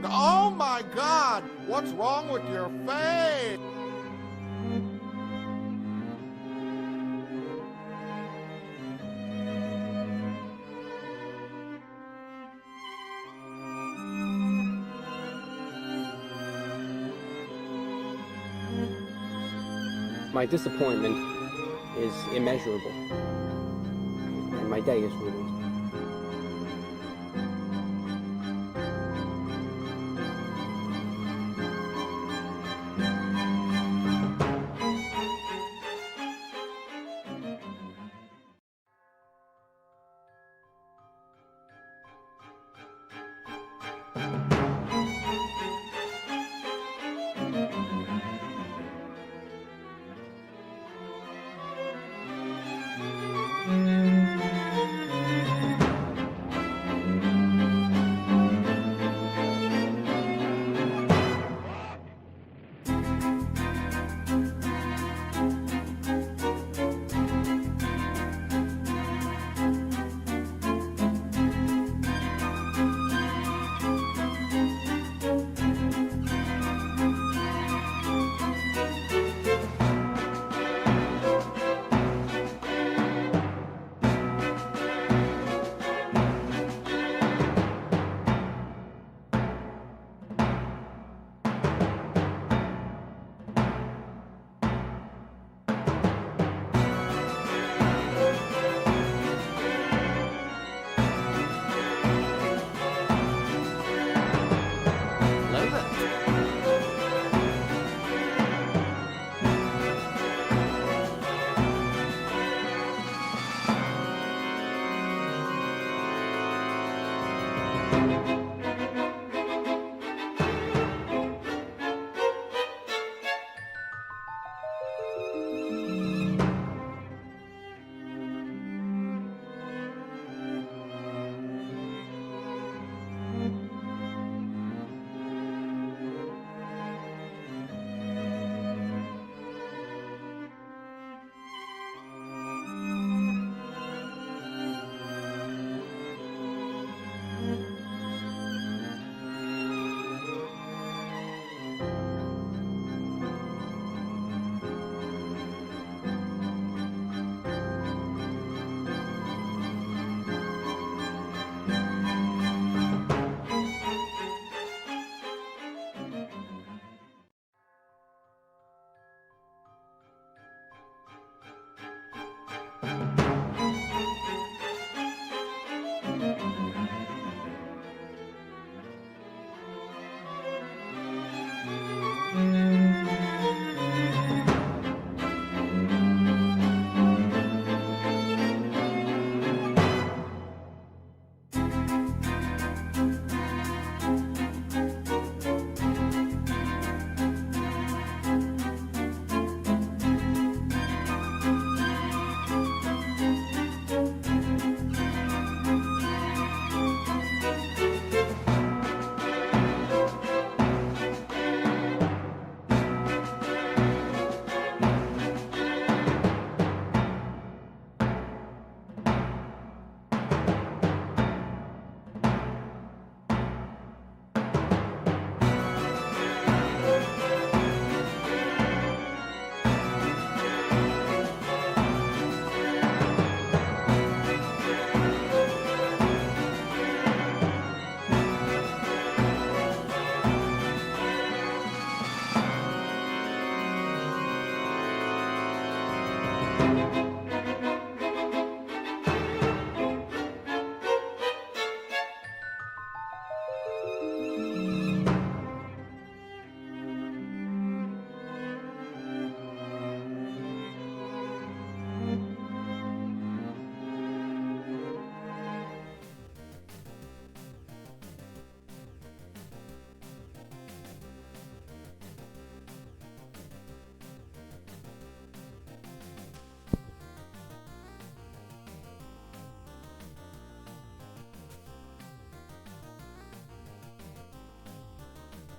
Oh my God! What's wrong with your face? My disappointment is immeasurable, and my day is ruined.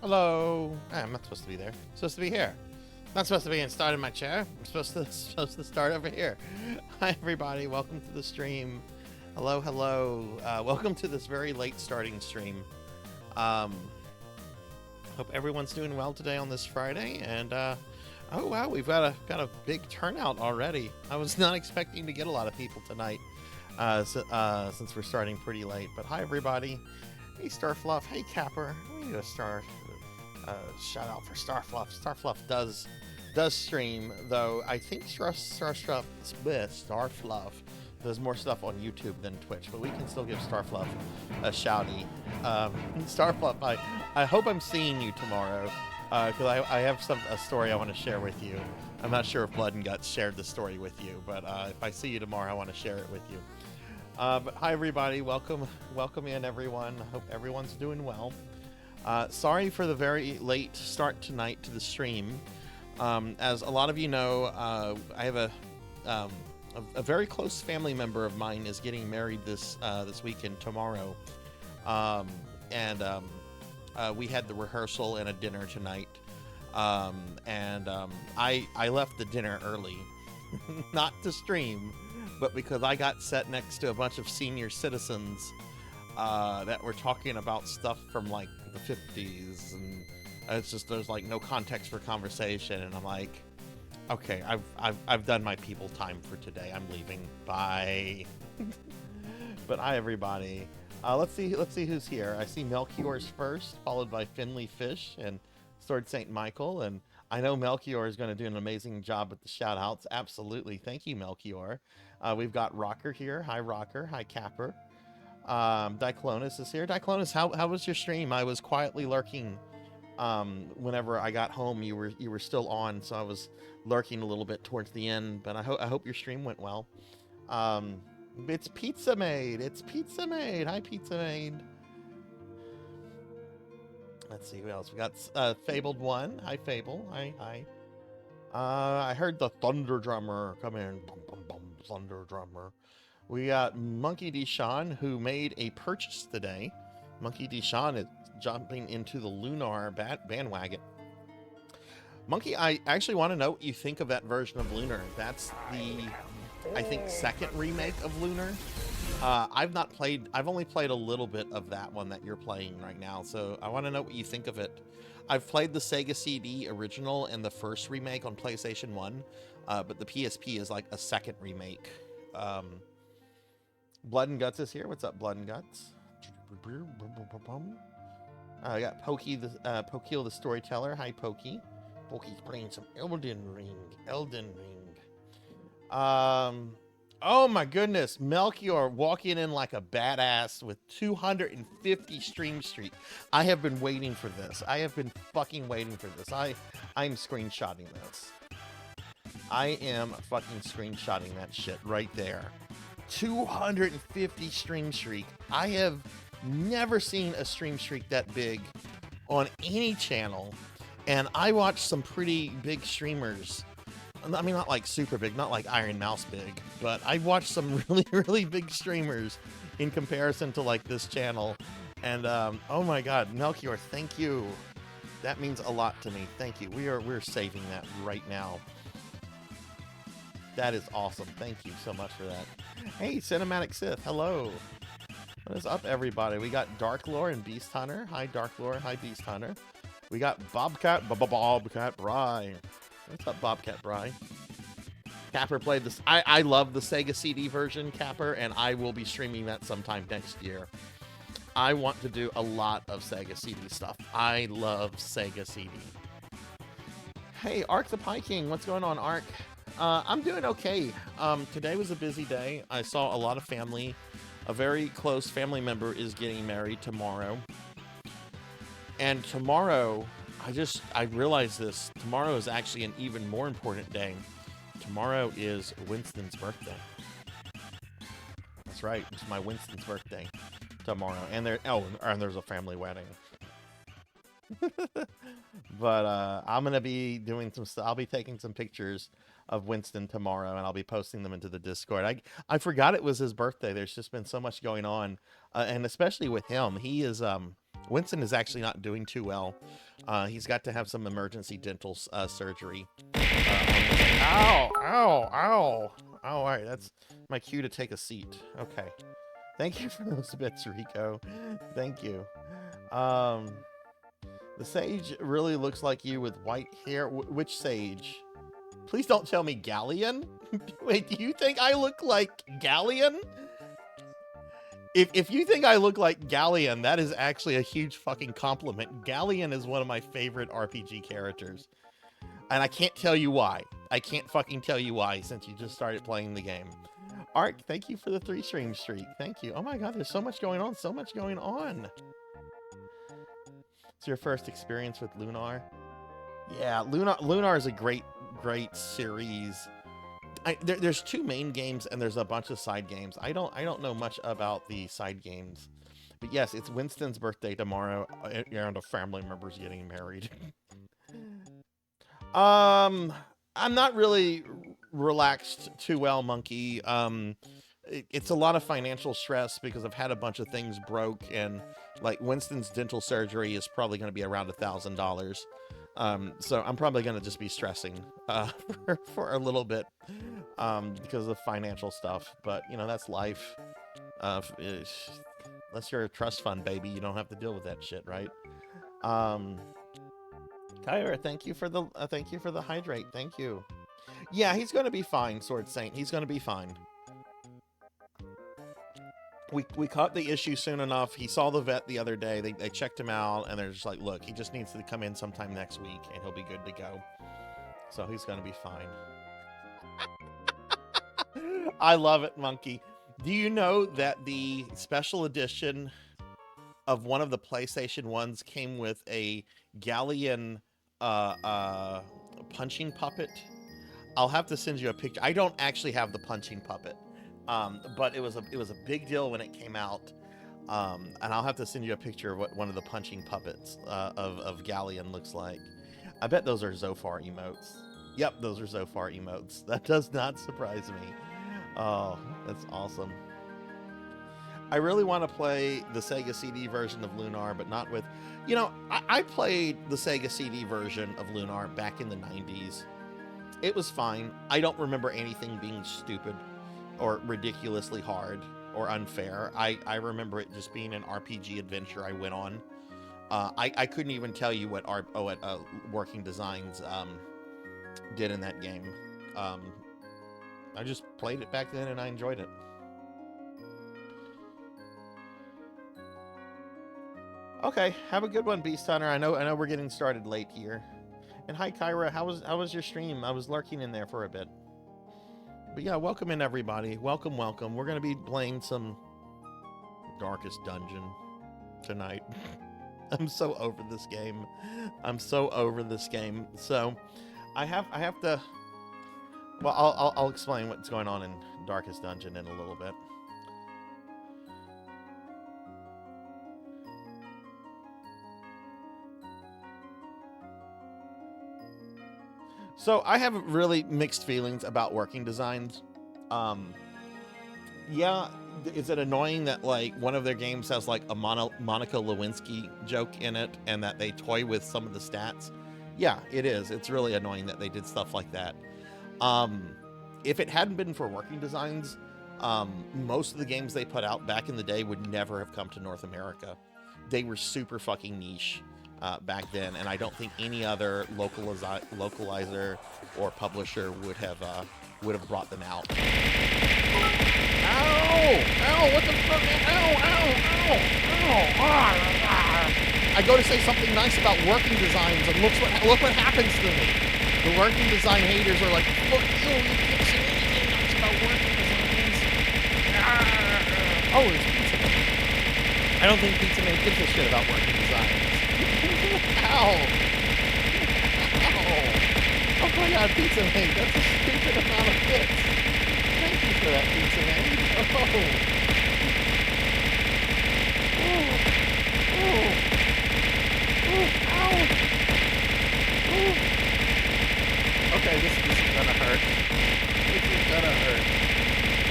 Hello. I'm not supposed to be there. I'm supposed to be here. Not supposed to be installed in my chair. I'm supposed to start over here. Hi everybody, welcome to the stream. Hello, hello. Welcome to this very late starting stream. Hope everyone's doing well today on this Friday. And oh wow, we've got a big turnout already. I was not expecting to get a lot of people tonight, since we're starting pretty late. But hi everybody. Hey Starfluff. Hey Capper. We need a shout out for Starfluff. Starfluff does stream, though I think Starfluff does more stuff on YouTube than Twitch, but we can still give Starfluff a shouty. Starfluff, I hope I'm seeing you tomorrow, because I have a story I want to share with you. I'm not sure if Blood and Guts shared the story with you, but if I see you tomorrow, I want to share it with you. But hi everybody, welcome in everyone. I hope everyone's doing well. Sorry for the very late start tonight to the stream. As a lot of you know, I have a very close family member of mine is getting married this weekend tomorrow, we had the rehearsal and a dinner tonight, I left the dinner early, not to stream, but because I got sat next to a bunch of senior citizens that were talking about stuff from like the 50s, and it's just there's like no context for conversation, and I'm like, okay, I've done my people time for today. I'm leaving. Bye. But hi everybody. Let's see who's here. I see Melchior's first, followed by Finley Fish and Sword Saint Michael, and I know Melchior is going to do an amazing job at the shout outs. Absolutely. Thank you, Melchior. We've got Rocker here. Hi Rocker. Hi Capper. Diclonus is here. Diclonus, how was your stream? I was quietly lurking. Whenever I got home, you were still on, so I was lurking a little bit towards the end. But I hope your stream went well. It's Pizza Maid. It's Pizza Maid. Hi, Pizza Maid. Let's see who else we got. Fabled One. Hi, Fable. Hi. I heard the Thunder Drummer come in. Bum, bum, bum, Thunder Drummer. We got Monkey D. Sean, who made a purchase today. Monkey D. Sean is jumping into the Lunar bandwagon. Monkey, I actually want to know what you think of that version of Lunar. That's the, I think, second remake of Lunar. I've only played a little bit of that one that you're playing right now, so I want to know what you think of it. I've played the Sega CD original and the first remake on PlayStation 1, but the PSP is like a second remake. Blood and Guts is here. What's up, Blood and Guts? I got Pokey the Storyteller. Hi, Pokey. Pokey's playing some Elden Ring. Oh my goodness, Melchior walking in like a badass with 250 stream streak. I have been waiting for this. I have been fucking waiting for this. I'm screenshotting this. I am fucking screenshotting that shit right there. 250 stream streak. I have never seen a stream streak that big on any channel, and I watch some pretty big streamers. I mean, not like super big, not like Iron Mouse big, but I watched some really big streamers in comparison to like this channel. And oh my god, Melchior, thank you. That means a lot to me. Thank you. We're saving that right now. That is awesome. Thank you so much for that. Hey, Cinematic Sith, hello. What is up, everybody? We got Dark Lore and Beast Hunter. Hi, Dark Lore. Hi, Beast Hunter. We got Bobcat Bry. What's up, Bobcat Bry? Capper played this. I love the Sega CD version, Capper, and I will be streaming that sometime next year. I want to do a lot of Sega CD stuff. I love Sega CD. Hey, Ark the Pie King. What's going on, Ark? I'm doing okay. Today was a busy day. I saw a lot of family. A very close family member is getting married tomorrow. And tomorrow, I realized this. Tomorrow is actually an even more important day. Tomorrow is Winston's birthday. That's right. It's my Winston's birthday tomorrow. And there's a family wedding. But I'm going to be doing some stuff. I'll be taking some pictures of Winston tomorrow, and I'll be posting them into the Discord. I forgot it was his birthday. There's just been so much going on, and especially with him. He is Winston is actually not doing too well. He's got to have some emergency dental surgery. Ow! Ow! Ow! Oh, all right, that's my cue to take a seat. Okay. Thank you for those bits, Rico. Thank you. The sage really looks like you with white hair. Which sage? Please don't tell me Galleon. Wait, do you think I look like Galleon? If you think I look like Galleon, that is actually a huge fucking compliment. Galleon is one of my favorite RPG characters. And I can't tell you why. I can't fucking tell you why since you just started playing the game. Ark, thank you for the 3 stream streak. Thank you. Oh my god, there's so much going on. So much going on. It's your first experience with Lunar? Yeah, Lunar is a great series. There's 2 main games and there's a bunch of side games. I don't know much about the side games. But yes, it's Winston's birthday tomorrow and a family member's getting married. I'm not really relaxed too well, Monkey. It's a lot of financial stress because I've had a bunch of things broke, and like Winston's dental surgery is probably going to be around $1,000. So I'm probably going to just be stressing for a little bit because of financial stuff. But you know, that's life. Unless you're a trust fund baby, you don't have to deal with that shit, right? Kyra, thank you for the hydrate. Thank you. Yeah, he's going to be fine, Sword Saint. He's going to be fine. We caught the issue soon enough. He saw the vet the other day. They checked him out, and they're just like, look, he just needs to come in sometime next week, and he'll be good to go. So he's going to be fine. I love it, Monkey. Do you know that the special edition of one of the PlayStation 1s came with a Galleon punching puppet? I'll have to send you a picture. I don't actually have the punching puppet. But it was a big deal when it came out, and I'll have to send you a picture of what one of the punching puppets of Galleon looks like. I bet those are Zophar emotes. Yep, those are Zophar emotes. That does not surprise me. Oh, that's awesome. I really want to play the Sega CD version of Lunar, but not with... You know, I played the Sega CD version of Lunar back in the 90s. It was fine. I don't remember anything being stupid or ridiculously hard or unfair. I remember it just being an RPG adventure I went on. I couldn't even tell you what Working Designs did in that game. I just played it back then and I enjoyed it. Okay, have a good one, Beast Hunter. I know we're getting started late here. And hi, Kyra. How was your stream? I was lurking in there for a bit. But yeah, welcome in, everybody. Welcome, welcome. We're going to be playing some Darkest Dungeon tonight. I'm so over this game. I'm so over this game. So I have to... Well, I'll explain what's going on in Darkest Dungeon in a little bit. So I have really mixed feelings about Working Designs. Yeah, is it annoying that like one of their games has like a Monica Lewinsky joke in it and that they toy with some of the stats? Yeah, it is. It's really annoying that they did stuff like that. If it hadn't been for Working Designs, most of the games they put out back in the day would never have come to North America. They were super fucking niche. Back then, and I don't think any other localizer or publisher would have brought them out. Ow! Ow! What the fuck? Ow! Ow! Ow! Ow! I go to say something nice about Working Designs, and look what happens to me. The Working Design haters are like, "Fuck you! You can't say anything nice about Working Designs." Oh, it's Pizza Man. I don't think Pizza Man gives a shit about Working Designs. Ow! Ow! Oh my god, Pizza Man, that's a stupid amount of hits. Thank you for that, Pizza Man. Oh! Oh! Oh! Oh! Ow! Oh! Okay, this is gonna hurt. This is gonna hurt.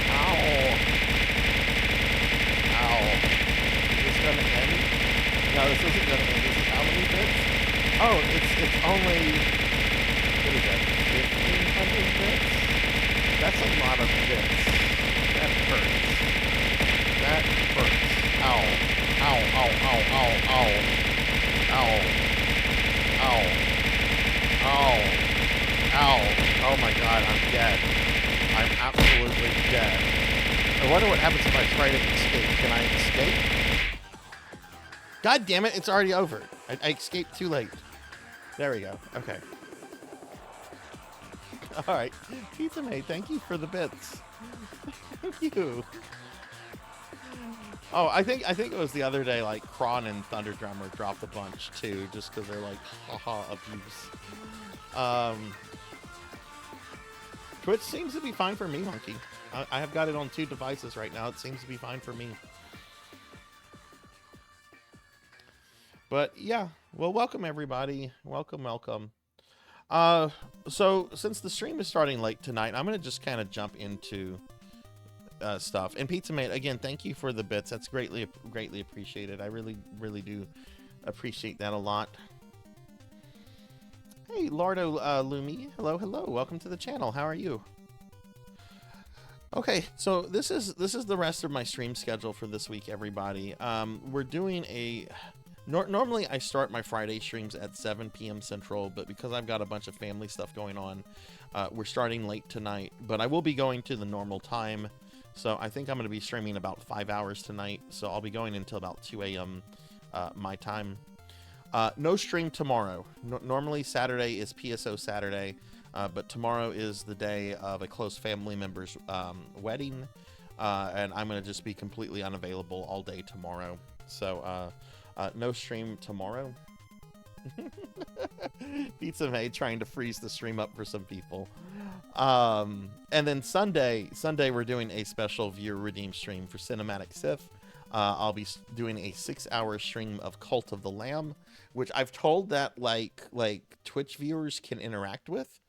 Ow! Ow! Is this gonna end? No, this isn't gonna end. This is how many bits? Oh, what is that, 1,500 bits? That's a lot of bits. That hurts. That hurts. Ow. Ow, ow, ow, ow, ow. Ow. Ow. Ow. Ow. Oh my god, I'm dead. I'm absolutely dead. I wonder what happens if I try to escape. Can I escape? God damn it, it's already over. I escaped too late. There we go. Okay. Alright. Pizza Mate, thank you for the bits. Thank you. Oh, I think it was the other day, like, Kron and Thunder Drummer dropped a bunch, too, just because they're like, haha, abuse. Twitch seems to be fine for me, Monkey. I have got it on 2 devices right now. It seems to be fine for me. But, yeah. Well, welcome, everybody. Welcome, welcome. So, since the stream is starting late tonight, I'm going to just kind of jump into stuff. And Pizza Mate, again, thank you for the bits. That's greatly appreciated. I really, really do appreciate that a lot. Hey, Lardo Lumi. Hello, hello. Welcome to the channel. How are you? Okay, so this is the rest of my stream schedule for this week, everybody. We're doing a... Normally, I start my Friday streams at 7 p.m. Central, but because I've got a bunch of family stuff going on, we're starting late tonight. But I will be going to the normal time, so I think I'm going to be streaming about 5 hours tonight, so I'll be going until about 2 a.m. My time. No stream tomorrow. Normally Saturday is PSO Saturday, but tomorrow is the day of a close family member's wedding, and I'm going to just be completely unavailable all day tomorrow. So no stream tomorrow. Pizza Made trying to freeze the stream up for some people. And then Sunday we're doing a special viewer redeem stream for Cinematic Sith. I'll be doing a 6-hour stream of Cult of the Lamb, which I've told that like Twitch viewers can interact with.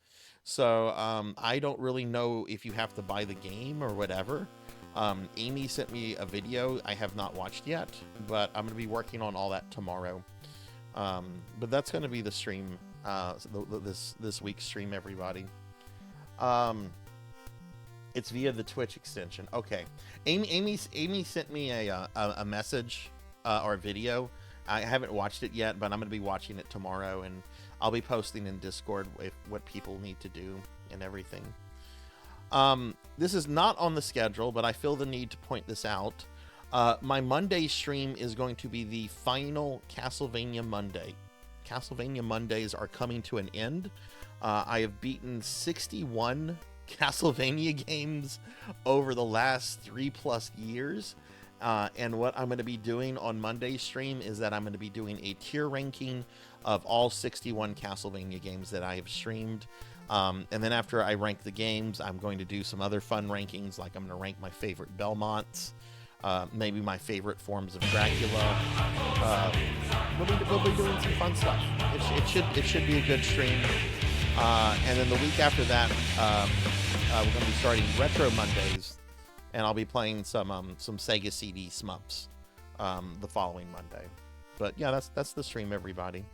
So I don't really know if you have to buy the game or whatever. Amy sent me a video I have not watched yet, but I'm going to be working on all that tomorrow. But that's going to be the stream, this week's stream, everybody. It's via the Twitch extension. Okay. Amy sent me a message or a video. I haven't watched it yet, but I'm going to be watching it tomorrow, and I'll be posting in Discord with what people need to do and everything. This is not on the schedule, but I feel the need to point this out. My Monday stream is going to be the final Castlevania Monday. Castlevania Mondays are coming to an end. I have beaten 61 Castlevania games over the last 3+ years. And what I'm going to be doing on Monday's stream is that I'm going to be doing a tier ranking of all 61 Castlevania games that I have streamed. And then after I rank the games, I'm going to do some other fun rankings, like I'm going to rank my favorite Belmonts, maybe my favorite forms of Dracula. We'll be doing some fun stuff. It should be a good stream. And then the week after that, we're going to be starting Retro Mondays, and I'll be playing some Sega CD Smups the following Monday. But yeah, that's the stream, everybody.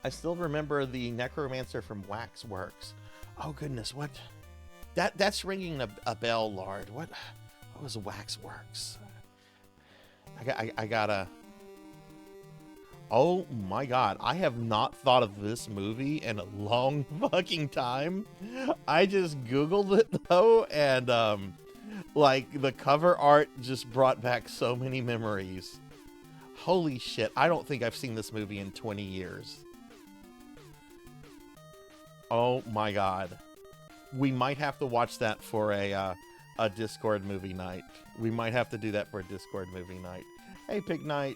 I still remember the Necromancer from Waxworks. Oh goodness, what? That's ringing a bell, Lard. What was Waxworks? I gotta. Oh my god, I have not thought of this movie in a long fucking time. I just Googled it though, and like the cover art just brought back so many memories. Holy shit, I don't think I've seen this movie in 20 years. Oh my god. We might have to watch that for a Discord movie night. We might have to do that for a Discord movie night. Hey, Pig Knight.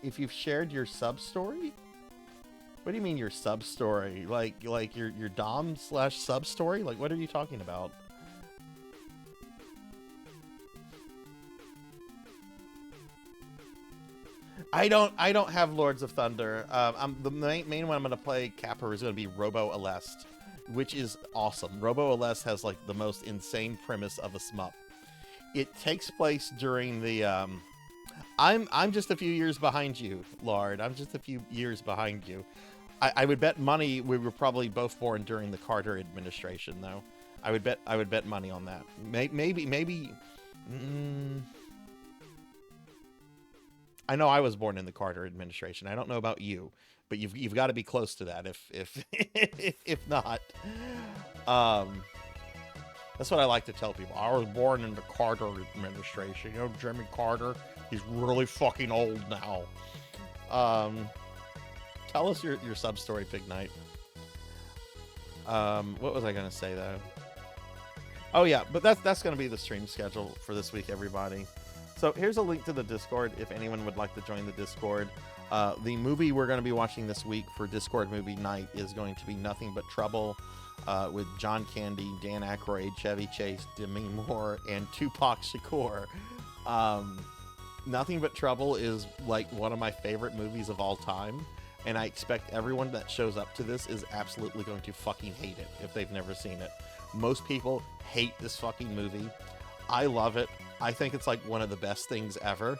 If you've shared your sub story? What do you mean your sub story? Like your Dom / sub story? Like, what are you talking about? I don't have Lords of Thunder. The main one I'm gonna play, Capper, is gonna be Robo Aleste, which is awesome. Robo Aleste has like the most insane premise of a shmup. It takes place during the I'm just a few years behind you, Lord. I'm just a few years behind you. I would bet money we were probably both born during the Carter administration, though. I would bet money on that. Maybe. I know I was born in the Carter administration. I don't know about you, but you've got to be close to that. If if not, that's what I like to tell people. I was born in the Carter administration. You know, Jimmy Carter. He's really fucking old now. Tell us your sub story, Pig Knight. What was I gonna say though? Oh yeah, but that's gonna be the stream schedule for this week, everybody. So here's a link to the Discord if anyone would like to join the Discord. The movie we're going to be watching this week for Discord Movie Night is going to be Nothing But Trouble with John Candy, Dan Aykroyd, Chevy Chase, Demi Moore, and Tupac Shakur. Nothing But Trouble is like one of my favorite movies of all time, and I expect everyone that shows up to this is absolutely going to fucking hate it if they've never seen it. Most people hate this fucking movie. I love it. I think it's like one of the best things ever,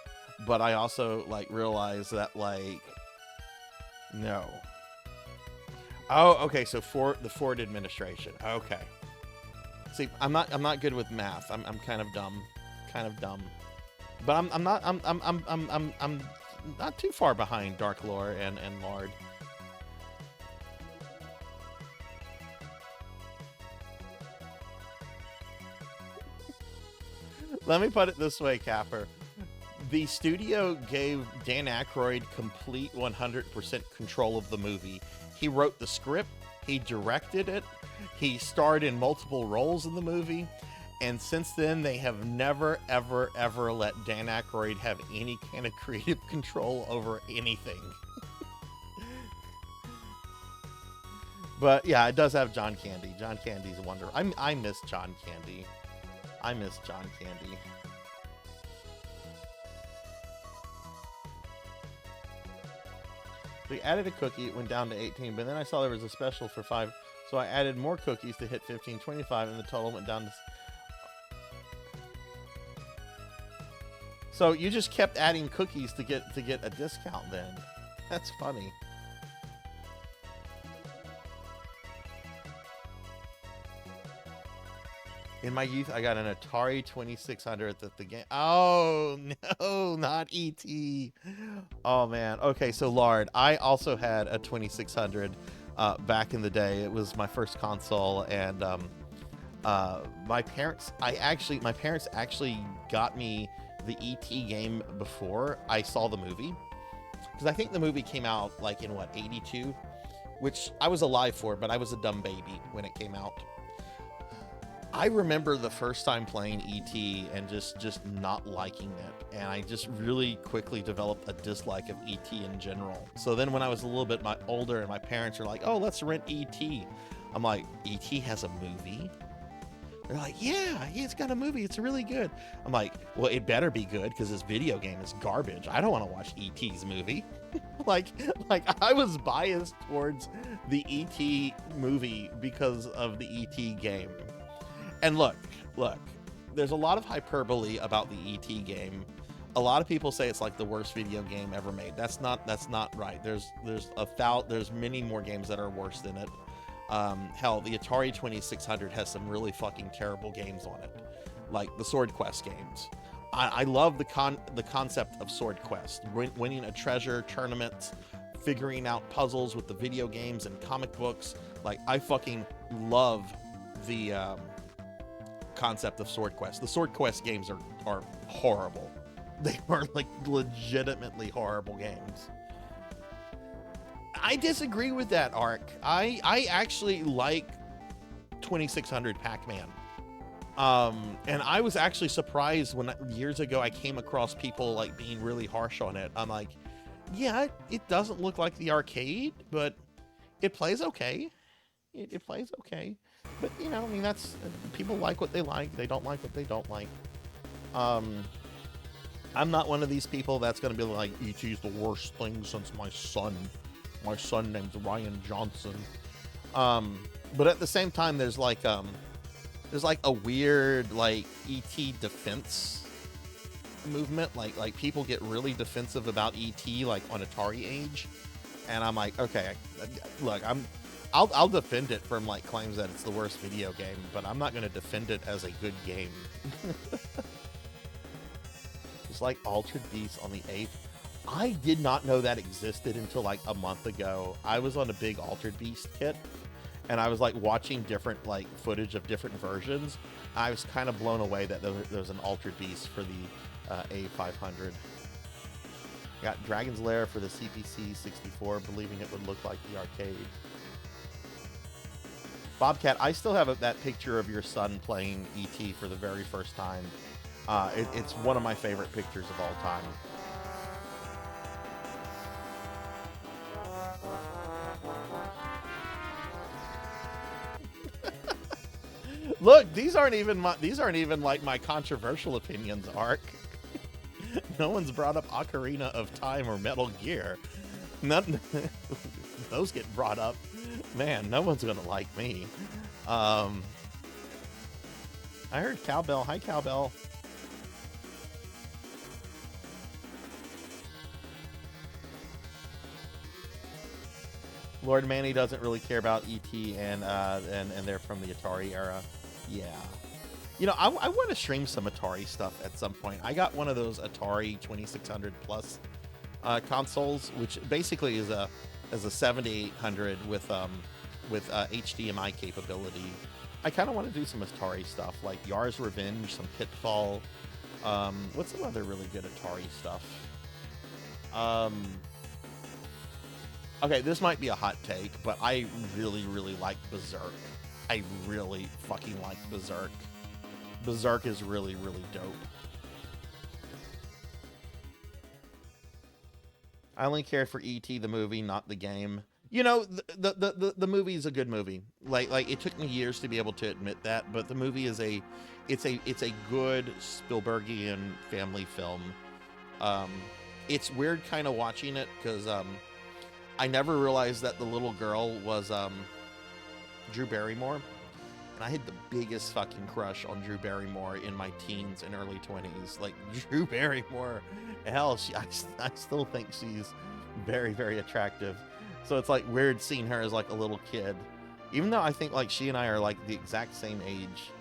but I also like realize that like, no. Oh, okay. So for the Ford administration. Okay. See, I'm not good with math. I'm kind of dumb, but I'm not too far behind Dark Lore and Lord. Let me put it this way, Capper. The studio gave Dan Aykroyd complete 100% control of the movie. He wrote the script, he directed it, he starred in multiple roles in the movie, and since then they have never, ever, ever let Dan Aykroyd have any kind of creative control over anything. But yeah, it does have John Candy. John Candy's a wonder. I miss John Candy. I miss John Candy. We added a cookie, it went down to 18, but then I saw there was a special for 5, so I added more cookies to hit 15.25, and the total went down to... So you just kept adding cookies to get a discount then. That's funny. In my youth, I got an Atari 2600 at the game. Oh, no, not E.T. Oh, man. Okay, so, Lard, I also had a 2600 back in the day. It was my first console, and my parents actually got me the E.T. game before I saw the movie. Because I think the movie came out, like, in, 82? Which I was alive for, but I was a dumb baby when it came out. I remember the first time playing E.T. and just not liking it, and I just really quickly developed a dislike of E.T. in general. So then when I was a little bit older and my parents are like, oh, let's rent E.T. I'm like, E.T. has a movie? They're like, yeah, it's got a movie. It's really good. I'm like, well, it better be good because this video game is garbage. I don't want to watch E.T.'s movie. like I was biased towards the E.T. movie because of the E.T. game. And look, there's a lot of hyperbole about the E.T. game. A lot of people say it's like the worst video game ever made. That's not right. There's many more games that are worse than it. Hell, the Atari 2600 has some really fucking terrible games on it, like the Sword Quest games. I love the concept of Sword Quest, winning a treasure tournament, figuring out puzzles with the video games and comic books. Like, I fucking love the concept of Sword Quest. The Sword Quest games are horrible. They are like legitimately horrible games. I disagree with that, Ark. I actually like 2600 Pac-Man. And I was actually surprised when years ago I came across people like being really harsh on it. I'm like, yeah, it doesn't look like the arcade, but it plays okay. It plays okay. But, you know, I mean, that's... People like what they like. They don't like what they don't like. I'm not one of these people that's going to be like, E.T.'s the worst thing since my son. My son named Ryan Johnson. But at the same time, there's like a weird, like, E.T. defense movement. Like people get really defensive about ET, like on Atari Age, and I'm like, okay, look, I'll defend it from like claims that it's the worst video game, but I'm not going to defend it as a good game. It's like Altered Beast on the 8th. I did not know that existed until like a month ago. I was on a big Altered Beast kit, and I was like watching different like footage of different versions. I was kind of blown away that there's an Altered Beast for the A500. Got Dragon's Lair for the CPC 64, believing it would look like the arcade. Bobcat, I still have that picture of your son playing ET for the very first time. It's one of my favorite pictures of all time. Look, these aren't even like my controversial opinions, Ark. No one's brought up Ocarina of Time or Metal Gear. None those get brought up. Man, no one's gonna like me. I heard Cowbell. Hi, Cowbell. Lord Manny doesn't really care about ET, and they're from the Atari era. Yeah. You know, I want to stream some Atari stuff at some point. I got one of those Atari 2600 plus consoles, which basically is a 7800 with HDMI capability. I kind of want to do some Atari stuff, like Yar's Revenge, some Pitfall. What's some other really good Atari stuff? Okay, this might be a hot take, but I really, really like Berserk. I really fucking like Berserk. Berserk is really, really dope. I only care for E.T. the movie, not the game. You know, the movie is a good movie. Like it took me years to be able to admit that, but the movie is it's a good Spielbergian family film. It's weird kind of watching it because I never realized that the little girl was Drew Barrymore. And I had the biggest fucking crush on Drew Barrymore in my teens and early 20s. Like, Drew Barrymore, hell, I still think she's very, very attractive. So it's like weird seeing her as like a little kid. Even though I think like she and I are like the exact same age.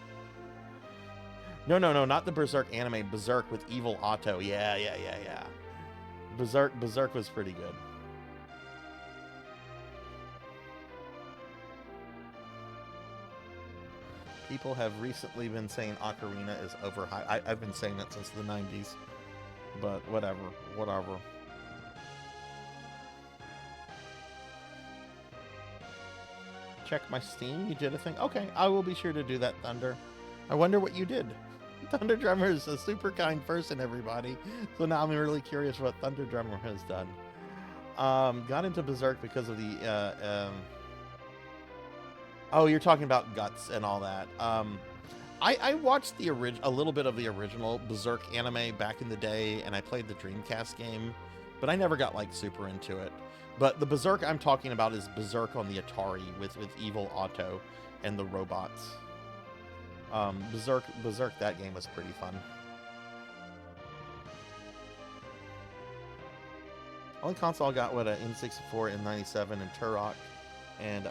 No, not the Berserk anime. Berserk with Evil Otto. Yeah. Berserk was pretty good. People have recently been saying Ocarina is overhyped. I've been saying that since the 90s. But whatever. Check my Steam. You did a thing? Okay, I will be sure to do that, Thunder. I wonder what you did. Thunder Drummer is a super kind person, everybody. So now I'm really curious what Thunder Drummer has done. Got into Berserk because of the... Oh, you're talking about Guts and all that. I watched a little bit of the original Berserk anime back in the day, and I played the Dreamcast game, but I never got like super into it. But the Berserk I'm talking about is Berserk on the Atari with Evil Otto and the robots. Berserk, that game was pretty fun. Only console I got was an N64, N97, and Turok. And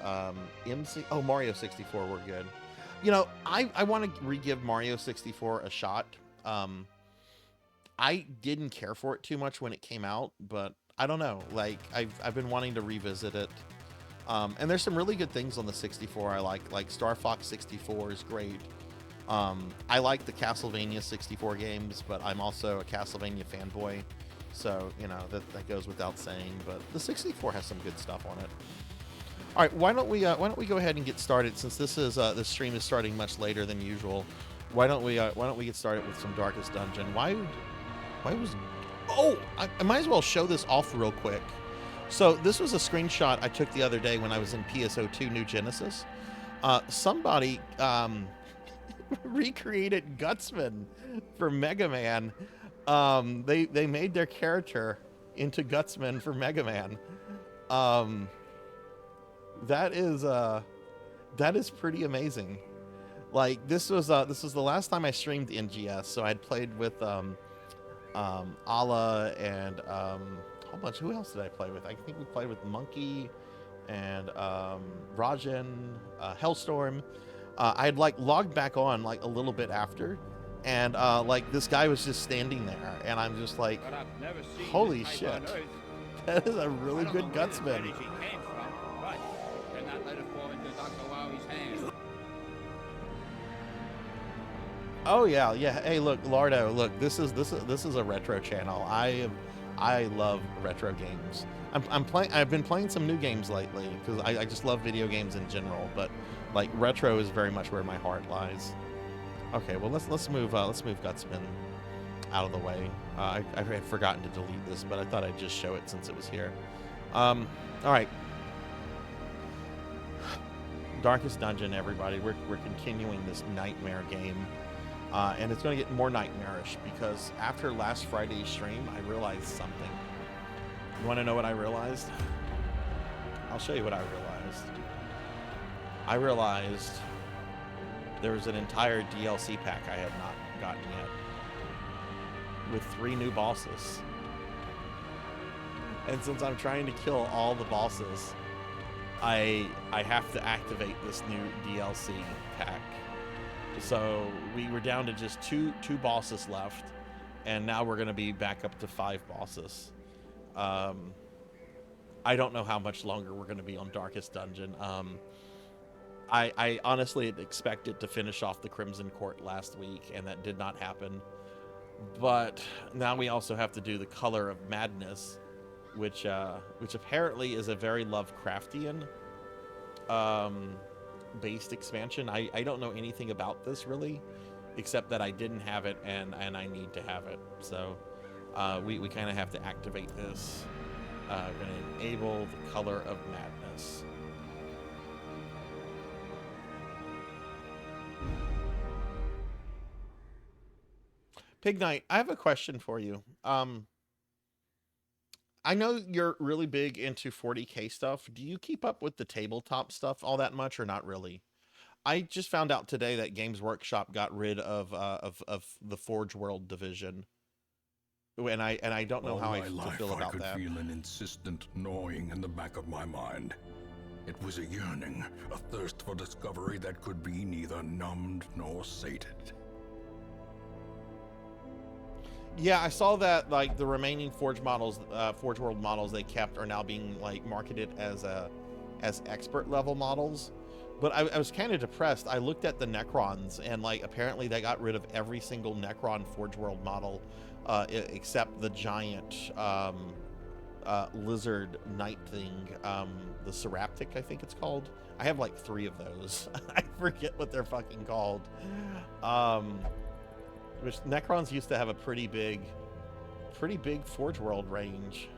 Mario 64 were good. You know, I want to re-give Mario 64 a shot. I didn't care for it too much when it came out, but I don't know. Like I've been wanting to revisit it. And there's some really good things on the 64 I like Star Fox 64 is great. I like the Castlevania 64 games, but I'm also a Castlevania fanboy. So, you know, that goes without saying, but the 64 has some good stuff on it. All right, why don't we go ahead and get started, since this stream is starting much later than usual. Why don't we get started with some Darkest Dungeon? I might as well show this off real quick. So this was a screenshot I took the other day when I was in PSO2 New Genesis. Somebody recreated Gutsman for Mega Man. They made their character into Gutsman for Mega Man. That is pretty amazing. Like this was the last time I streamed NGS, so I'd played with Ala, and a whole bunch. Who else did I play with? I think we played with Monkey and Rajan, Hellstorm. I had like logged back on like a little bit after, and like this guy was just standing there, and I'm just like, holy shit, that is a really good gutsman. Oh yeah, yeah. Hey, look, Lardo. Look, this is a retro channel. I love retro games. I'm playing. I've been playing some new games lately because I just love video games in general. But like retro is very much where my heart lies. Okay, well let's move Gutsman out of the way. I had forgotten to delete this, but I thought I'd just show it since it was here. All right. Darkest Dungeon, everybody. We're continuing this nightmare game. And it's going to get more nightmarish because after last Friday's stream, I realized something. You want to know what I realized? I'll show you what I realized. I realized there was an entire DLC pack I had not gotten yet with 3 new bosses. And since I'm trying to kill all the bosses, I have to activate this new DLC pack. So we were down to just two bosses left, and now we're going to be back up to 5 bosses. I don't know how much longer we're going to be on Darkest Dungeon. I honestly had expected to finish off the Crimson Court last week, and that did not happen. But now we also have to do the Color of Madness, which apparently is a very Lovecraftian based expansion. I don't know anything about this really, except that I didn't have it and I need to have it. So we kind of have to activate this. Going to enable the Color of Madness. Pig Knight, I have a question for you. I know you're really big into 40K stuff. Do you keep up with the tabletop stuff all that much, or not really? I just found out today that Games Workshop got rid of the Forge World division, and I don't know how I feel about that. I could feel an insistent gnawing in the back of my mind. It was a yearning, a thirst for discovery that could be neither numbed nor sated. Yeah, I saw that like the remaining Forge World models they kept are now being like marketed as expert level models. But I was kind of depressed. I looked at the Necrons, and like apparently they got rid of every single Necron Forge World model except the giant lizard knight thing, the Seraptic, I think it's called. I have like 3 of those. I forget what they're fucking called. Which Necrons used to have a pretty big Forge World range.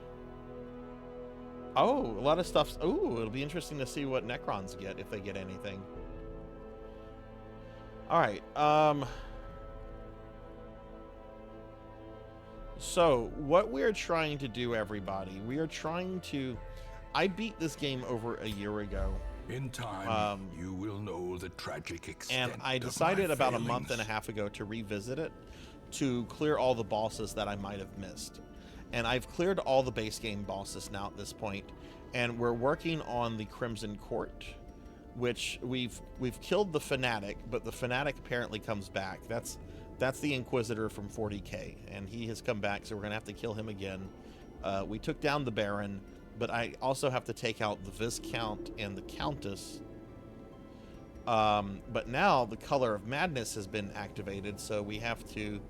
Oh, a lot of stuff. Ooh, it'll be interesting to see what Necrons get, if they get anything. All right. So what we're trying to do, everybody, we are trying to. I beat this game over a year ago. In time, you will know the tragic extent. And I decided about a month and a half ago to revisit it to clear all the bosses that I might have missed. And I've cleared all the base game bosses now at this point, and we're working on the Crimson Court, which we've killed the Fanatic, but the Fanatic apparently comes back. That's the Inquisitor from 40K, and he has come back, so we're gonna have to kill him again. We took down the Baron, but I also have to take out the Viscount and the Countess. But now the Color of Madness has been activated, so we have to.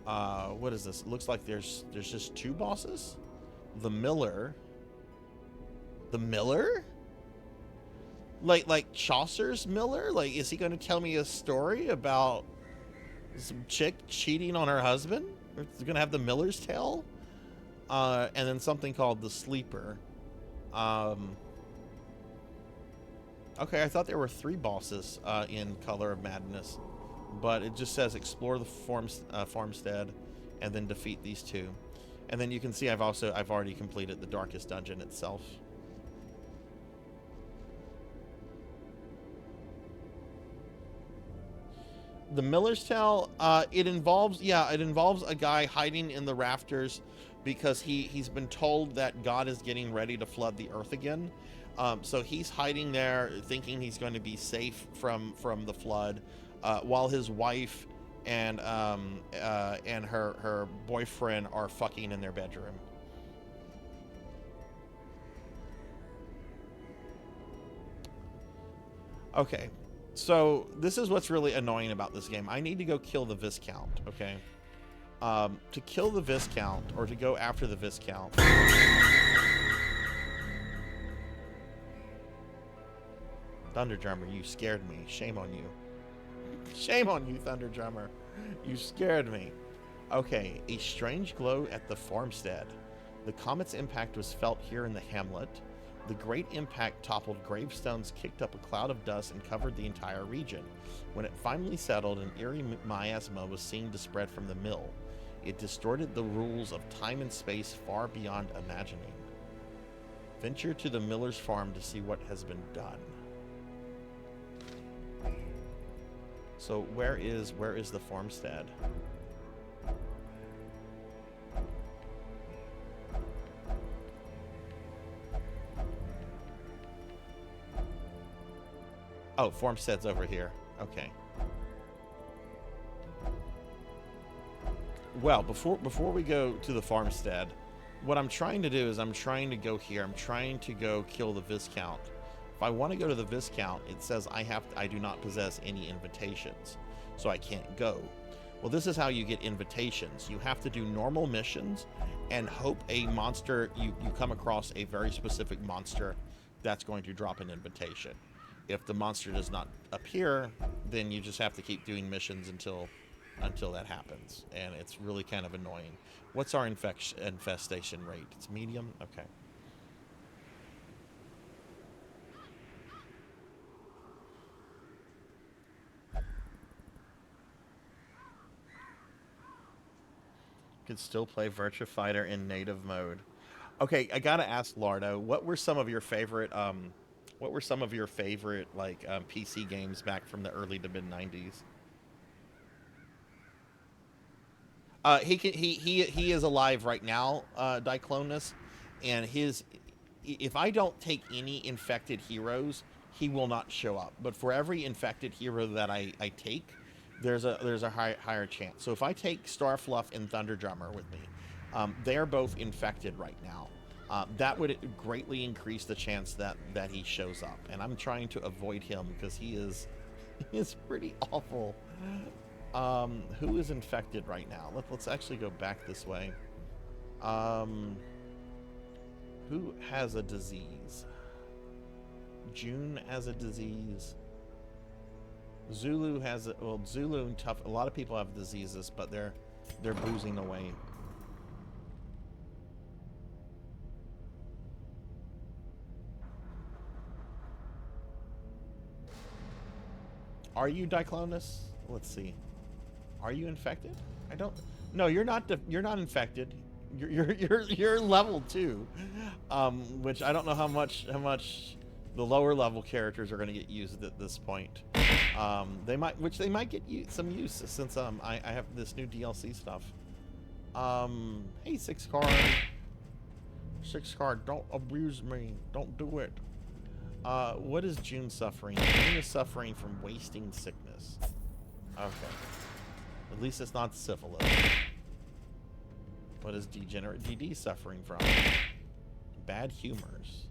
What is this? It looks like there's just 2 bosses. The Miller. The Miller? Like Chaucer's Miller? Like, is he going to tell me a story about some chick cheating on her husband? Or is he going to have the Miller's Tale? And then something called the Sleeper. Okay, I thought there were 3 bosses in Color of Madness, but it just says explore the farmstead and then defeat these 2. And then you can see I've already completed the Darkest Dungeon itself. The Miller's Tale, it involves a guy hiding in the rafters because he's been told that God is getting ready to flood the earth again. So he's hiding there thinking he's going to be safe from the flood, while his wife and her boyfriend are fucking in their bedroom. Okay. So this is what's really annoying about this game. I need to go kill the Viscount, okay? To kill the Viscount, or to go after the Viscount. Thunder Drummer, you scared me. Shame on you. Shame on you, Thunder Drummer. You scared me. Okay, a strange glow at the farmstead. The comet's impact was felt here in the hamlet. The great impact toppled gravestones, kicked up a cloud of dust, and covered the entire region. When it finally settled, an eerie miasma was seen to spread from the mill. It distorted the rules of time and space far beyond imagining. Venture to the miller's farm to see what has been done. So where is the farmstead? Oh, farmstead's over here. Okay. Well, before we go to the farmstead, what I'm trying to do is I'm trying to go here. I'm trying to go kill the Viscount. If I want to go to the Viscount, it says I do not possess any invitations, so I can't go. Well, this is how you get invitations. You have to do normal missions and hope a monster, you come across a very specific monster that's going to drop an invitation. If the monster does not appear, then you just have to keep doing missions until that happens, and it's really kind of annoying. What's our infestation rate? It's medium? Okay. Could still play Virtua Fighter in native mode. Okay, I gotta ask Lardo, what were some of your favorite PC games back from the early to mid 90s? He is alive right now, Diclonus, and if I don't take any infected heroes, he will not show up. But for every infected hero that I take, there's a higher chance. So if I take Starfluff and Thunder Drummer with me, they're both infected right now. That would greatly increase the chance that he shows up, and I'm trying to avoid him because he is pretty awful. Who is infected right now? Let's actually go back this way. Who has a disease? June has a disease. Zulu has a, well, Zulu and Tough. A lot of people have diseases, but they're boozing away. Are you Diclonus? Let's see. Are you infected? I don't. No, you're not. You're not infected. You're level 2, which I don't know how much the lower level characters are going to get used at this point. They might get some use since I have this new DLC stuff. Hey, 6 card, don't abuse me. Don't do it. What is June suffering? June is suffering from wasting sickness. Okay. At least it's not syphilis. What is Degenerate DD suffering from? Bad humors.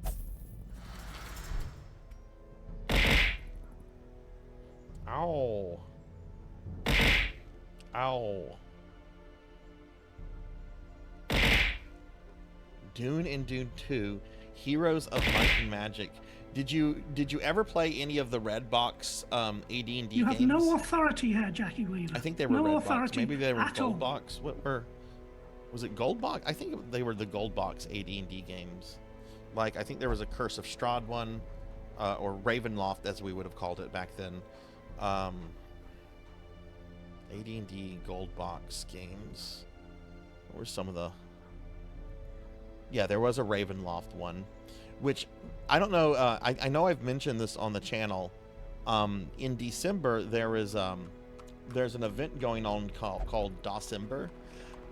Ow. Ow. Dune and Dune 2, Heroes of Might and Magic. Did you ever play any of the Red Box AD&D games? You have no authority here, Jackie Weaver. I think they were no Red authority Box. Maybe they were at Gold all. Box. What were? Was it Gold Box? I think they were the Gold Box AD&D games. Like, I think there was a Curse of Strahd one, or Ravenloft, as we would have called it back then. AD&D Gold Box games. What were some of the? Yeah, there was a Ravenloft one, which I don't know. I know I've mentioned this on the channel. In December, there is there's an event going on called DOSember,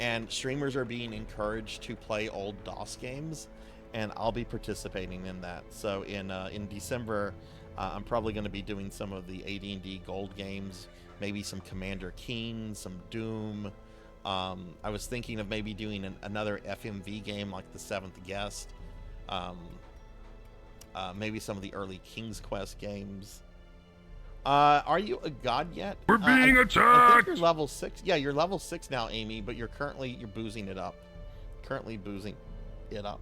and streamers are being encouraged to play old DOS games, and I'll be participating in that. So in December, I'm probably going to be doing some of the AD&D Gold games, maybe some Commander Keen, some Doom. I was thinking of maybe doing another FMV game like the Seventh Guest. Maybe some of the early King's Quest games. Are you a god yet? We're being attacked! I think you're level 6. Yeah, you're level 6 now, Amy, but you're boozing it up. Currently boozing it up.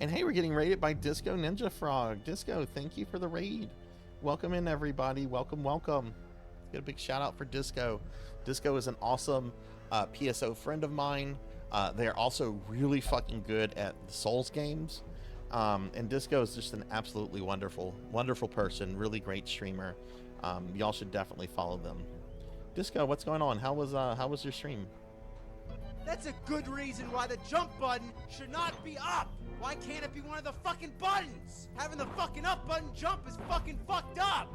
And hey, we're getting raided by Disco Ninja Frog. Disco, thank you for the raid. Welcome in, everybody. Welcome, welcome. Get a big shout out for Disco. Disco is an awesome PSO friend of mine. They're also really fucking good at the Souls games. And Disco is just an absolutely wonderful person, really great streamer. Y'all should definitely follow them. Disco, what's going on? How was your stream? That's a good reason why the jump button should not be up. Why can't it be one of the fucking buttons? Having the fucking up button jump is fucking fucked up.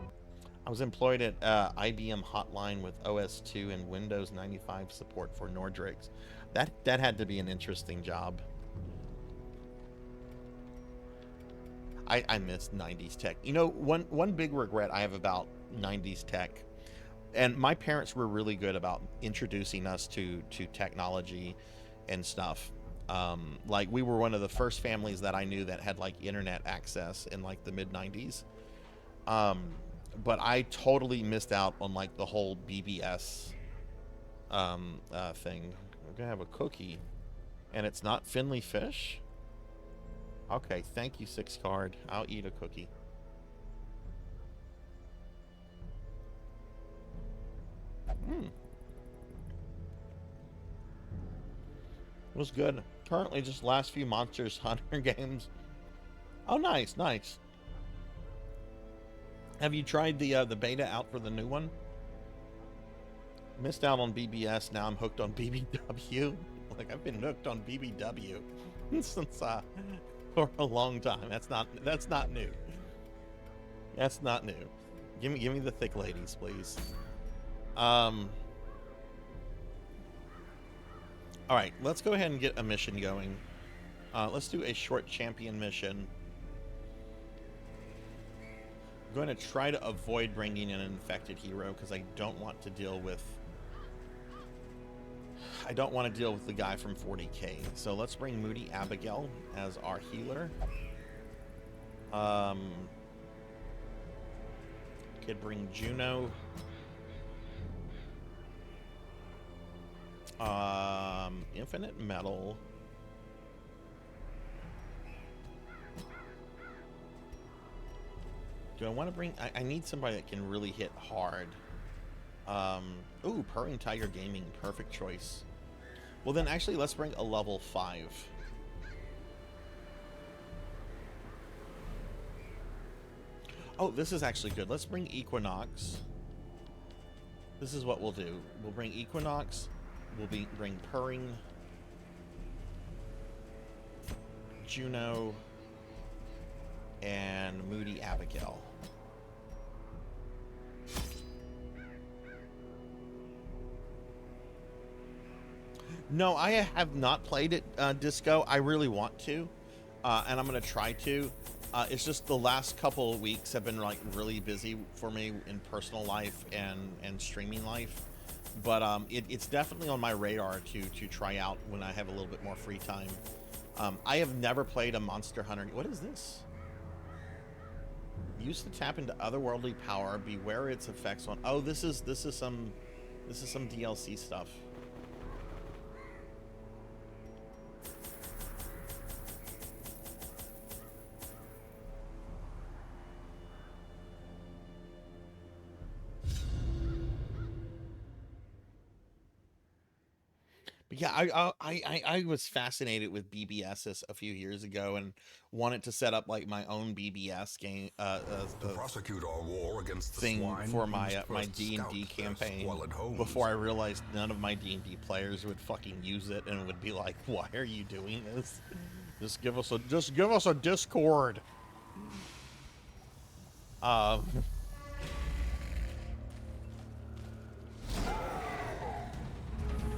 I was employed at IBM Hotline with OS2 and Windows 95 support for Nordrix. That had to be an interesting job. I miss 90s tech. You know, one big regret I have about 90s tech, and my parents were really good about introducing us to technology and stuff. Like, we were one of the first families that I knew that had like internet access in like the mid 90s. But I totally missed out on like the whole BBS thing. We're gonna have a cookie, and it's not Finley fish. Okay, thank you, 6 card. I'll eat a cookie. It was good. Currently just last few Monsters Hunter games. Oh, nice, nice. Have you tried the beta out for the new one? Missed out on BBS, now I'm hooked on BBW. Like, I've been hooked on BBW since for a long time. That's not new. That's not new. Give me the thick ladies, please. All right, let's go ahead and get a mission going. Let's do a short champion mission. I'm going to try to avoid bringing in an infected hero because I don't want to deal with the guy from 40k. So let's bring Moody Abigail as our healer. Could bring Juno. Infinite Metal. Do I want to bring... I need somebody that can really hit hard. Ooh, Purring Tiger Gaming. Perfect choice. Well, then actually, let's bring a level 5. Oh, this is actually good. Let's bring Equinox. This is what we'll do. We'll bring Equinox. We'll bring Purring. Juno. And Moody Abigail. No, I have not played it, Disco. I really want to, and I'm going to try to. It's just the last couple of weeks have been like really busy for me in personal life and streaming life. But it's definitely on my radar to try out when I have a little bit more free time. I have never played a Monster Hunter. What is this? Use to tap into otherworldly power. Beware its effects on. Oh, this is some DLC stuff. Yeah, I was fascinated with BBS a few years ago and wanted to set up like my own BBS game to prosecute our war against the thing swine, for my D&D campaign before I realized none of my D&D players would fucking use it and would be like, "Why are you doing this? Just give us a Discord."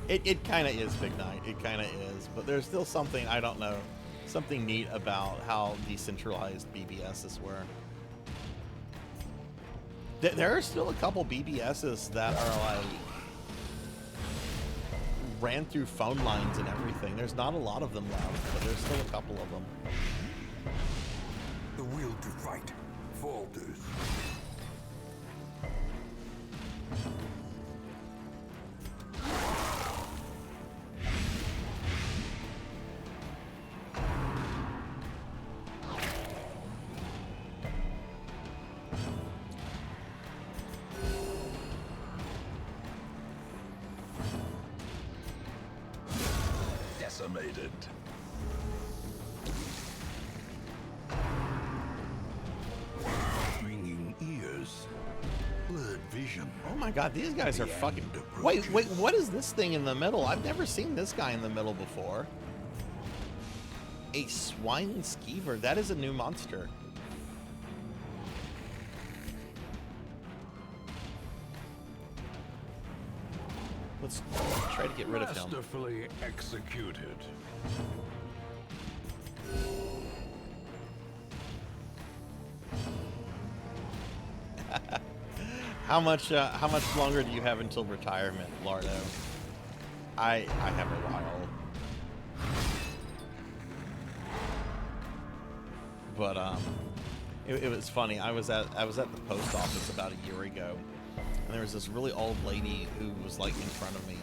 It kind of is Big Night. It kind of is. But there's still something, I don't know, something neat about how decentralized BBSs were. There are still a couple BBSs that are like ran through phone lines and everything. There's not a lot of them left, but there's still a couple of them. The will to fight falters. Decimated. Ringing ears, blurred vision. Oh my god, these guys are fucking... Wait, what is this thing in the middle? I've never seen this guy in the middle before. A swine skeever. That is a new monster. Let's try to get rid of him. Masterfully executed. How much longer do you have until retirement, Lardo? I have a while. But it was funny. I was at the post office about a year ago, and there was this really old lady who was like in front of me,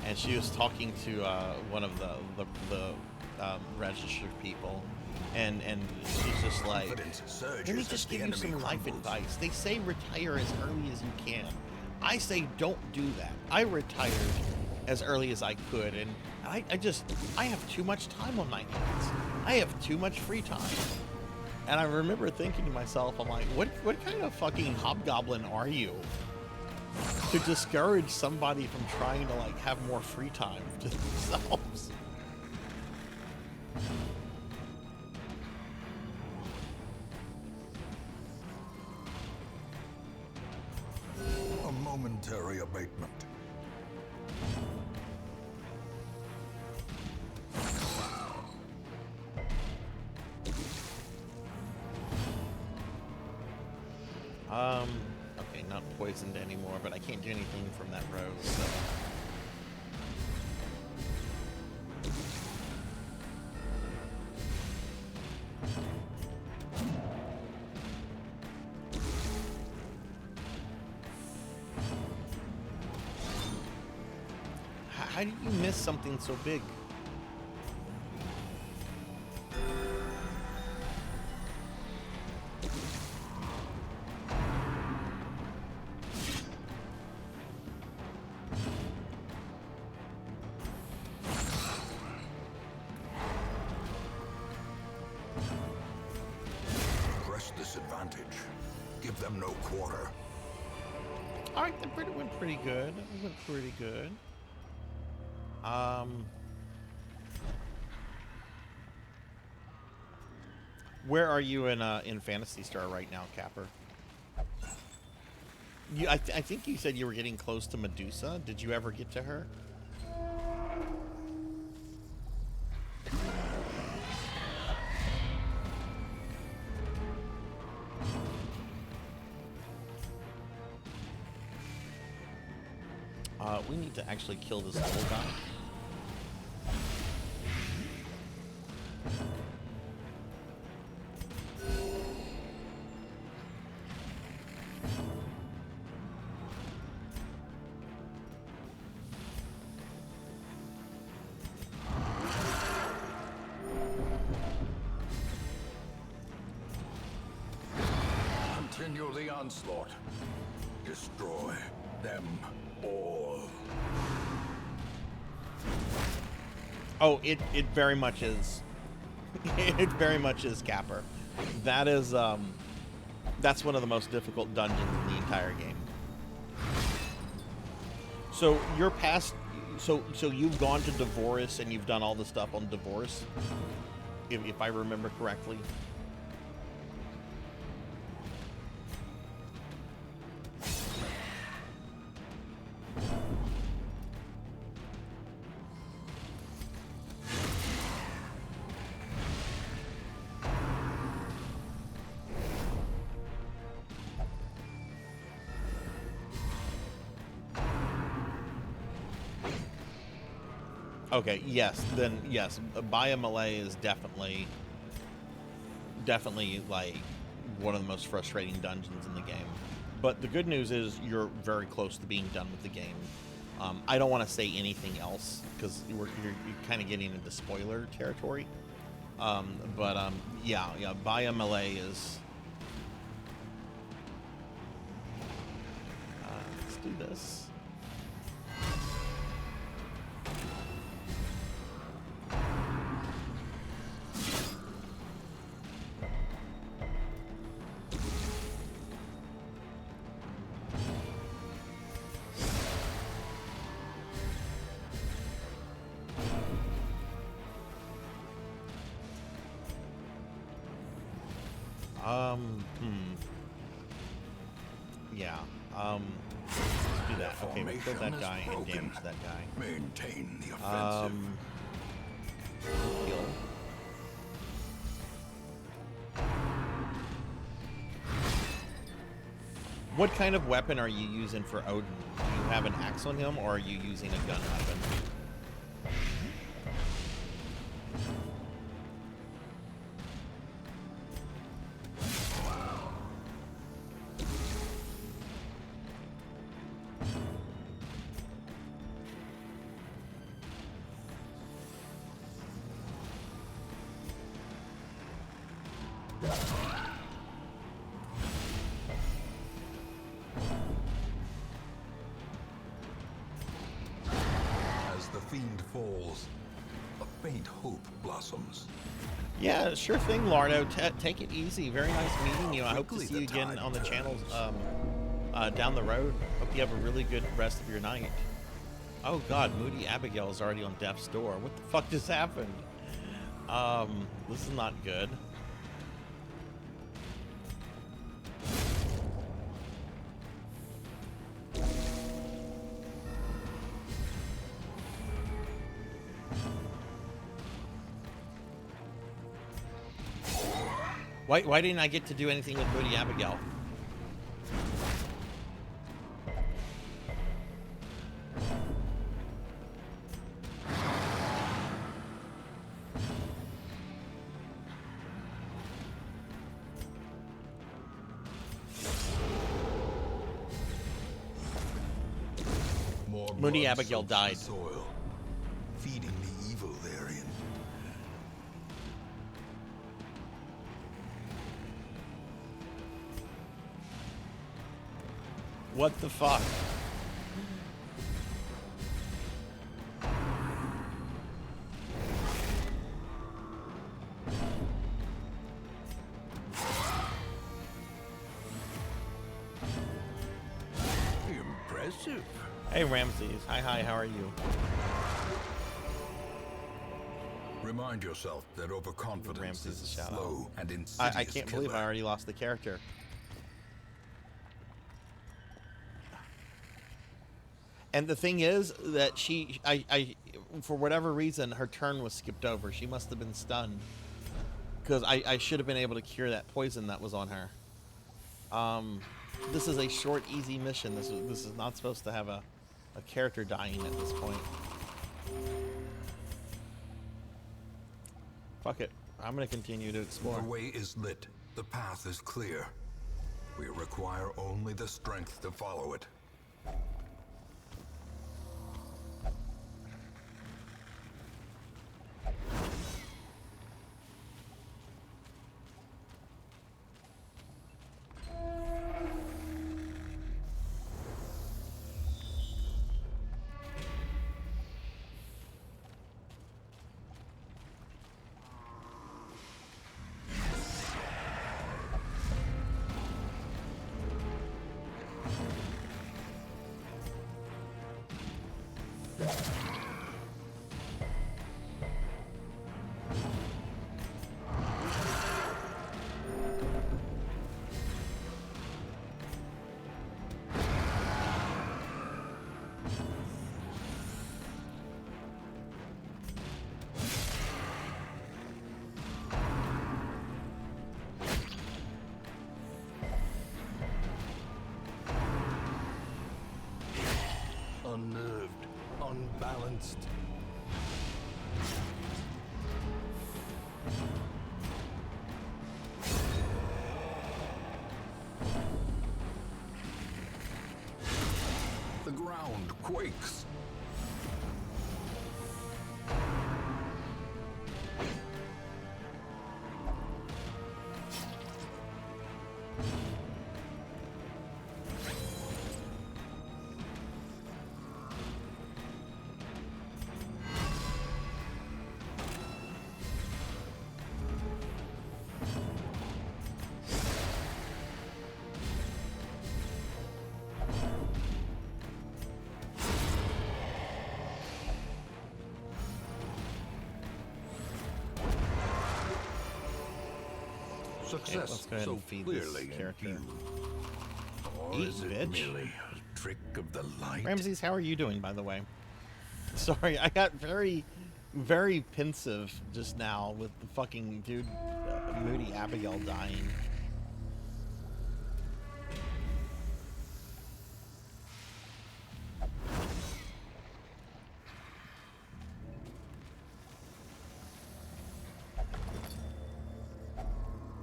and she was talking to one of the registered people, and she's just like, let me just give you some life advice. They say retire as early as you can. I say don't do that. I retired as early as I could, and I have too much time on my hands. I have too much free time. And I remember thinking to myself, I'm like, what kind of fucking hobgoblin are you to discourage somebody from trying to like have more free time to themselves? A momentary abatement. Okay, not poisoned anymore, but I can't do anything from that rose, so. How did you miss something so big? Press disadvantage. Give them no quarter. All right, that went pretty good. It went pretty good. Where are you in Phantasy Star right now, Capper? I think you said you were getting close to Medusa. Did you ever get to her? We need to actually kill this little guy. Continue the onslaught. Destroy them all. Oh, it very much is. It very much is Capper. That is that's one of the most difficult dungeons in the entire game. So you're past. So you've gone to Divorce and you've done all the stuff on Divorce, if I remember correctly. Okay, yes, then yes, buy a melee is definitely like one of the most frustrating dungeons in the game. But the good news is you're very close to being done with the game. I don't want to say anything else because you're kind of getting into spoiler territory. Yeah, buy a melee is. Let's do this. Yeah. Let's do that. Okay, we'll kill that guy and damage that guy. Maintain the offensive. Heal. What kind of weapon are you using for Odin? Do you have an axe on him, or are you using a gun weapon? As the fiend falls, a faint hope blossoms. Yeah, sure thing, Lardo. Take it easy. Very nice meeting you. I hope to Quickly see you the again tide on the turns. channels down the road. Hope you have a really good rest of your night. Oh God, Moody Abigail is already on death's door. What the fuck just happened? This is not good. Why didn't I get to do anything with Moody Abigail? More Moody blood Abigail soaks the died. Soil, feeding the evil therein. What the fuck? Impressive. Hey Ramses. Hi, how are you? Remind yourself that overconfidence Ramses, is a shout slow and insidious I can't believe I killer. already lost the character. And the thing is that I for whatever reason, her turn was skipped over. She must have been stunned. Because I should have been able to cure that poison that was on her. This is a short, easy mission. This is not supposed to have a character dying at this point. Fuck it. I'm going to continue to explore. The way is lit. The path is clear. We require only the strength to follow it. Unnerved, unbalanced. ground quakes. Okay, let's Success go ahead so and feed this clearly in character. view. Or Eat, is it bitch. merely a trick of the light? Ramses, how are you doing, by the way? Sorry, I got very, very pensive just now with the fucking dude, Moody Abigail dying.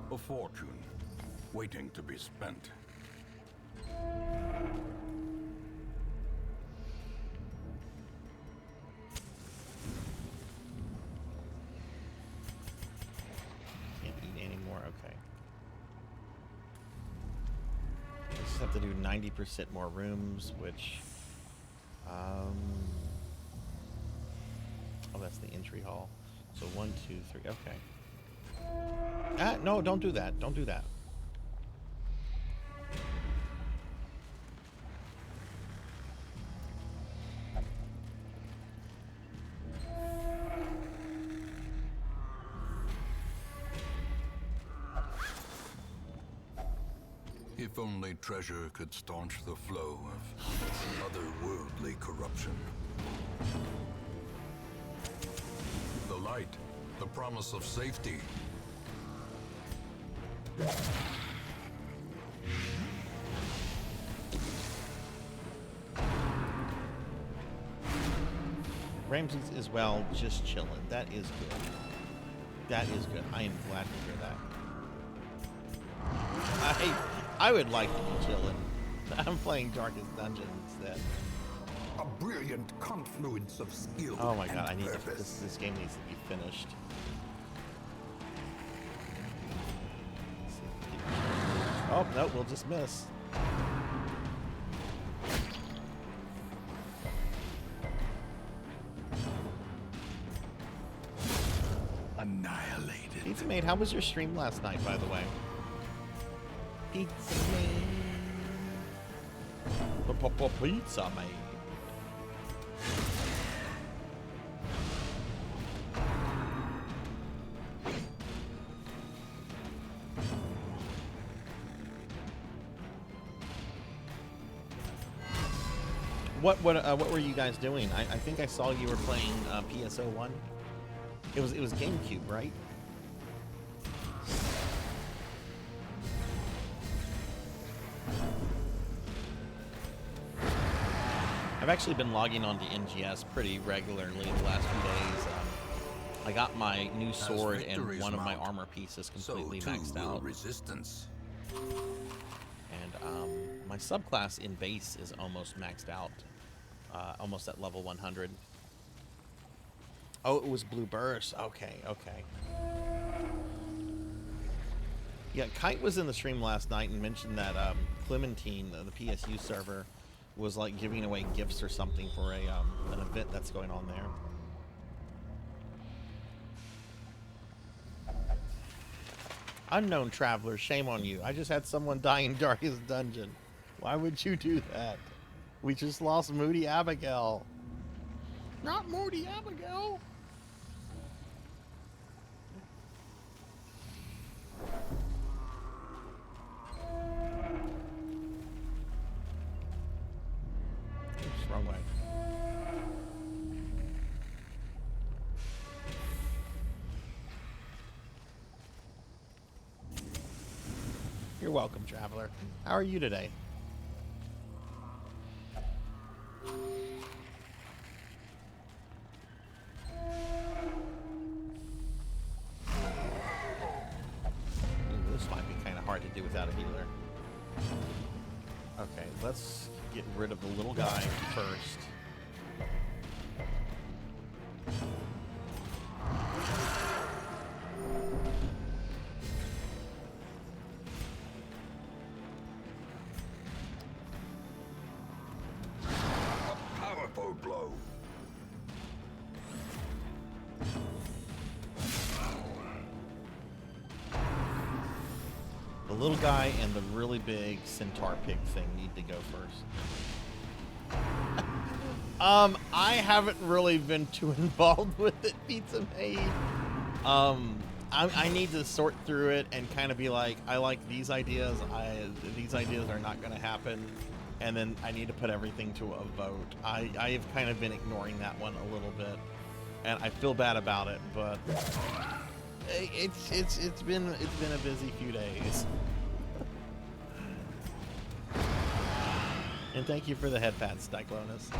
A fortune, waiting to be spent. Can't eat anymore. Okay. I just have to do 90% more rooms, which, oh, that's the entry hall. So 1, 2, 3. Okay. Ah, no, don't do that. Don't do that. If only treasure could staunch the flow of otherworldly corruption. The light, the promise of safety. Ramses is, well, just chilling. That is good. That is good. I am glad to hear that. I would like to be chilling. I'm playing Darkest Dungeon instead. A brilliant confluence of skill. Oh my god, I and need to, purpose. this game needs to be finished. Oh, no, we'll just miss. Annihilated. Pizza Maid, how was your stream last night, by the way? Pizza Maid. Pizza Maid. What were you guys doing? I think I saw you were playing PSO1. It was GameCube, right? I've actually been logging on to NGS pretty regularly the last few days. I got my new sword and victories one of my mount, armor pieces So completely too maxed will out. resistance. And my subclass in base is almost maxed out. Almost at level 100. Oh, it was Blue Burst. Okay, okay. Yeah, Kite was in the stream last night and mentioned that Clementine, the PSU server, was like giving away gifts or something for a an event that's going on there. Unknown Traveler, shame on you. I just had someone die in Darkest Dungeon. Why would you do that? We just lost Moody Abigail. Not Moody Abigail. Oops, wrong way. You're welcome, Traveler. How are you today? Ooh, this might be kind of hard to do without a healer. Okay, let's get rid of the little guy first. A powerful blow. The little guy and the really big centaur pig thing need to go first. I haven't really been too involved with it, Pizza Made. I need to sort through it and kind of be like, I like these ideas. These ideas are not going to happen, and then I need to put everything to a vote. I have kind of been ignoring that one a little bit, and I feel bad about it, but it's been a busy few days. And thank you for the head pats, Cyclonus.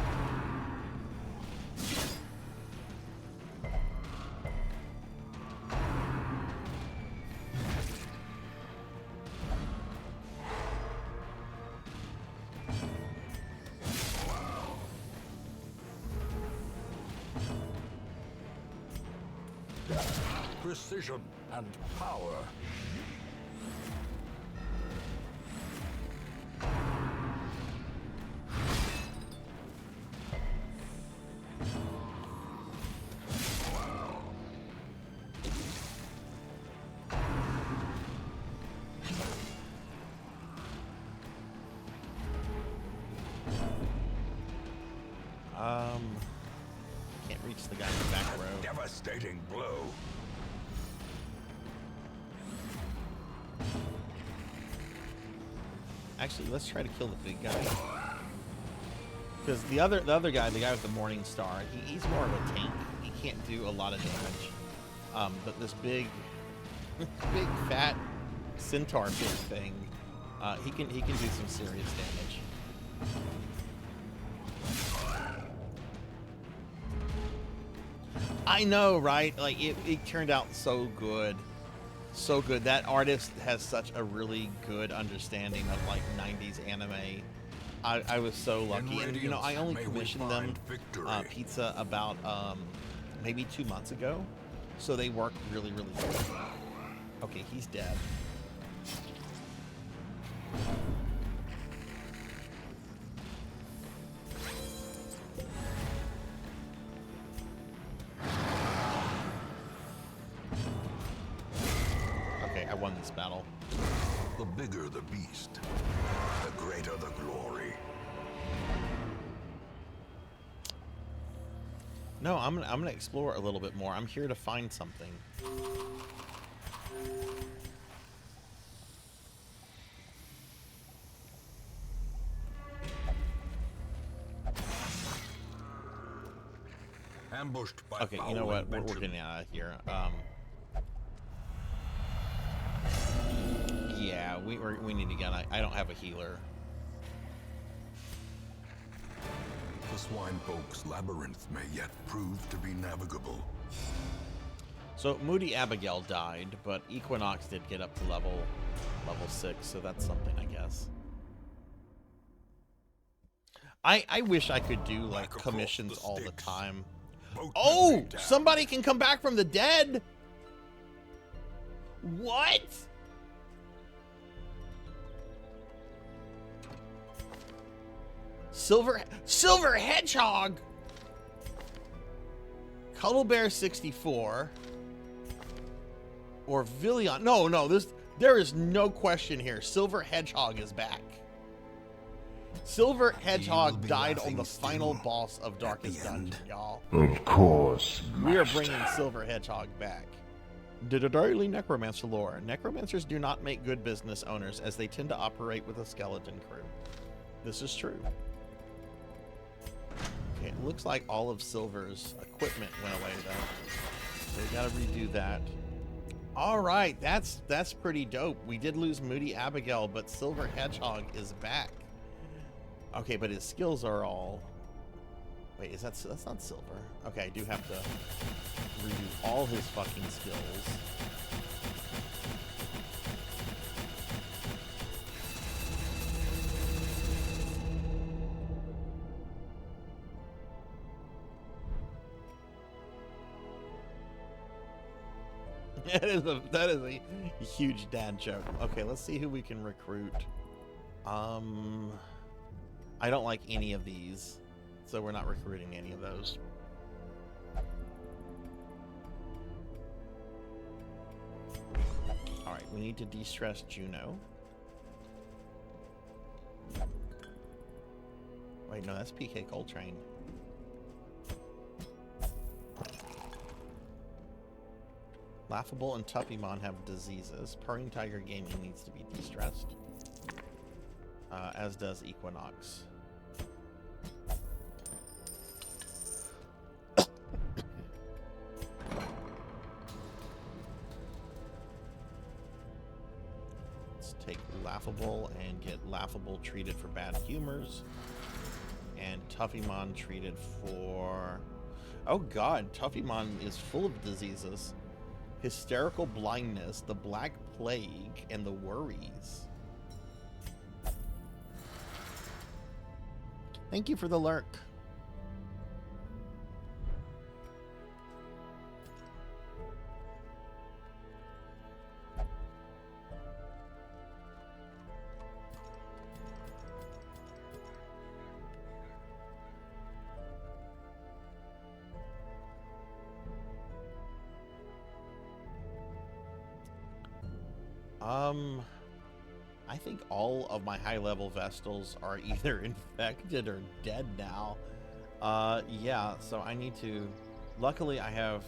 Precision and power. Can't reach the guy in the back row. Devastating blow. Actually, let's try to kill the big guy. Because the other guy, the guy with the Morning Star, he's more of a tank. He can't do a lot of damage. But this big fat centaur pig thing, he can do some serious damage. I know, right? Like it turned out so good. So good. That artist has such a really good understanding of like 90s anime. I was so lucky. And you know, I only commissioned them pizza about maybe 2 months ago. So they work really, really good. Okay, he's dead. I won this battle. The bigger the beast, the greater the glory. No, I'm gonna explore a little bit more. I'm here to find something. Ambushed by Okay, you know what? We're getting out of here. Yeah, we need to get. I don't have a healer. The swine folk's labyrinth may yet prove to be navigable. So Moody Abigail died, but Equinox did get up to level 6, so that's something, I guess. I wish I could do like commissions all the time. Oh, somebody can come back from the dead. What? Silver Hedgehog. Cuddlebear 64 or Villion. No, there is no question here. Silver Hedgehog is back. Silver Hedgehog died on the final boss of Darkest Dungeon, y'all. Of course, we are bringing Silver Hedgehog back. The Daily Necromancer lore. Necromancers do not make good business owners as they tend to operate with a skeleton crew. This is true. Okay, it looks like all of Silver's equipment went away though. So we gotta redo that. All right, that's pretty dope. We did lose Moody Abigail, but Silver Hedgehog is back. Okay, but his skills are all... Wait, that's not Silver. Okay, I do have to redo all his fucking skills. That is a huge dad joke. Okay, let's see who we can recruit. I don't like any of these, so we're not recruiting any of those. All right, we need to de-stress Juno. Wait, no, that's PK Coltrane. Laughable and Tuffymon have diseases. Purring Tiger Gaming needs to be de-stressed. As does Equinox. Let's take Laughable and get Laughable treated for bad humors. And Tuffymon treated for... Oh god, Tuffymon is full of diseases. Hysterical blindness, the Black Plague, and the worries. Thank you for the lurk. I think all of my high-level Vestals are either infected or dead now. Yeah, so I need to... Luckily, I have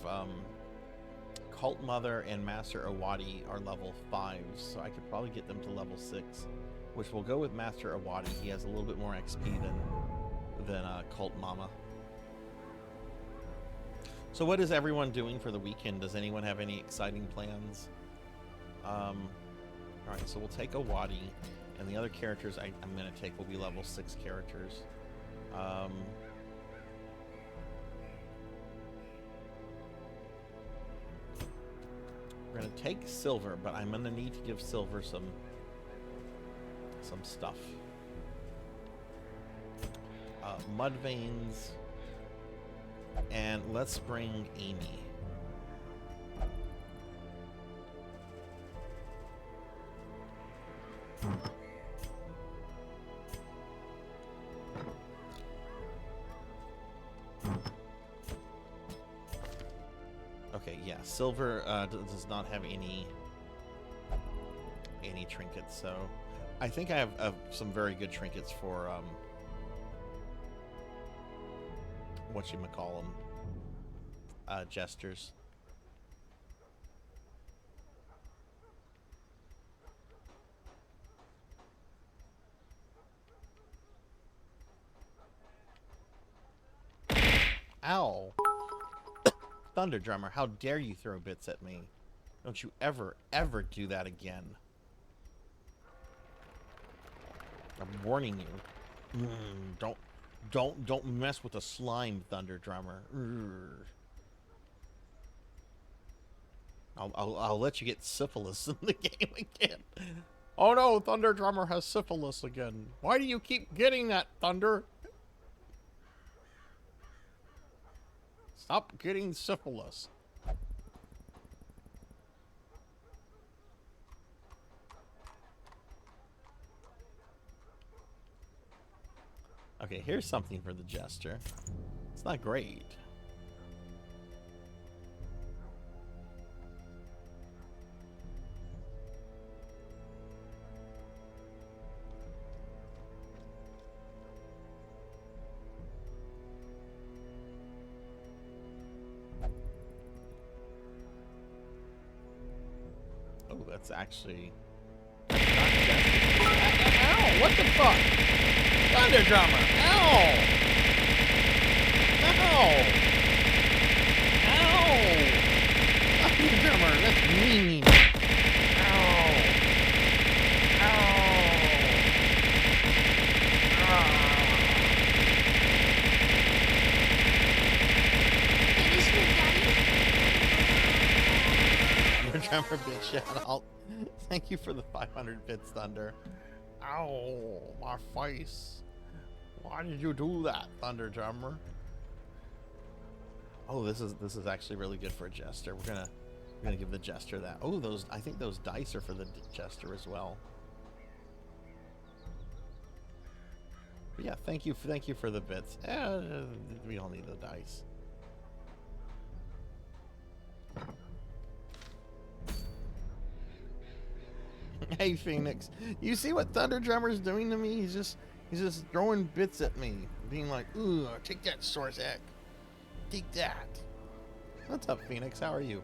Cult Mother and Master Awadi are level 5, so I could probably get them to level 6, which will go with Master Awadi. He has a little bit more XP than Cult Mama. So what is everyone doing for the weekend? Does anyone have any exciting plans? Alright, so we'll take Awadi, and the other characters I'm going to take will be level 6 characters. We're going to take Silver, but I'm going to need to give Silver some stuff. Mudveins, and let's bring Amy. Okay, yeah, Silver does not have any trinkets, so I think I have some very good trinkets for whatchamacallem, jesters. Ow. Thunder Drummer, how dare you throw bits at me? Don't you ever do that again. I'm warning you. Don't mess with the slime, Thunder Drummer. I'll let you get syphilis in the game again. Oh no, Thunder Drummer has syphilis again. Why do you keep getting that, Thunder? Stop getting syphilis. Okay, here's something for the Jester. It's not great. Oh, that's actually... Ow! What the fuck? Thunder Drummer! Ow! Ow! Ow! Thunder Drummer, that's mean! Ow! Thunder Drummer, big shout out. Thank you for the 500 bits, Thunder. Ow, my face. Why did you do that, Thunder Drummer? Oh, this is actually really good for a Jester. We're I'm gonna give the Jester that. Oh, those, I think those dice are for the Jester as well. But yeah, thank you for the bits. We don't need the dice. Hey Phoenix, you see what Thunder Drummer's doing to me? He's just throwing bits at me, being like, "Ooh, take that, Sarzac. Take that." What's up, Phoenix? How are you?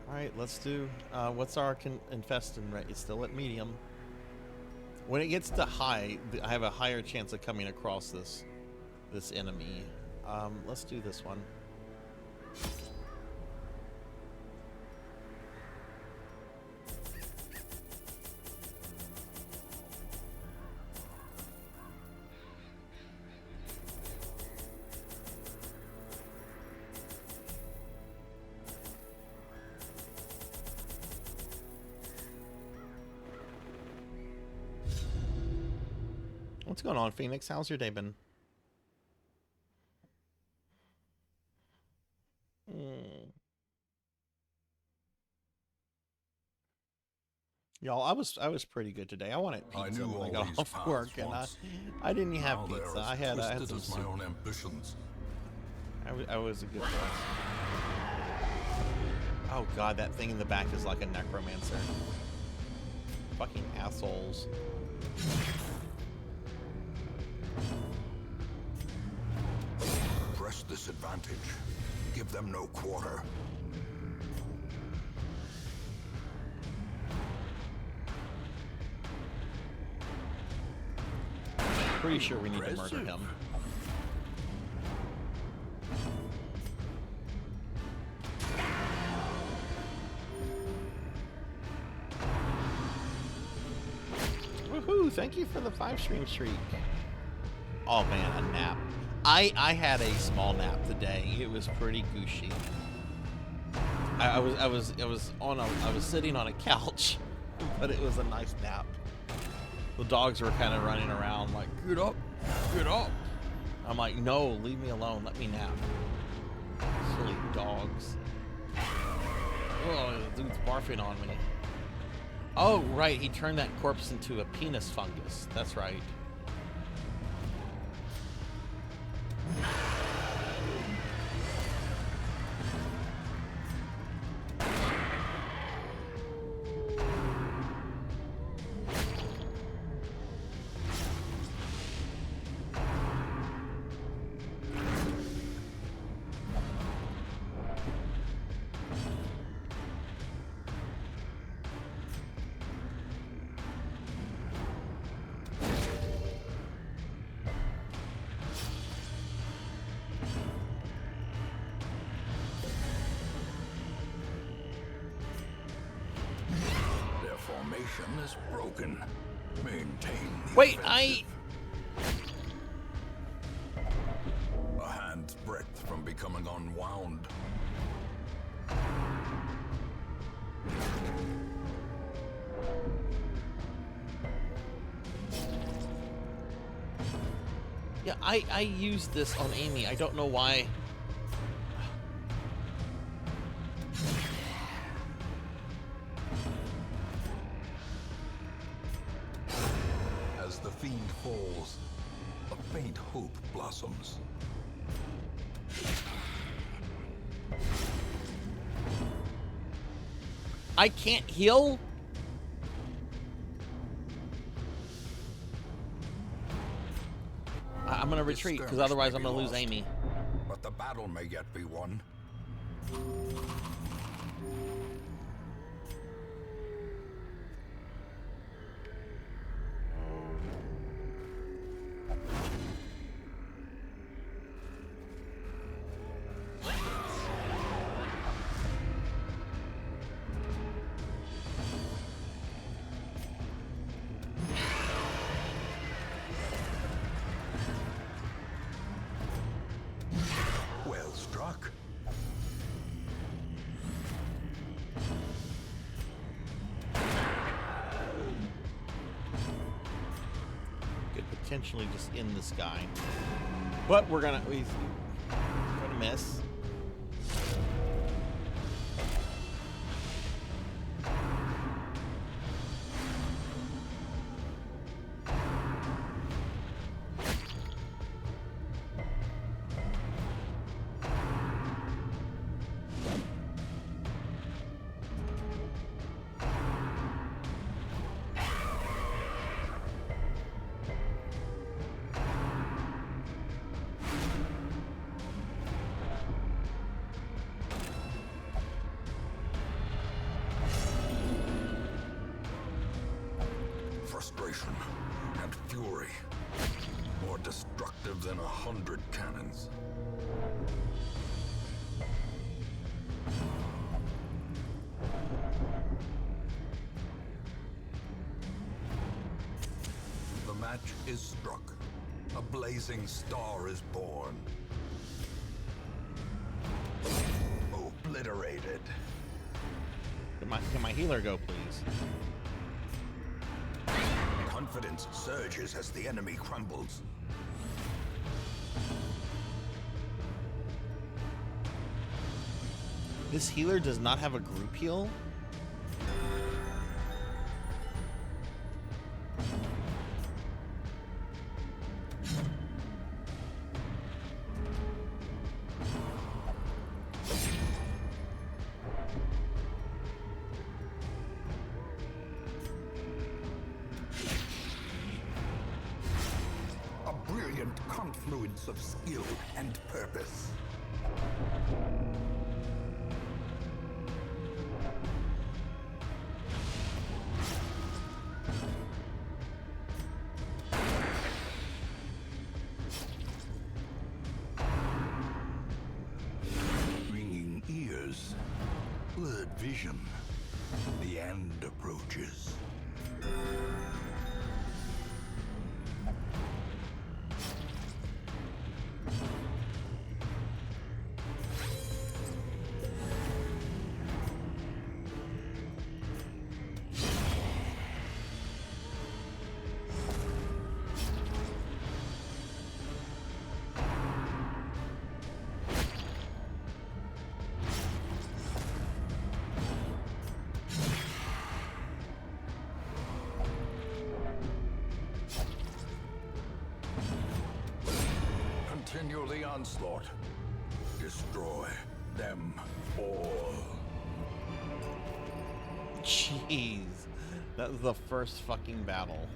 All right, let's do. What's our infesting rate? It's still at medium. When it gets to high, I have a higher chance of coming across this enemy. Let's do this one. What's going on, Phoenix? How's your day been? Y'all, I was pretty good today. I wanted pizza when I got off work, and I didn't even have pizza. I had some soup. My own ambitions. I was a good boy. Oh god, that thing in the back is like a necromancer. Fucking assholes. Press this advantage. Give them no quarter. Pretty sure we need to murder him. Woohoo! Thank you for the 5-stream streak. Oh man, a nap. I had a small nap today. It was pretty gushy. I was sitting on a couch, but it was a nice nap. The dogs were kind of running around like, get up, get up. I'm like, no, leave me alone, let me nap. Silly dogs. Oh, the dude's barfing on me. Oh, right, he turned that corpse into a penis fungus. That's right. Is broken. Maintain the Wait, offensive. A hand's breadth from becoming unwound. Yeah, I used this on Amy. I don't know why. As the fiend falls, a faint hope blossoms. I can't heal? I'm gonna retreat, because otherwise I'm gonna lose Amy. But the battle may yet be won. Well struck. Could potentially just end this guy. But we're gonna miss. than 100 cannons. The match is struck. A blazing star is born. Obliterated. Can my healer go, please? Confidence surges as the enemy crumbles. This healer does not have a group heal? A brilliant confluence of skill and purpose. Ringing ears, blurred vision. The end approaches. Continue the onslaught. Destroy them all. Jeez. That was the first fucking battle.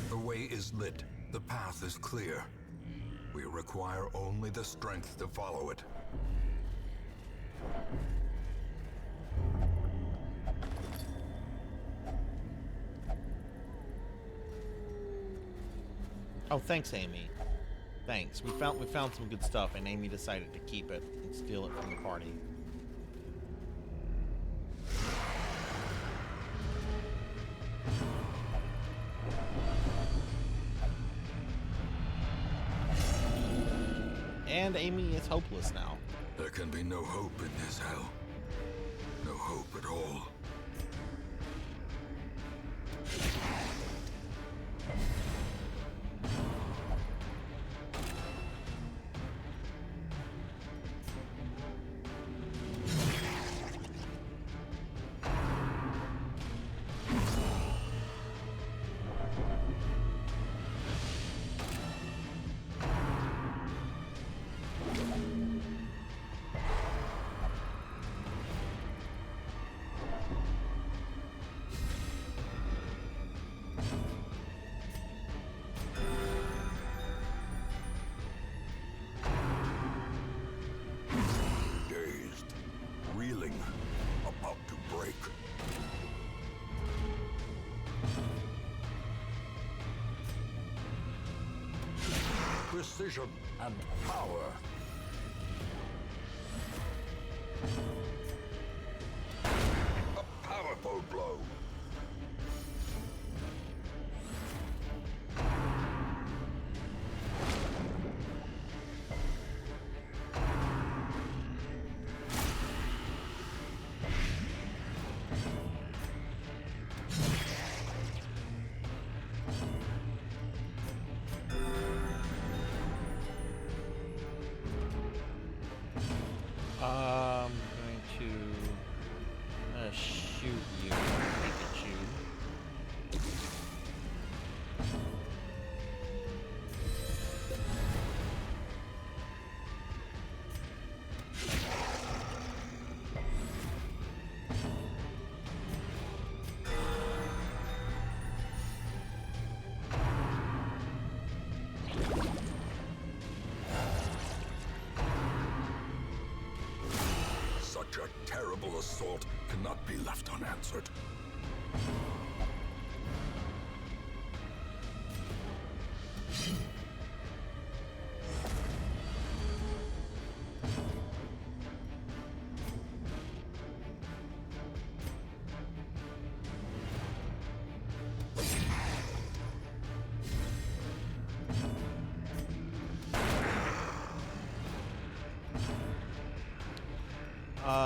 The way is lit. The path is clear. We require only the strength to follow it. Oh, thanks, Amy. Thanks. We found some good stuff, and Amy decided to keep it and steal it from the party. And Amy is hopeless now. There can be no hope in this hell. No hope at all. Precision and power. A powerful blow. terrible assault cannot be left unanswered.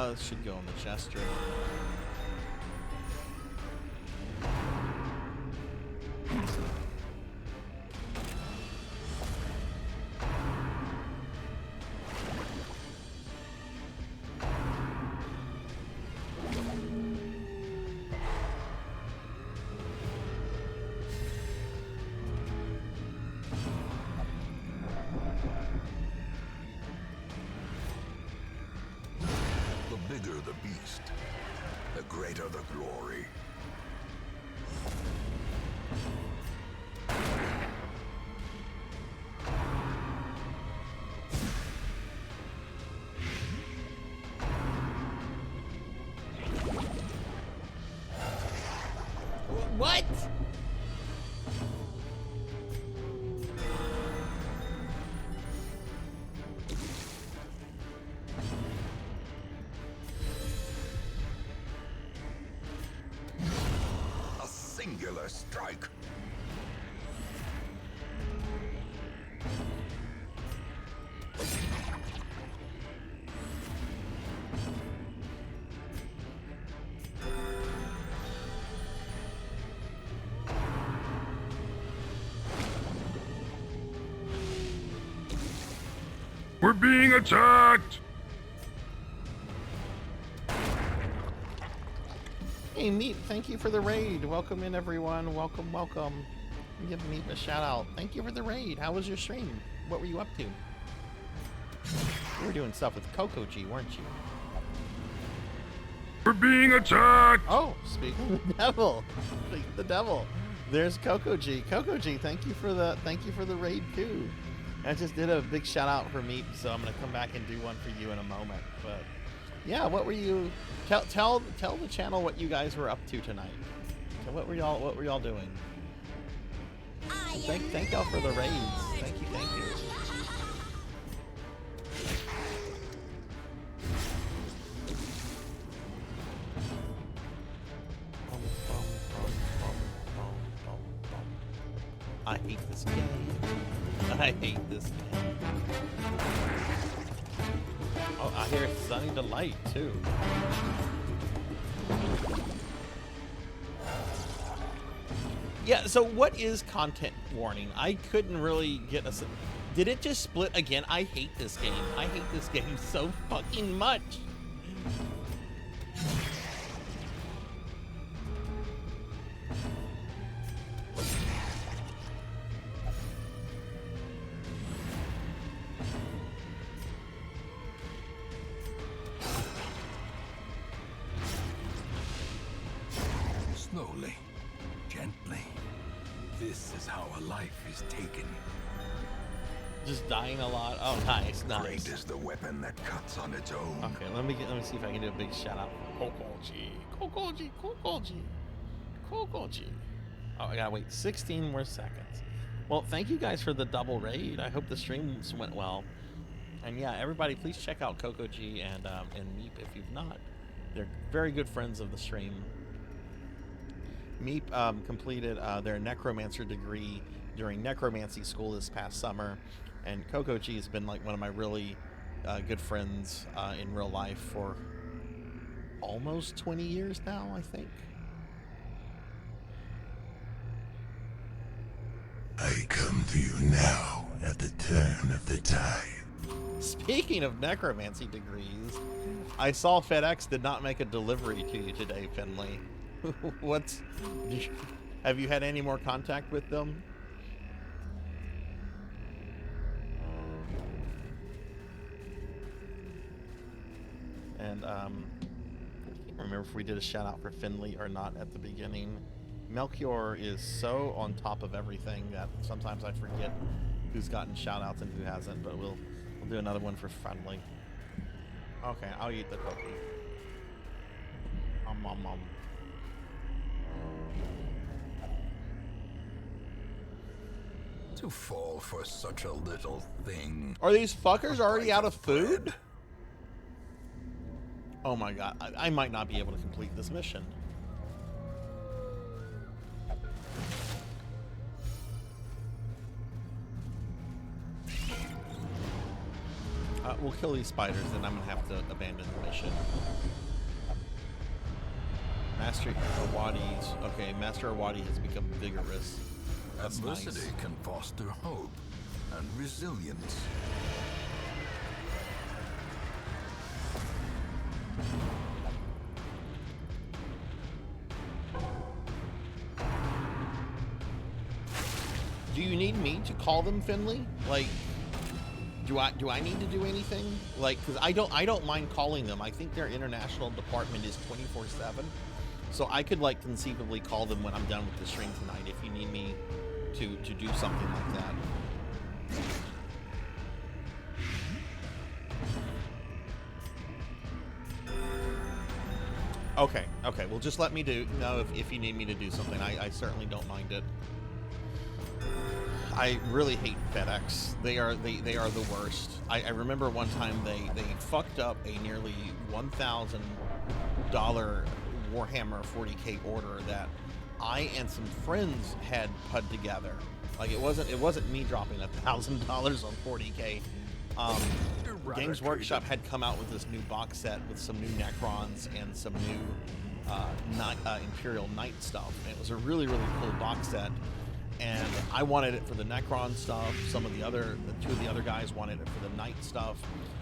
This should go in the Chester. The bigger the beast, the greater the glory. What? A singular strike. We're being attacked! Hey, Meep, thank you for the raid. Welcome in, everyone. Welcome, welcome. Give Meep a shout out. Thank you for the raid. How was your stream? What were you up to? You were doing stuff with Coco G, weren't you? We're being attacked! Oh, speaking of the devil. Speaking of the devil. There's Coco G. Coco G, thank you for the raid too. I just did a big shout out for Meep, so I'm gonna come back and do one for you in a moment. But yeah, what were you? Tell the channel what you guys were up to tonight. So what were y'all doing? Thank y'all for the raids. Thank you. I hate this game. I hate this game. Oh, I hear Sunny Delight too. Yeah, so what is content warning? I couldn't really get a... Did it just split again? I hate this game. I hate this game so fucking much. Slowly, gently. This is how a life is taken. Just dying a lot. Oh, nice. Great is the weapon that cuts on its own. Okay, let me see if I can do a big shout out for Coco G. Oh, I gotta wait 16 more seconds. Well, thank you guys for the double raid. I hope the streams went well. And yeah, everybody, please check out Coco G and Meep if you've not. They're very good friends of the stream. Meep completed their necromancer degree during necromancy school this past summer, and Coco G has been like one of my really good friends in real life for almost 20 years now, I think. I come to you now at the turn of the tide. Speaking of necromancy degrees, I saw FedEx did not make a delivery to you today, Finley. Have you had any more contact with them? And I can't remember if we did a shout out for Finley or not at the beginning. Melchior is so on top of everything that sometimes I forget who's gotten shout outs and who hasn't, but we'll do another one for Finley. Okay, I'll eat the cookie. nom, nom. To fall for such a little thing. Are these fuckers already Bite out of food? bread. Oh my god, I might not be able to complete this mission. We'll kill these spiders, then I'm gonna have to abandon the mission. Master Awadi's... Okay, Master Awadi has become vigorous. That's Adversity nice. can foster hope and resilience. Do you need me to call them, Finley? Like, do I need to do anything? Like, because I don't mind calling them. I think their international department is 24/7, so I could like conceivably call them when I'm done with the stream tonight if you need me to do something like that. Okay, well just let me know if you need me to do something. I certainly don't mind it. I really hate FedEx. They are the worst. I remember one time they fucked up a nearly $1,000 Warhammer 40K order that I and some friends had put together. Like it wasn't me dropping $1,000 on 40K. Games Workshop had come out with this new box set with some new Necrons and some new Imperial Knight stuff. And it was a really cool box set. And I wanted it for the Necron stuff. Two of the other guys wanted it for the Knight stuff.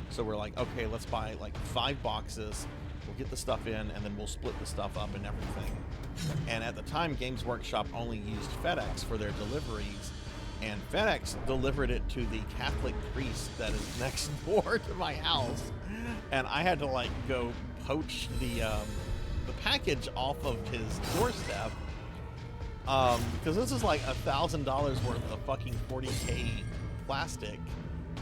So we're like, okay, let's buy like 5 boxes. We'll get the stuff in, and then we'll split the stuff up and everything. And at the time, Games Workshop only used FedEx for their deliveries. And FedEx delivered it to the Catholic priest that is next door to my house. And I had to like go poach the package off of his doorstep. Because this is like $1,000 worth of fucking 40K plastic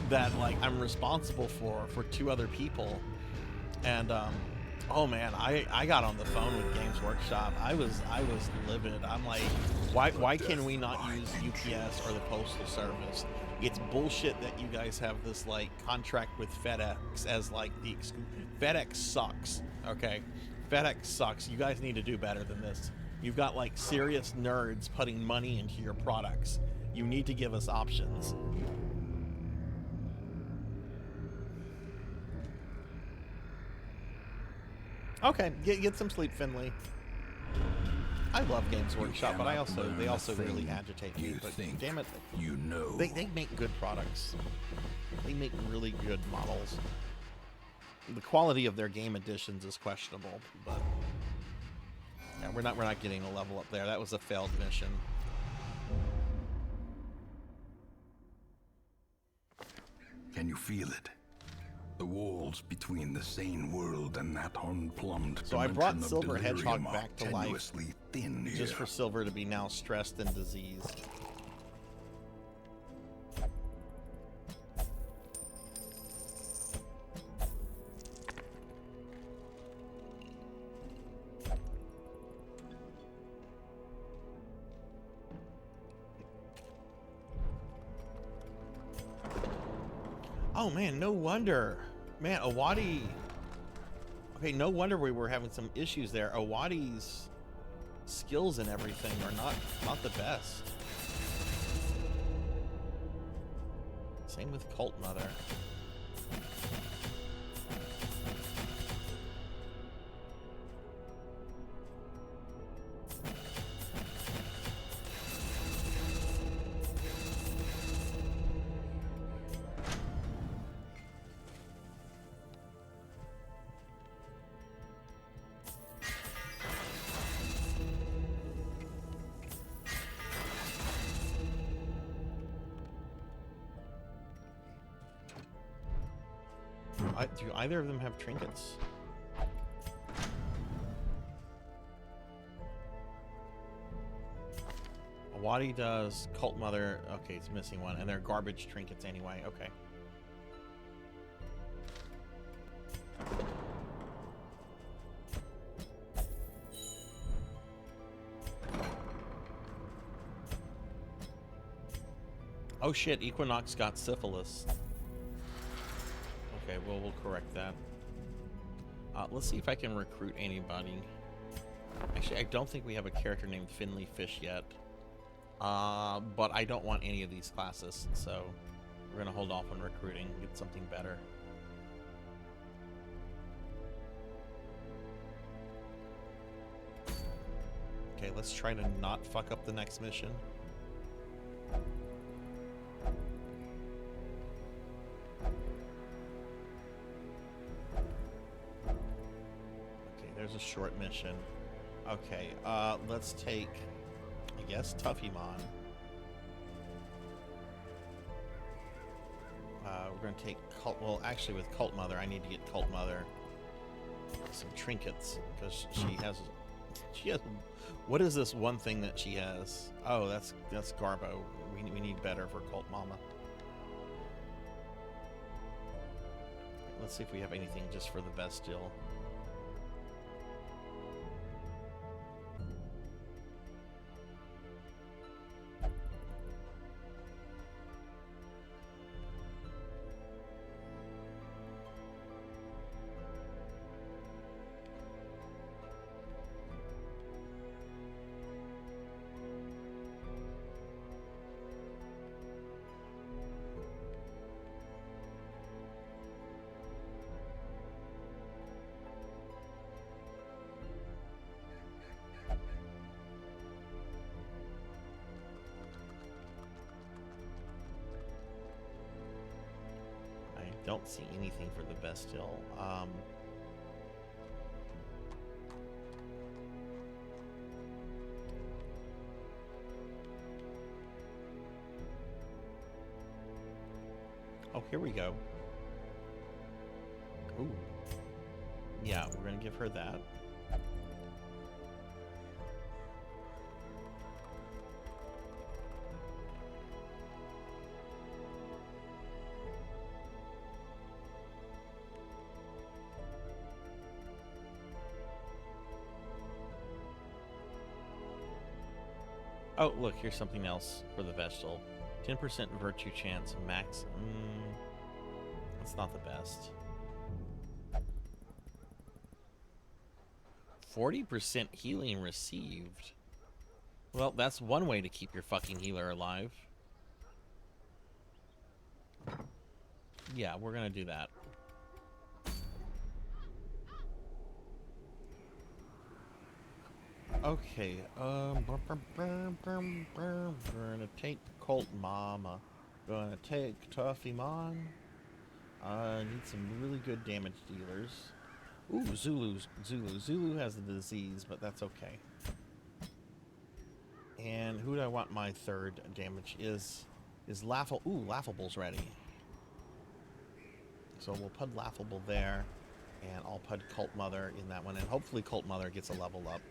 that like I'm responsible for 2 other people. And oh man, I got on the phone with Games Workshop. I was livid. I'm like, why can we not use UPS or the Postal Service? It's bullshit that you guys have this like contract with FedEx as like the FedEx sucks. Okay, FedEx sucks. You guys need to do better than this. You've got like serious nerds putting money into your products. You need to give us options. Okay, get some sleep, Finley. I love Games Workshop, but they also really agitate me. But damn it, You know. they make good products. They make really good models. The quality of their game editions is questionable, but yeah, we're not getting a level up there. That was a failed mission. Can you feel it? The walls between the sane world and that unplumbed So I brought dimension of Silver Hedgehog delirium are back to life tenuously thin here. just for Silver to be now stressed and diseased. Oh man, no wonder. Man, Awadi... Okay, no wonder we were having some issues there. Awadi's skills and everything are not the best. Same with Cult Mother. Do either of them have trinkets? Awadi does. Cult Mother. Okay, it's missing one. And they're garbage trinkets anyway. Okay. Oh shit, Equinox got syphilis. Okay, well, we'll correct that. Let's see if I can recruit anybody. Actually, I don't think we have a character named Finley Fish yet. But I don't want any of these classes, so we're gonna hold off on recruiting, get something better. Okay, let's try to not fuck up the next mission. Okay, there's a short mission. Okay, let's take, I guess, Tuffymon. We're gonna take Cult, well, actually with Cult Mother, I need to get Cult Mother some trinkets, because she has, what is this one thing that she has? Oh, that's Garbo. We need better for Cult Mama. Let's see if we have anything just for the Bestial. Don't see anything for the Bestial. Oh, here we go. Ooh. Yeah, we're gonna give her that. Oh, look, here's something else for the Vestal. 10% virtue chance, max. That's not the best. 40% healing received. Well, that's one way to keep your fucking healer alive. Yeah, we're gonna do that. Okay, we're gonna take Colt Mama. Gonna take Tuffymon. Need some really good damage dealers. Ooh, Zulu. Zulu has the disease, but that's okay. And who do I want my third damage? Is Laughable? Ooh, Laughable's ready. So we'll put Laughable there, and I'll put Cult Mother in that one, and hopefully Cult Mother gets a level up.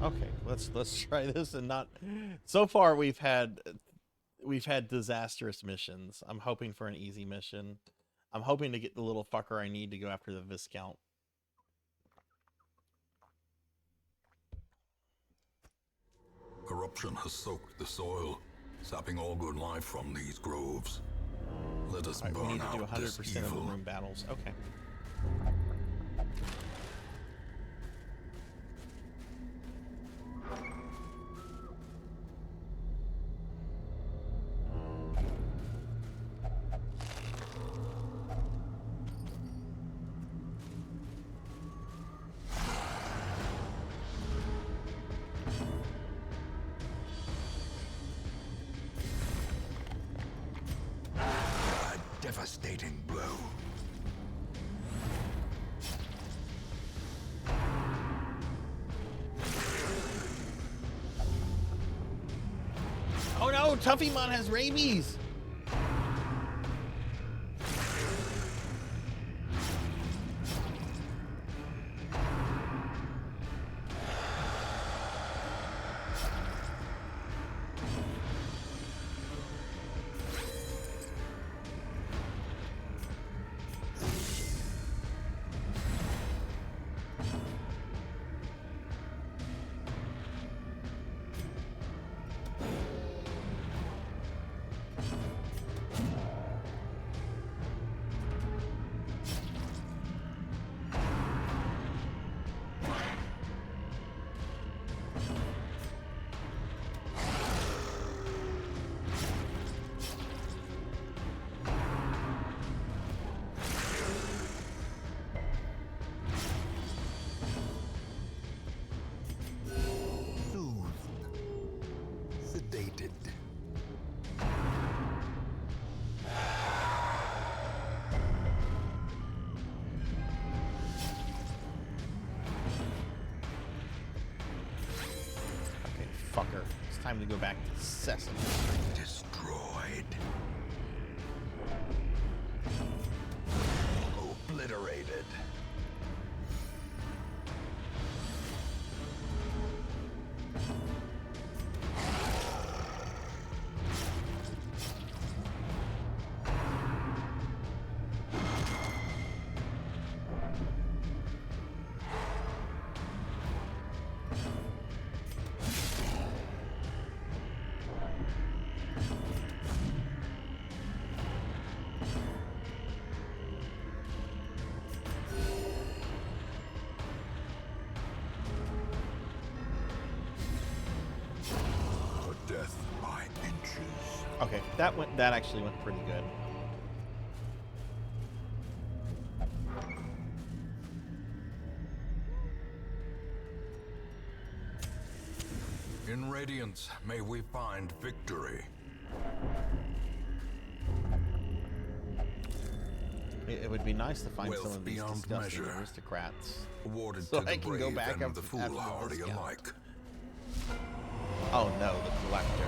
Okay, let's try this and not. So far, we've had disastrous missions. I'm hoping for an easy mission. I'm hoping to get the little fucker I need to go after the Viscount. Corruption has soaked the soil, sapping all good life from these groves. Let us Right, we burn need to do out this 100% of the evil. room battles. Okay. Devastating blow. Oh no, Tuffymon has rabies! sedated. Okay, fucker. It's time to go back to Sesame Street. Destroyed. Obliterated. Death by inches. Okay, that actually went pretty good. In Radiance, may we find victory. It would be nice to find Wealth some of these beyond disgusting measure. aristocrats. Awarded So to the I can go brave back and up the after the foolhardy discount. alike. Oh no, the collector.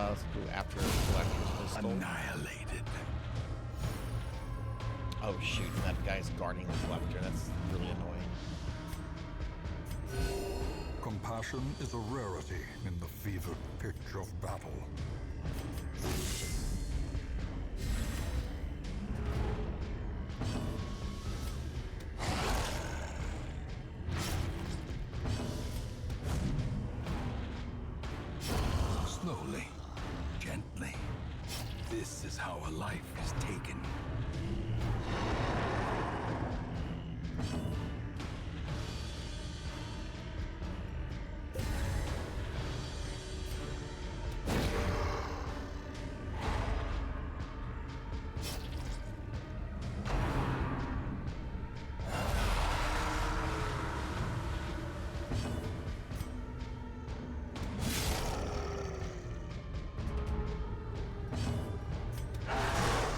Let's go after collector's pistol. Annihilated. Oh shoot, that guy's guarding the collector. That's really annoying. Compassion is a rarity in the fevered pitch of battle. Slowly, gently. This is how a life is taken.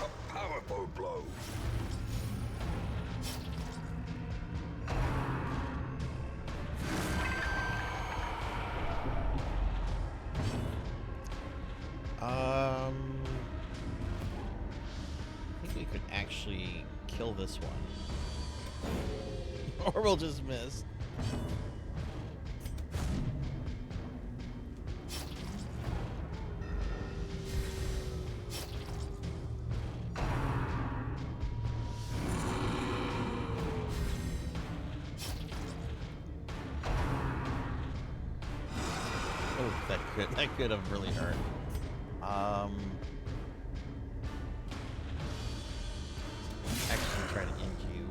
A powerful blow. I think we could actually kill this one. Or we'll just miss. Oh, that could have really hurt. Actually try to ink you.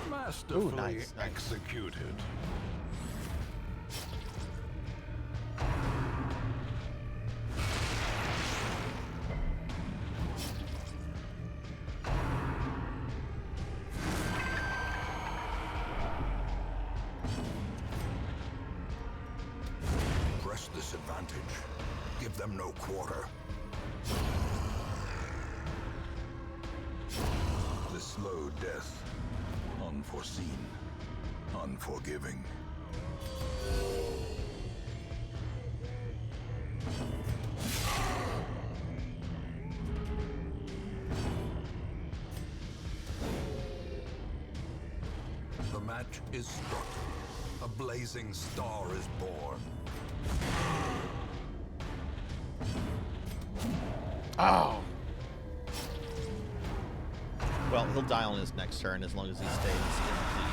Masterfully Ooh, nice. executed. Press this advantage. Give them no quarter. The slow death. Unforeseen. unforgiving. The match is struck. A blazing star is born. Oh. Well, he'll die on his next turn as long as he stays in the...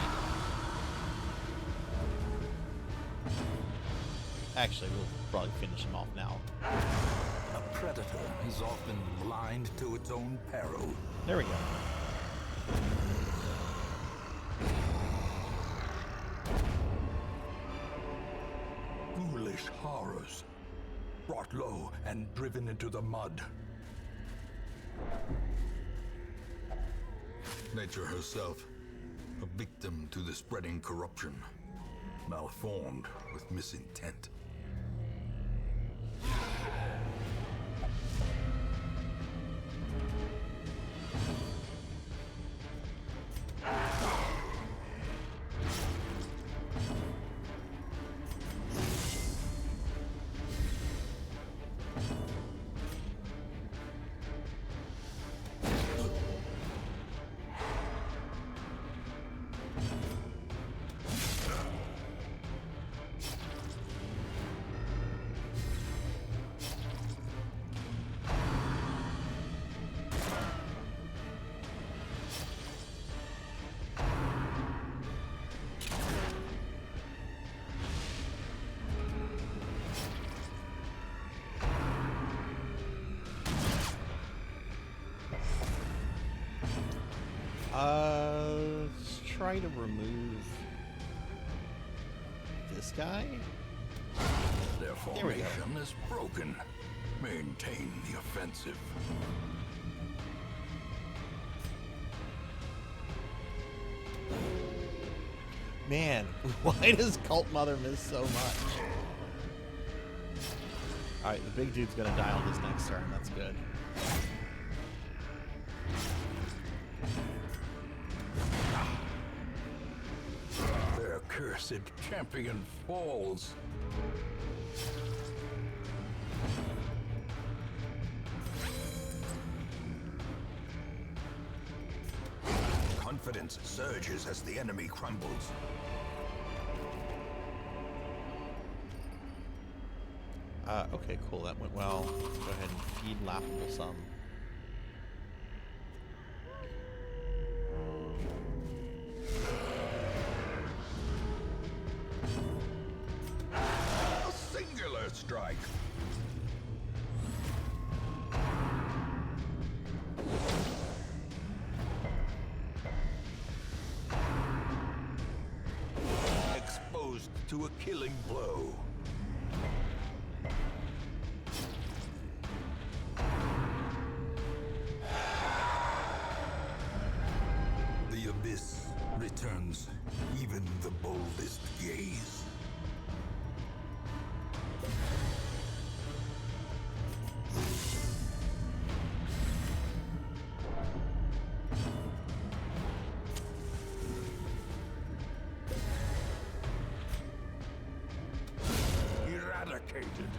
Actually, we'll probably finish him off now. A predator is often blind to its own peril. There we go. Foolish horrors, brought low and driven into the mud. Nature herself, a victim to the spreading corruption, malformed with misintent. Let's try to remove this guy. Their There we go. formation is broken. Maintain the offensive. Man, why does Cult Mother miss so much? Alright, the big dude's gonna die on his next turn. That's good. Their cursed champion falls. Confidence surges as the enemy crumbles. Okay, cool. That went well. Let's go ahead and feed Laughable some. A singular strike. Exposed to a killing blow. The abyss returns even the boldest gaze. Eradicated.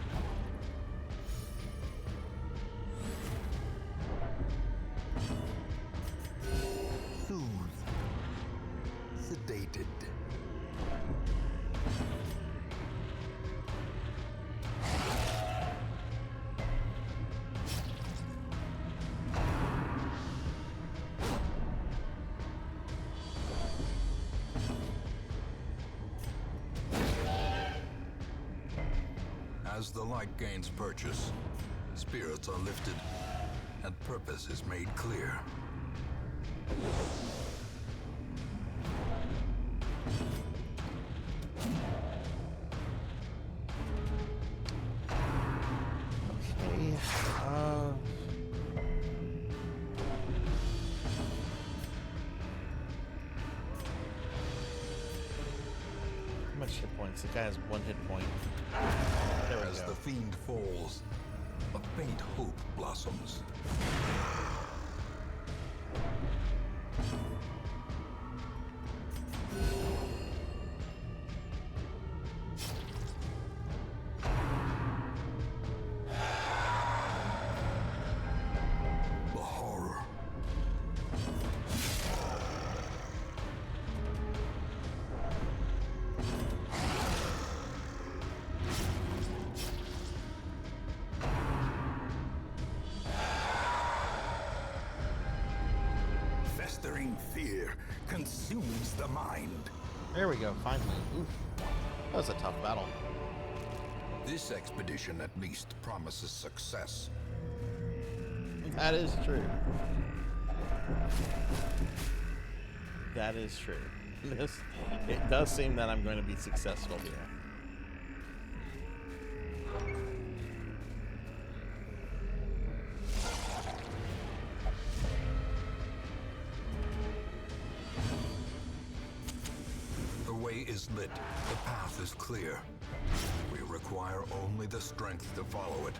Soothed. Sedated. As the light gains purchase, spirits are lifted, and purpose is made clear. Okay. How much hit points? The guy has 1 hit point. There we As go. the fiend falls, a faint hope blossoms. devouring fear consumes the mind. There we go, finally. Oof. That was a tough battle. This expedition at least promises success. That is true. That is true. It does seem that I'm going to be successful here. The way is lit. The path is clear. We require only the strength to follow it.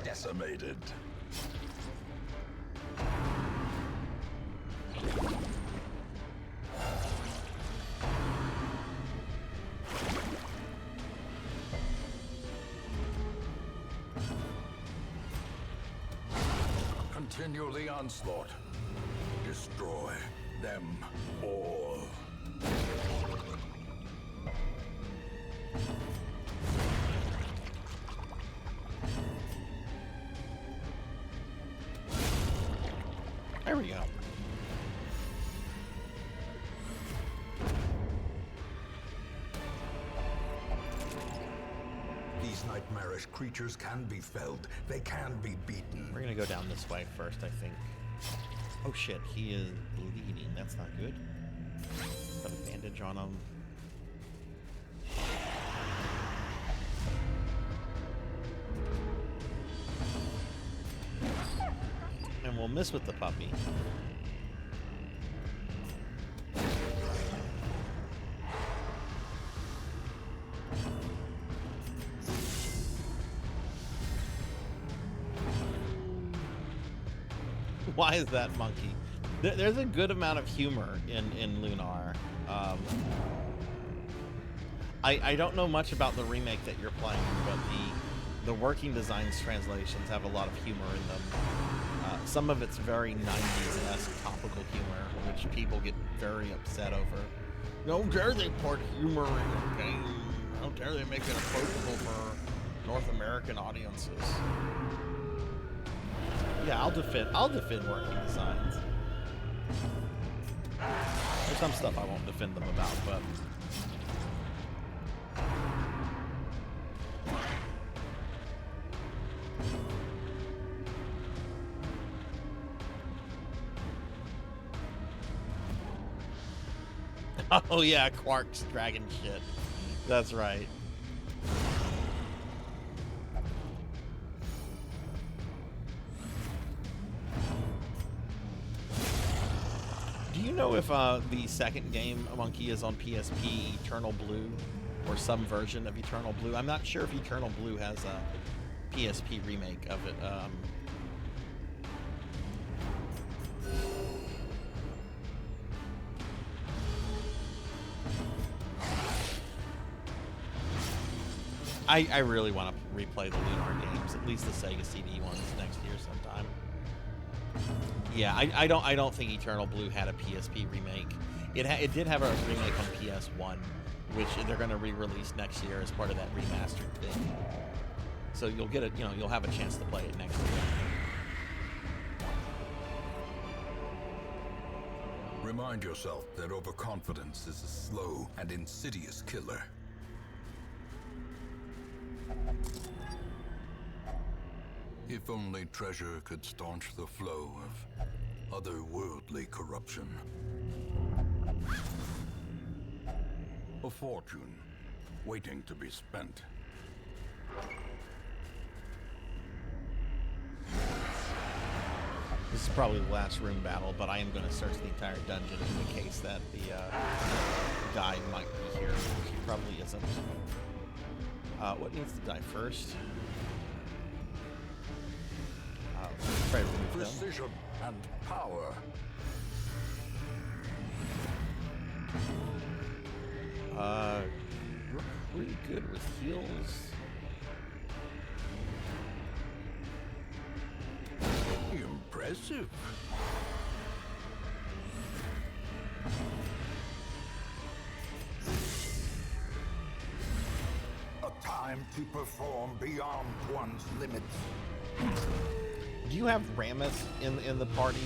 Decimated. Continue the onslaught. Destroy them all. There we go. These nightmarish creatures can be felled. They can be beaten. We're gonna go down this way first, I think. Oh shit, he is bleeding. That's not good. Put a bandage on him. And we'll miss with the puppy. Why is that monkey? There's a good amount of humor in Lunar. I don't know much about the remake that you're playing, but the working designs translations have a lot of humor in them. Some of it's very 90s-esque topical humor, which people get very upset over. How dare they put humor in a game? How dare they make it approachable for North American audiences? Yeah, I'll defend working designs. There's some stuff I won't defend them about, but oh yeah, Quark's dragon shit. That's right. Do you know if the second game, Monkey, is on PSP Eternal Blue or some version of Eternal Blue? I'm not sure if Eternal Blue has a PSP remake of it. I really want to replay the Lunar games, at least the Sega CD ones next year sometime. Yeah, I don't think Eternal Blue had a PSP remake. It did have a remake on PS1, which they're going to re-release next year as part of that remastered thing. So you'll get it, you'll have a chance to play it next year. Remind yourself that overconfidence is a slow and insidious killer. If only treasure could staunch the flow of otherworldly corruption. A fortune waiting to be spent. This is probably the last room battle, but I am going to search the entire dungeon in the case that the guy might be here, which he probably isn't. What needs to die first? Try to remove them. Precision and power. We're pretty good with heals. Impressive. to perform beyond one's limits. Do you have Rammus in the party?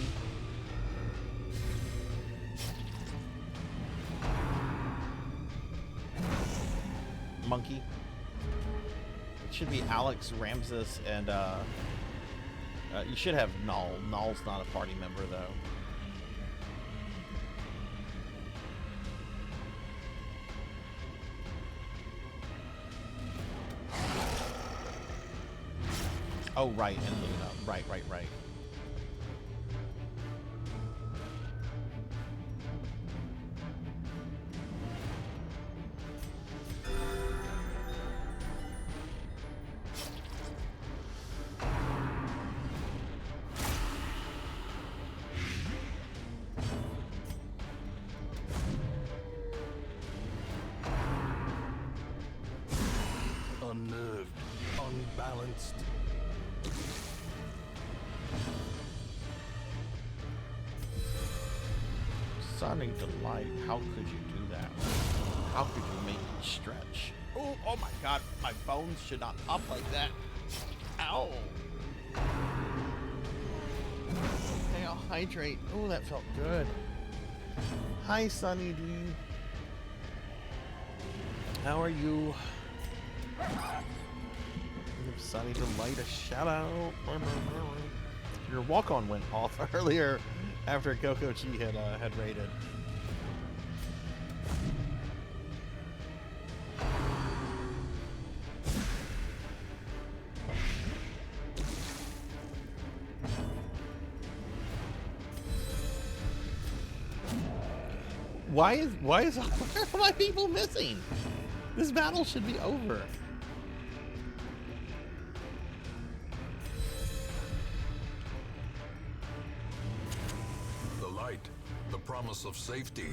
Monkey. It should be Alex, Ramses, and you should have Null. Null's not a party member though. Oh, right, and Luna. Right. Unnerved, unbalanced. Sunny Delight, how could you do that? How could you make me stretch? Oh my god, my bones should not pop like that. Ow. Okay, I'll hydrate. Oh, that felt good. Hi, Sunny D. How are you? Give Sunny Delight a shout out. Your walk-on went off earlier after Coco Chi had raided. Why is why are my people missing? This battle should be over. The light, the promise of safety.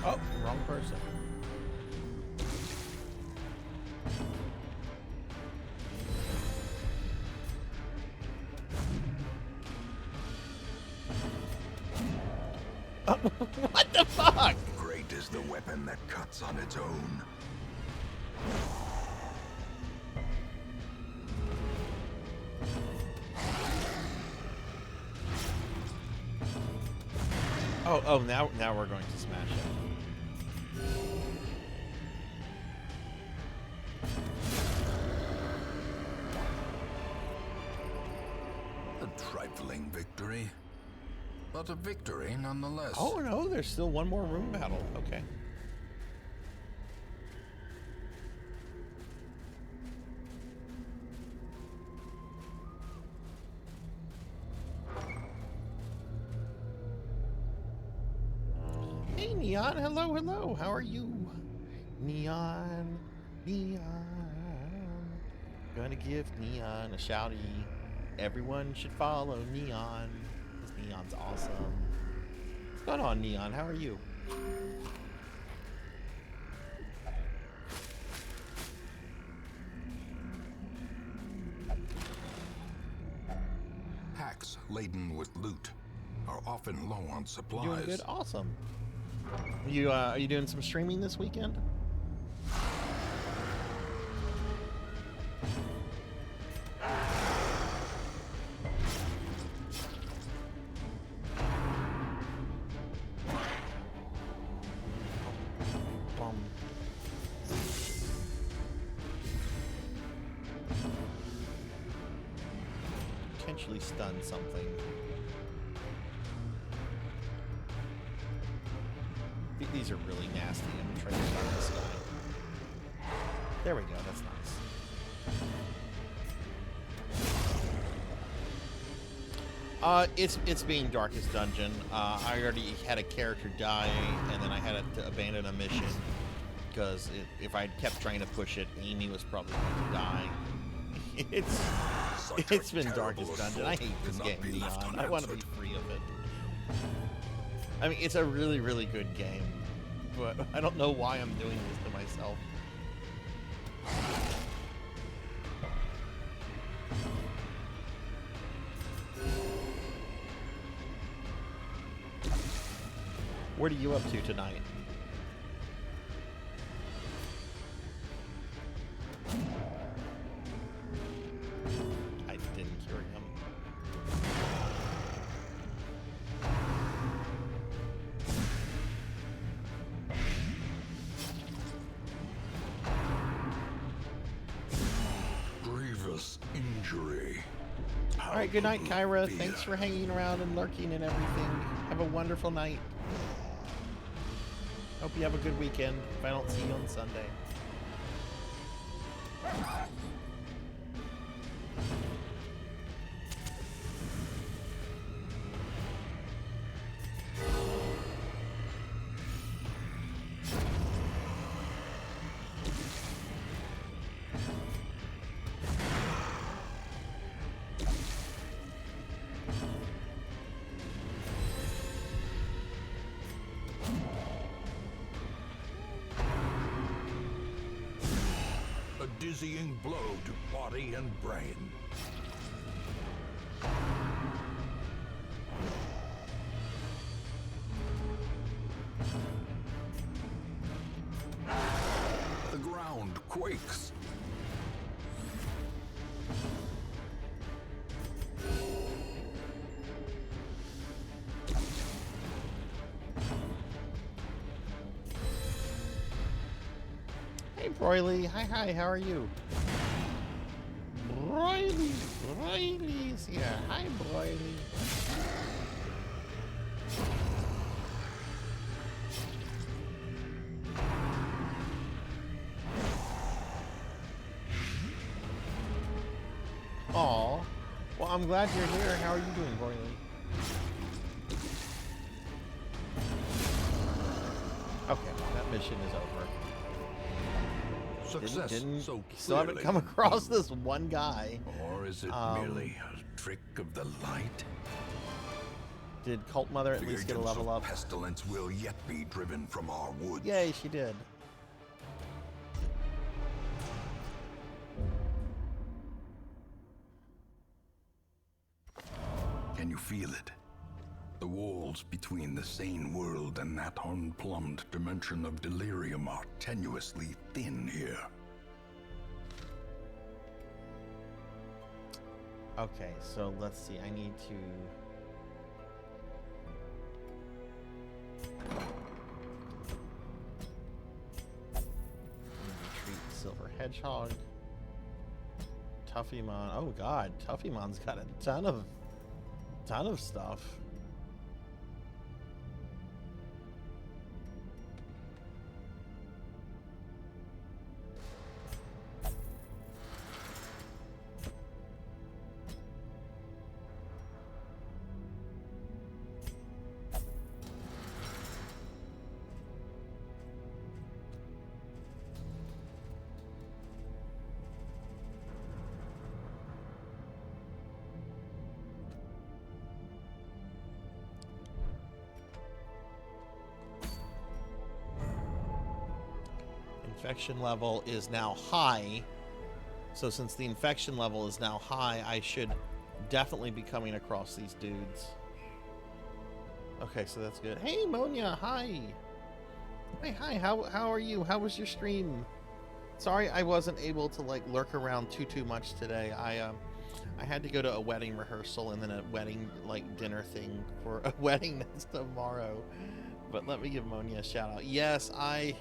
Oh, wrong person. What the fuck? Great is the weapon that cuts on its own. Oh, now we're going to smash it. A trifling victory, but a victory nonetheless. Oh no, there's still one more room battle. Okay. Hey Neon, hello. How are you? Neon. Gonna give Neon a shouty. Everyone should follow Neon, because Neon's awesome. What's going on, Neon? How are you? Packs laden with loot are often low on supplies. Doing good? Awesome. Are you doing some streaming this weekend? eventually stun something. These are really nasty. I'm trying to stun this guy. There we go. That's nice. It's being Darkest Dungeon. I already had a character die, and then I had to abandon a mission because if I'd kept trying to push it, Amy was probably going to die. It's been Darkest Dungeon. I hate this game, Neon. I want to be free of it. I mean, it's a really, really good game, but I don't know why I'm doing this to myself. What are you up to tonight? I didn't cure him. Grievous injury. All right, good night, Kyra. Thanks for hanging around and lurking and everything. Have a wonderful night. Hope you have a good weekend if I don't see you on Sunday. Dizzying blow to body and brain. The ground quakes. Hey, Broily. Hi, how are you? Broily's here. Hi, Broily. Aw. Well, I'm glad you're here. How are you doing, Broily? Okay, that mission is over. Success Didn't so still haven't clearly come across this one guy. Or is it merely a trick of the light? Did Cult Mother at The least get a agents level of up? pestilence will yet be driven from our woods. Yay, she did. Can you feel it? The walls between the sane world and that unplumbed dimension of delirium are tenuously thin here. Okay, so let's see. I need to... Retreat Silver Hedgehog. Tuffymon. Oh god, Tuffymon's got a ton of stuff. Infection level is now high. So since the infection level is now high, I should definitely be coming across these dudes. Okay, so that's good. Hey, Monia, hi. Hi, how are you? How was your stream? Sorry I wasn't able to like lurk around too much today. I had to go to a wedding rehearsal and then a wedding like dinner thing for a wedding that's tomorrow. But let me give Monia a shout out. Yes, I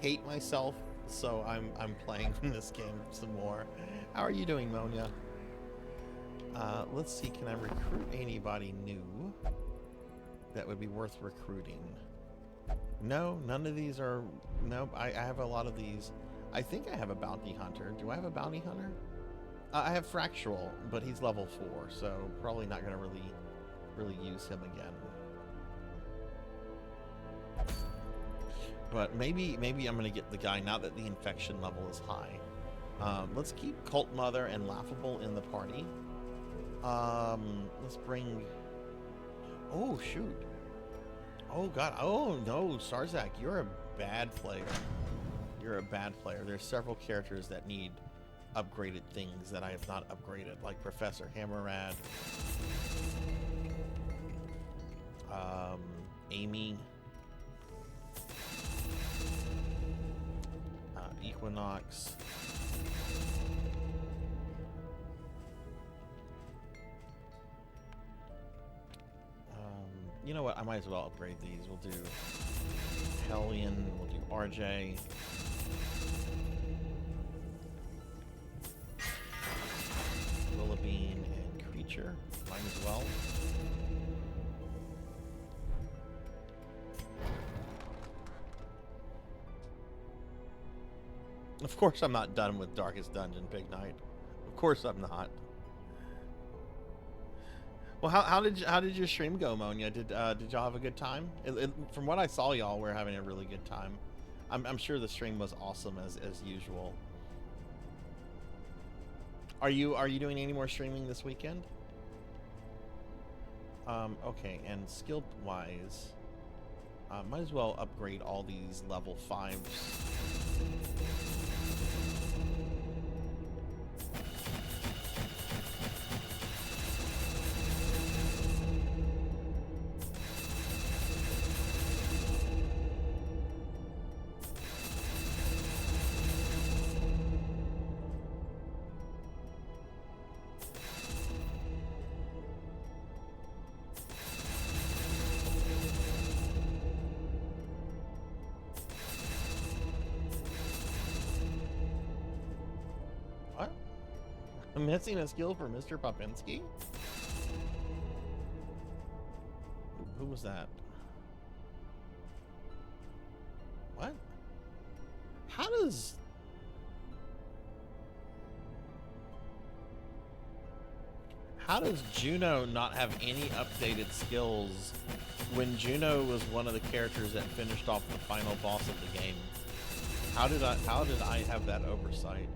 hate myself, so I'm playing this game some more. How are you doing, Monia? Let's see, can I recruit anybody new that would be worth recruiting? No, none of these are... Nope, I have a lot of these. I think I have a bounty hunter. Do I have a bounty hunter? I have Fractual, but he's level 4, so probably not going to really use him again. But maybe I'm going to get the guy now that the infection level is high. Let's keep Cult Mother and Laughable in the party. Let's bring... Oh, shoot. Oh, God. Oh, no, Sarzac, you're a bad player. You're a bad player. There's several characters that need upgraded things that I have not upgraded, like Professor Hammerad, Amy, Equinox, you know what, I might as well upgrade these. We'll do Hellion, we'll do RJ, Willowbean, and Creature. Might as well. Of course I'm not done with Darkest Dungeon, Big Night. Of course I'm not. Well, how did your stream go, Monia? Did y'all have a good time? From what I saw, y'all were having a really good time. I'm sure the stream was awesome as usual. Are you doing any more streaming this weekend? Okay, and skill wise, might as well upgrade all these level 5s. I'm missing a skill for Mr. Popinski? Who was that? What? How does Juno not have any updated skills when Juno was one of the characters that finished off the final boss of the game? How did I have that oversight?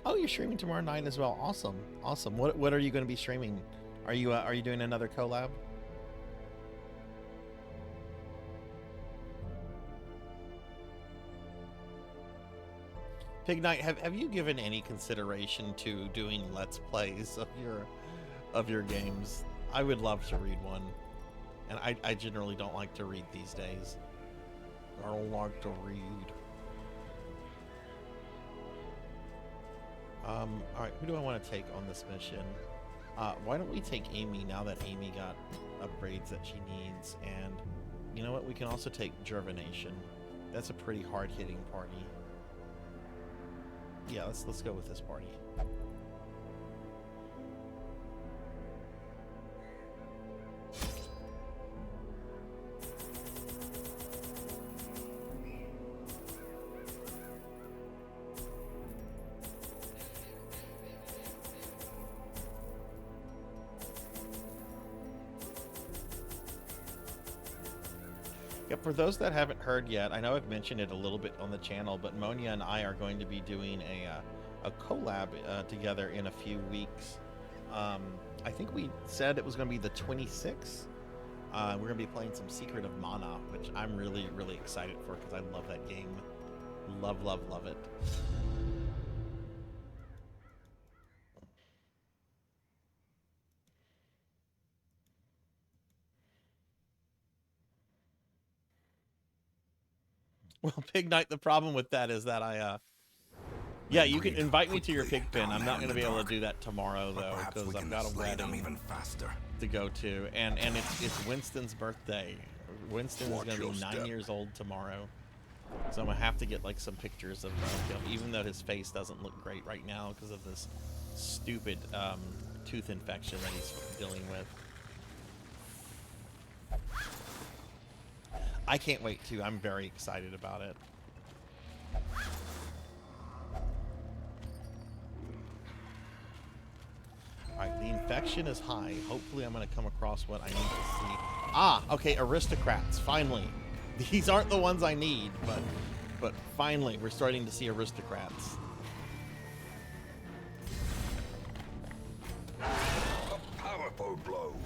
Oh, you're streaming tomorrow night as well. Awesome, awesome. What are you going to be streaming? Are you doing another collab? Pig Knight, have you given any consideration to doing let's plays of your games? I would love to read one, and I generally don't like to read these days. I don't like to read. Alright, who do I want to take on this mission? Why don't we take Amy now that Amy got upgrades that she needs, and you know what, we can also take Gervination. That's a pretty hard-hitting party. Yeah, let's go with this party. For those that haven't heard yet, I know I've mentioned it a little bit on the channel, but Monia and I are going to be doing a collab together in a few weeks. I think we said it was going to be the 26th. We're going to be playing some Secret of Mana, which I'm really, really excited for because I love that game. Love, love, love it. Well, Pig Night, the problem with that is that yeah, you can invite me to your pig pen. I'm not going to be able to do that tomorrow, though, because I've got a wedding even faster. to go to. And it's Winston's birthday. Winston is going to be 9 years old tomorrow. So I'm going to have to get, like, some pictures of him, even though his face doesn't look great right now because of this stupid tooth infection that he's dealing with. I can't wait, too. I'm very excited about it. Alright, the infection is high. Hopefully I'm going to come across what I need to see. Ah, okay, aristocrats, finally. These aren't the ones I need, but finally we're starting to see aristocrats. A powerful blow.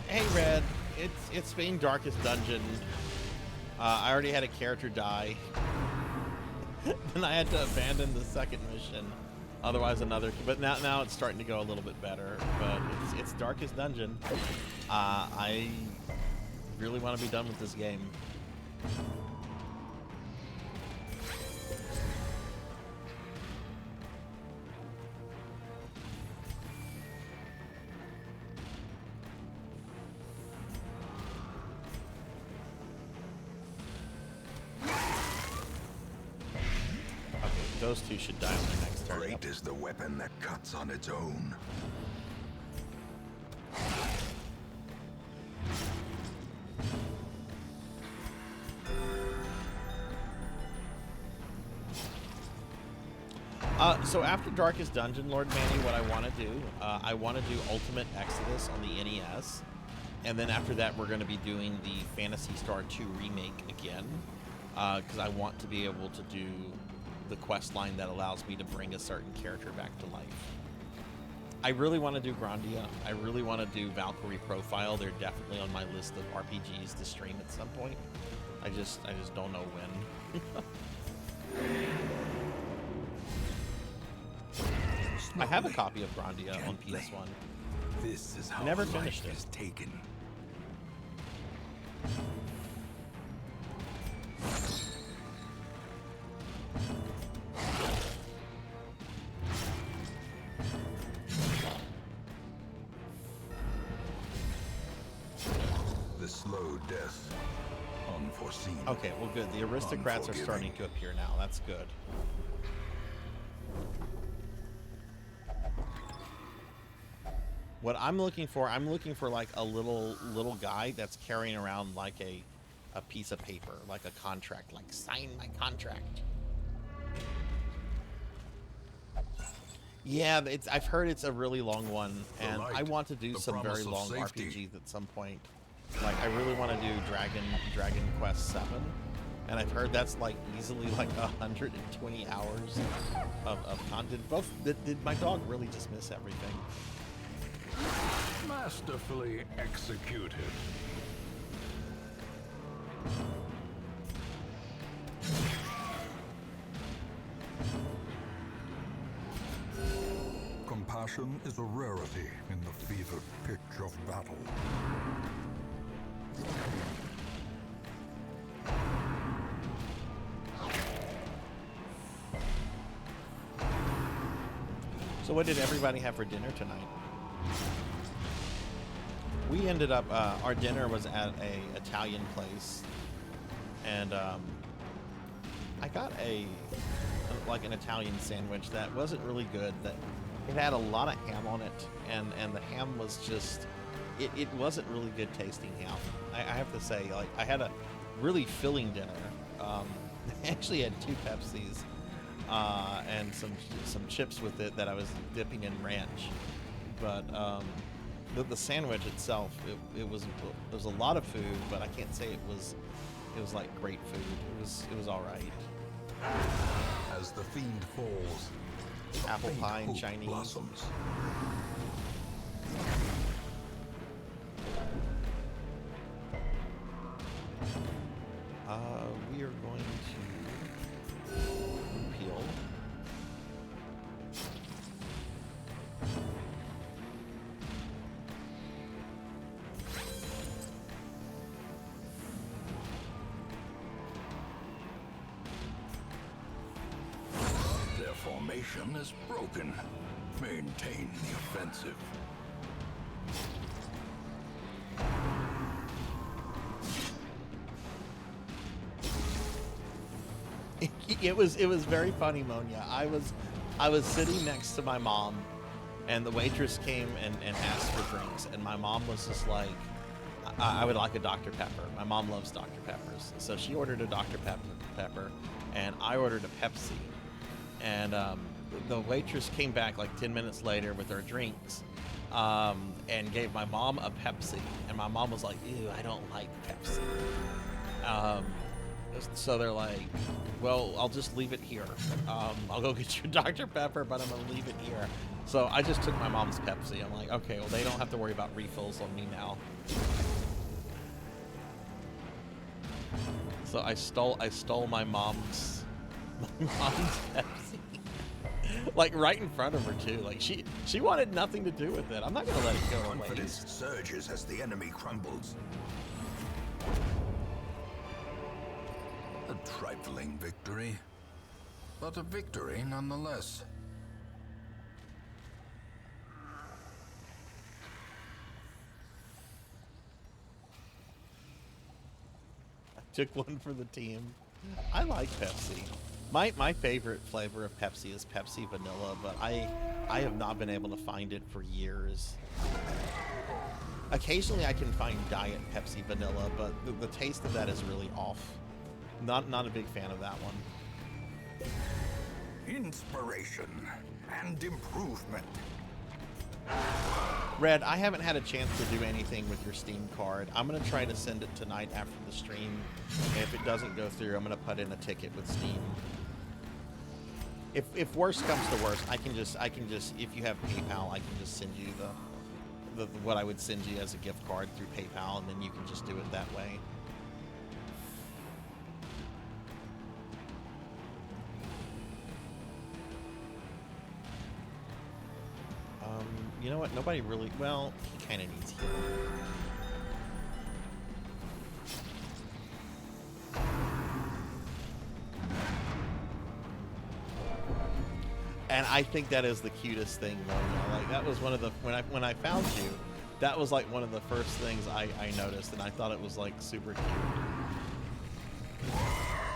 Hey, Red. It's been Darkest Dungeon. I already had a character die. And I had to abandon the second mission. Otherwise another... But now it's starting to go a little bit better. But it's Darkest Dungeon. I really want to be done with this game. Those two should die on their next turn. Great is the weapon that cuts on its own. So after Darkest Dungeon, Lord Manny, what I want to do, I want to do Ultimate Exodus on the NES. And then after that, we're going to be doing the Phantasy Star 2 remake again. Because I want to be able to do the quest line that allows me to bring a certain character back to life. I really want to do Grandia. I really want to do Valkyrie Profile. They're definitely on my list of RPGs to stream at some point. I just don't know when. I have a copy of Grandia on PS1. This is how I never life finished it. is taken. The slow death, unforeseen. Okay, well good. The aristocrats are starting to appear now. That's good. What I'm looking for like a little guy that's carrying around like a piece of paper, like a contract, like sign my contract. Yeah, I've heard it's a really long one, and I want to do some very long RPGs at some point. Like I really want to do Dragon Quest VII, and I've heard that's like easily like 120 hours of content. Did my dog really just miss everything? Masterfully executed. Compassion is a rarity in the fevered pitch of battle. So what did everybody have for dinner tonight? We ended up, our dinner was at a Italian place, and I got like an Italian sandwich that wasn't really good. That it had a lot of ham on it, and the ham was just, it wasn't really good tasting ham. I have to say, like I had a really filling dinner. I actually had 2 Pepsis, and some chips with it that I was dipping in ranch. But the sandwich itself, it was a lot of food, but I can't say it was like great food. It was all right. As the fiend falls, Apple faint pie and hope Chinese. blossoms. We are going to peel. Their formation is broken. Maintain the offensive. It was very funny, Monia. I was sitting next to my mom, and the waitress came and asked for drinks, and my mom was just like, I would like a Dr. Pepper. My mom loves Dr. Peppers, so she ordered a Dr. Pepper, and I ordered a Pepsi. And the waitress came back like 10 minutes later with her drinks, and gave my mom a Pepsi, and my mom was like, "Ew, I don't like Pepsi." So they're like, well, I'll just leave it here. I'll go get you Dr. Pepper, but I'm gonna leave it here. So I just took my mom's Pepsi. I'm like, okay, well, they don't have to worry about refills on me now. So I stole my mom's Pepsi. Like right in front of her too. Like she wanted nothing to do with it. I'm not gonna let it go to Confidence waste. surges as the enemy crumbles. A trifling victory, but a victory nonetheless. I took one for the team. I like Pepsi. My favorite flavor of Pepsi is Pepsi Vanilla, but I have not been able to find it for years. Occasionally I can find Diet Pepsi Vanilla, but the taste of that is really off. Not a big fan of that one. Inspiration and improvement. Red, I haven't had a chance to do anything with your Steam card. I'm gonna try to send it tonight after the stream, and if it doesn't go through, I'm gonna put in a ticket with Steam. If worse comes to worse, I can just if you have PayPal, I can just send you the what I would send you as a gift card through PayPal, and then you can just do it that way. You know what? Nobody really... Well, he kind of needs healing. And I think that is the cutest thing, Monia. Like, that was one of the... When I found you, that was, like, one of the first things I noticed, and I thought it was, like, super cute.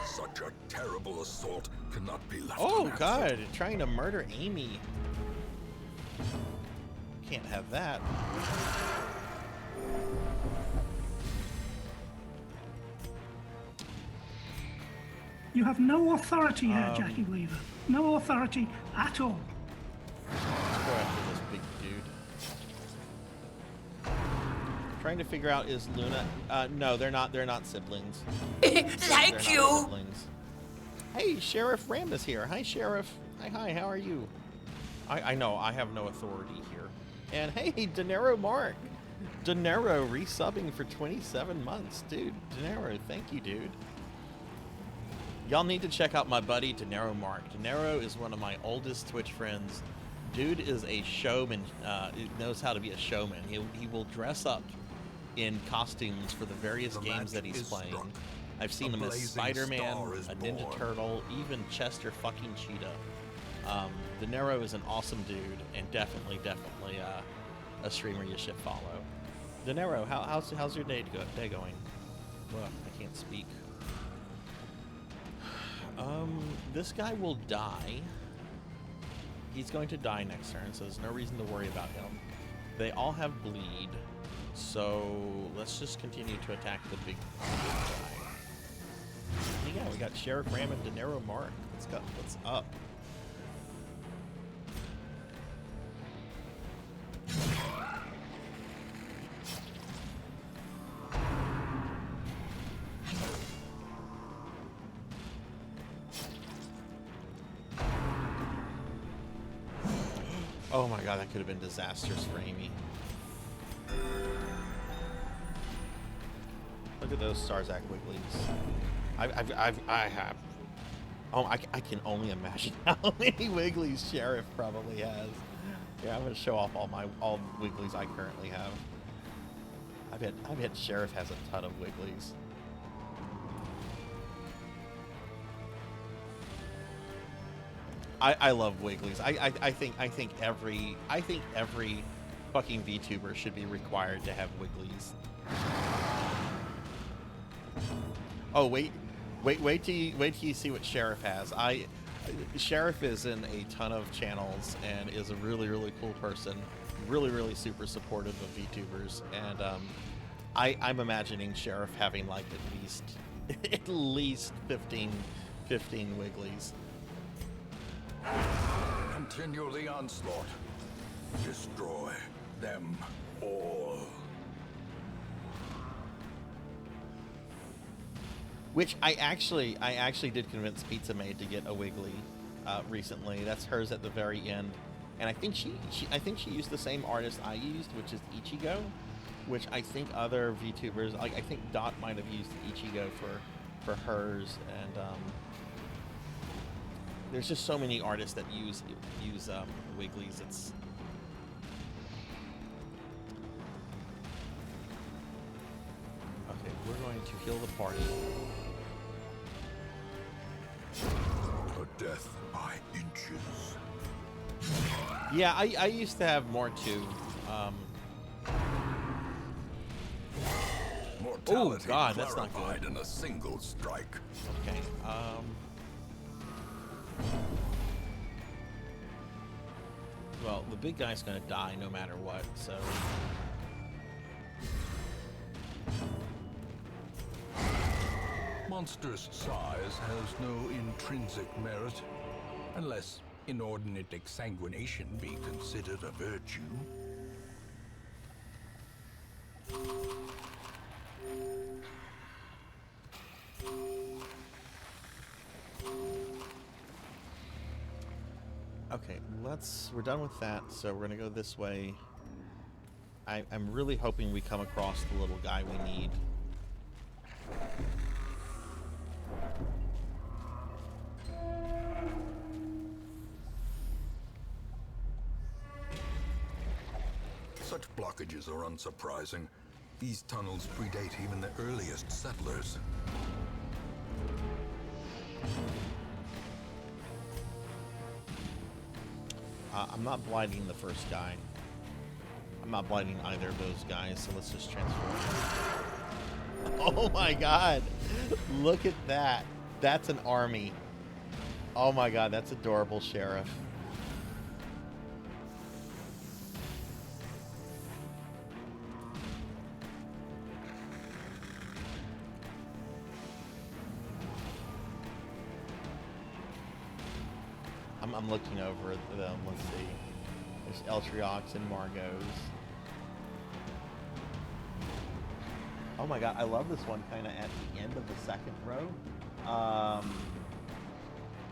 Such a terrible assault cannot be left Oh, unanswered. God. Trying to murder Amy. Can't have that. You have no authority here, Jackie Weaver. No authority at all. Let's go after this big dude. Trying to figure out, is Luna... no, they're not siblings. Thank you. Siblings. Hey, Sheriff Ram is here. Hi, Sheriff. Hi, how are you? I know, I have no authority here. And hey, Dinero Mark. Dinero resubbing for 27 months. Dude, Dinero, thank you, dude. Y'all need to check out my buddy, Dinero Mark. Dinero is one of my oldest Twitch friends. Dude is a showman, knows how to be a showman. He will dress up in costumes for the various games that he's playing. I've seen him as Spider-Man, a Ninja Turtle, even Chester fucking Cheetah. Dinero is an awesome dude, and definitely a streamer you should follow. Dinero, how's your day going? Well, I can't speak. This guy will die. He's going to die next turn, so there's no reason to worry about him. They all have bleed, so let's just continue to attack the big guy. Yeah, we got Sheriff Ram and Dinero Mark. What's up? Oh my god, that could have been disastrous for Amy. Look at those Sarzac Wigglies. I have. Oh, I can only imagine how many Wigglies Sheriff probably has. Yeah, I'm gonna show off all the Wigglies I currently have. I bet Sheriff has a ton of Wigglies. I love Wigglies. I think every fucking VTuber should be required to have Wigglies. Oh wait till you see what Sheriff has. Sheriff is in a ton of channels and is a really cool person. Really super supportive of VTubers, and I'm imagining Sheriff having like at least 15 Wigglies. Continue the onslaught. Destroy them all. Which I actually did convince Pizza Maid to get a Wiggly recently. That's hers at the very end, and I think she used the same artist I used, which is Ichigo, which I think other VTubers, like I think Dot might have used Ichigo for hers, and there's just so many artists that use Wigglies. It's okay. We're going to heal the party. A death by inches. Yeah, I used to have more too. Oh God, that's not good. In a single strike. Okay. Well, the big guy's gonna die no matter what, so. Monster's size has no intrinsic merit, unless inordinate exsanguination be considered a virtue. Okay, we're done with that, so we're gonna go this way. I'm really hoping we come across the little guy we need. Such blockages are unsurprising. These tunnels predate even the earliest settlers. I'm not blinding the first guy. I'm not blinding either of those guys, so let's just transform. Oh my god! Look at that! That's an army. Oh my god, that's adorable, Sheriff. I'm looking over them. Let's see. There's Eltriox and Margot's. Oh my god, I love this one kind of at the end of the second row.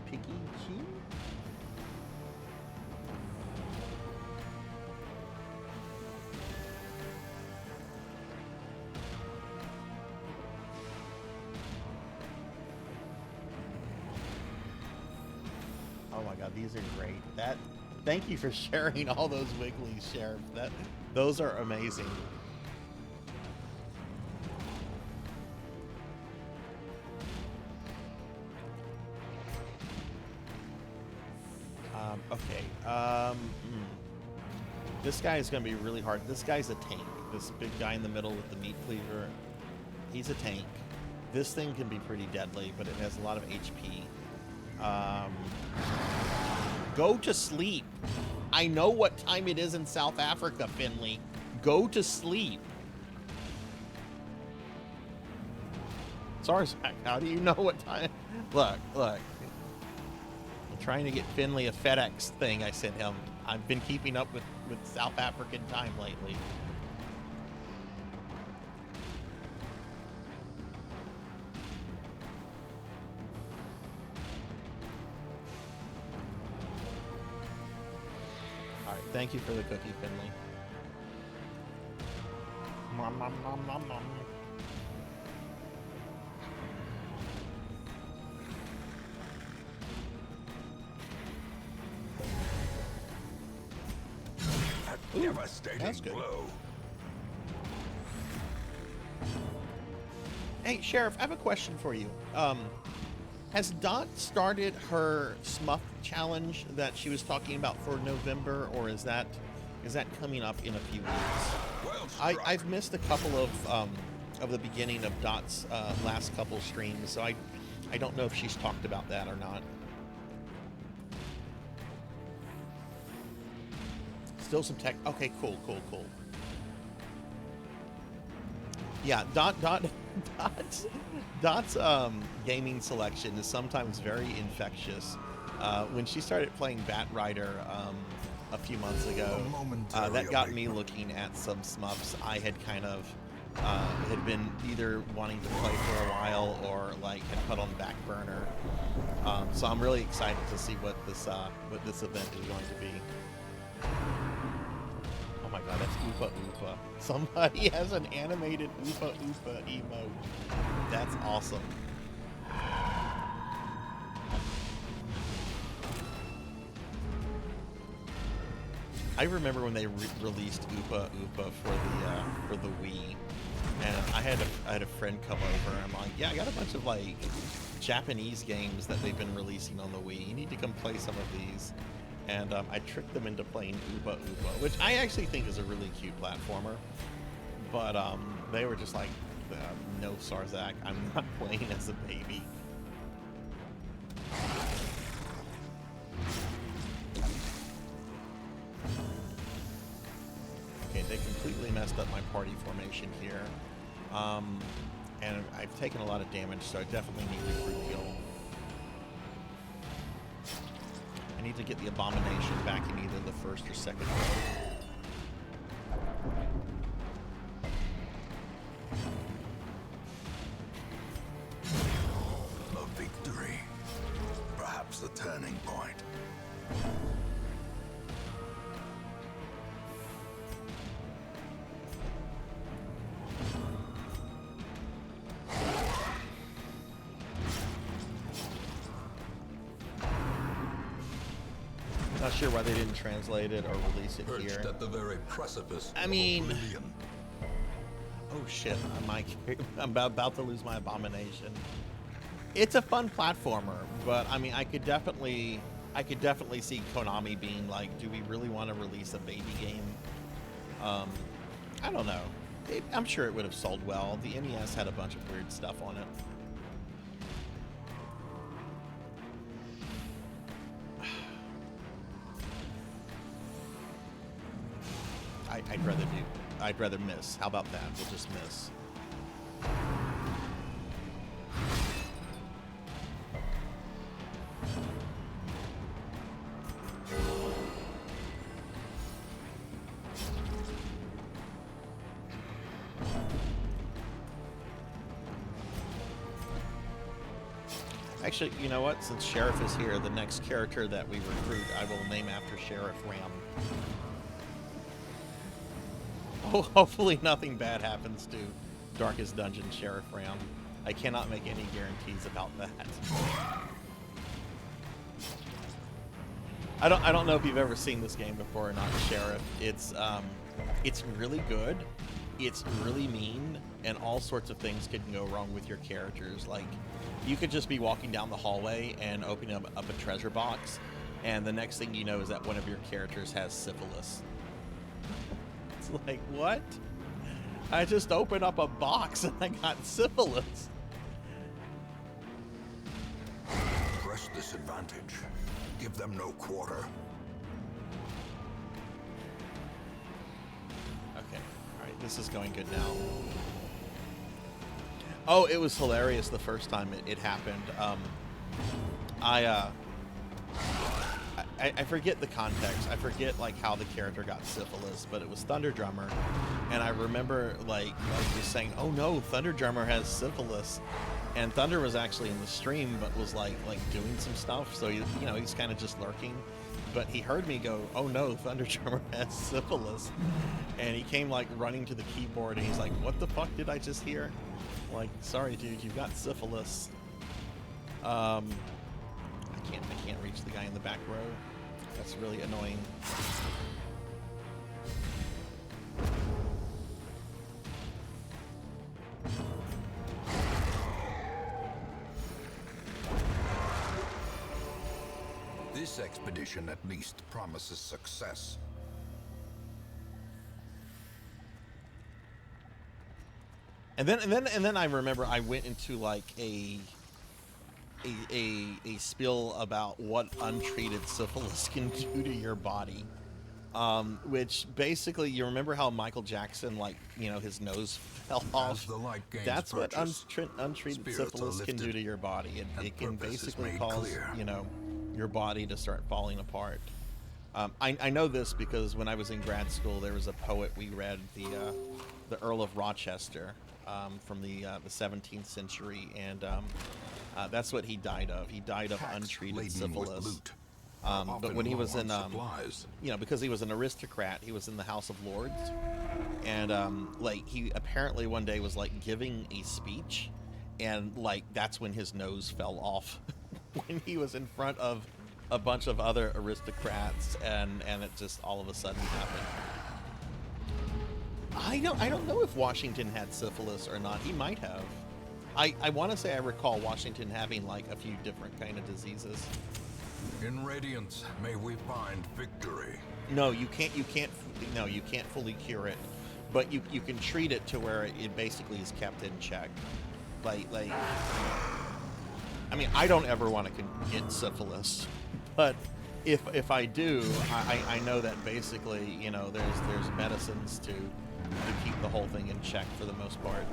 Piggy Chew? Oh my god, these are great. Thank you for sharing all those Wigglies, Sheriff. Those are amazing. Okay. This guy is going to be really hard. This guy's a tank. This big guy in the middle with the meat cleaver. He's a tank. This thing can be pretty deadly, but it has a lot of HP. Go to sleep. I know what time it is in South Africa, Finley. Go to sleep. Sarzac, how do you know what time? Look. I'm trying to get Finley a FedEx thing I sent him. I've been keeping up with South African time lately. right, thank you for the cookie, Finley. Nom, nom, nom, nom, nom. That devastating that's good. blow. Hey, Sheriff, I have a question for you. Has Dot started her Smuff challenge that she was talking about for November, or is that coming up in a few weeks? Well struck. I've missed a couple of the beginning of Dot's last couple streams, so I don't know if she's talked about that or not. Still some tech. Okay, cool. Yeah, Dot's gaming selection is sometimes very infectious. When she started playing Bat Rider a few months ago, that got me looking at some Smuffs I had kind of had been either wanting to play for a while or like had put on the back burner. So I'm really excited to see what this event is going to be. Oh my god, that's Oopa Oopa. Somebody has an animated Oopa Oopa emote. That's awesome. I remember when they released Oopa Oopa for the Wii, and I had a friend come over and I'm like, yeah, I got a bunch of like Japanese games that they've been releasing on the Wii. You need to come play some of these. And I tricked them into playing Oopa Oopa, which I actually think is a really cute platformer. But they were just like, no, Sarzac, I'm not playing as a baby. Okay, they completely messed up my party formation here. And I've taken a lot of damage, so I definitely need to group heal. I need to get the Abomination back in either the first or second row. A victory. Perhaps the turning point. Not sure why they didn't translate it or release it Perched here. at the very precipice I of mean, oblivion. oh shit, I'm about to lose my Abomination. It's a fun platformer, but I mean, I could definitely see Konami being like, do we really want to release a baby game? I don't know. I'm sure it would have sold well. The NES had a bunch of weird stuff on it. I'd rather miss. How about that? We'll just miss. Actually, you know what? Since Sheriff is here, the next character that we recruit, I will name after Sheriff Ram. Oh, hopefully nothing bad happens to Darkest Dungeon Sheriff Ram. I cannot make any guarantees about that. I don't know if you've ever seen this game before or not, Sheriff. It's really good. It's really mean, and all sorts of things can go wrong with your characters. Like, you could just be walking down the hallway and opening up a treasure box, and the next thing you know is that one of your characters has syphilis. It's like, what? I just opened up a box and I got syphilis. Press this advantage. Give them no quarter. Okay, alright, this is going good now. Oh, it was hilarious the first time it happened. I forget the context. I forget like how the character got syphilis, but it was Thunder Drummer, and I remember like just saying, "Oh no, Thunder Drummer has syphilis," and Thunder was actually in the stream, but was like doing some stuff. So you know he's kind of just lurking, but he heard me go, "Oh no, Thunder Drummer has syphilis," and he came like running to the keyboard, and he's like, "What the fuck did I just hear?" Like, sorry, dude, you've got syphilis. I can't reach the guy in the back row. That's really annoying. This expedition at least promises success. And then I remember I went into like a spiel about what untreated syphilis can do to your body, which basically, you remember how Michael Jackson, like, you know, his nose fell off. That's what untreated syphilis can do to your body. It can basically cause, you know, your body to start falling apart. I know this because when I was in grad school, there was a poet we read, the Earl of Rochester, from the 17th century, and that's what he died of. He died of untreated syphilis. But when he was in, you know, because he was an aristocrat, he was in the House of Lords, and like, he apparently one day was like giving a speech, and like that's when his nose fell off when he was in front of a bunch of other aristocrats, and it just all of a sudden happened. I don't know if Washington had syphilis or not. He might have. I want to say I recall Washington having like a few different kind of diseases. In Radiance, may we find victory. No, you can't. No, you can't fully cure it, but you can treat it to where it basically is kept in check. Like, I mean, I don't ever want to get syphilis, but if I do, I know that basically, you know, there's medicines to keep the whole thing in check for the most part.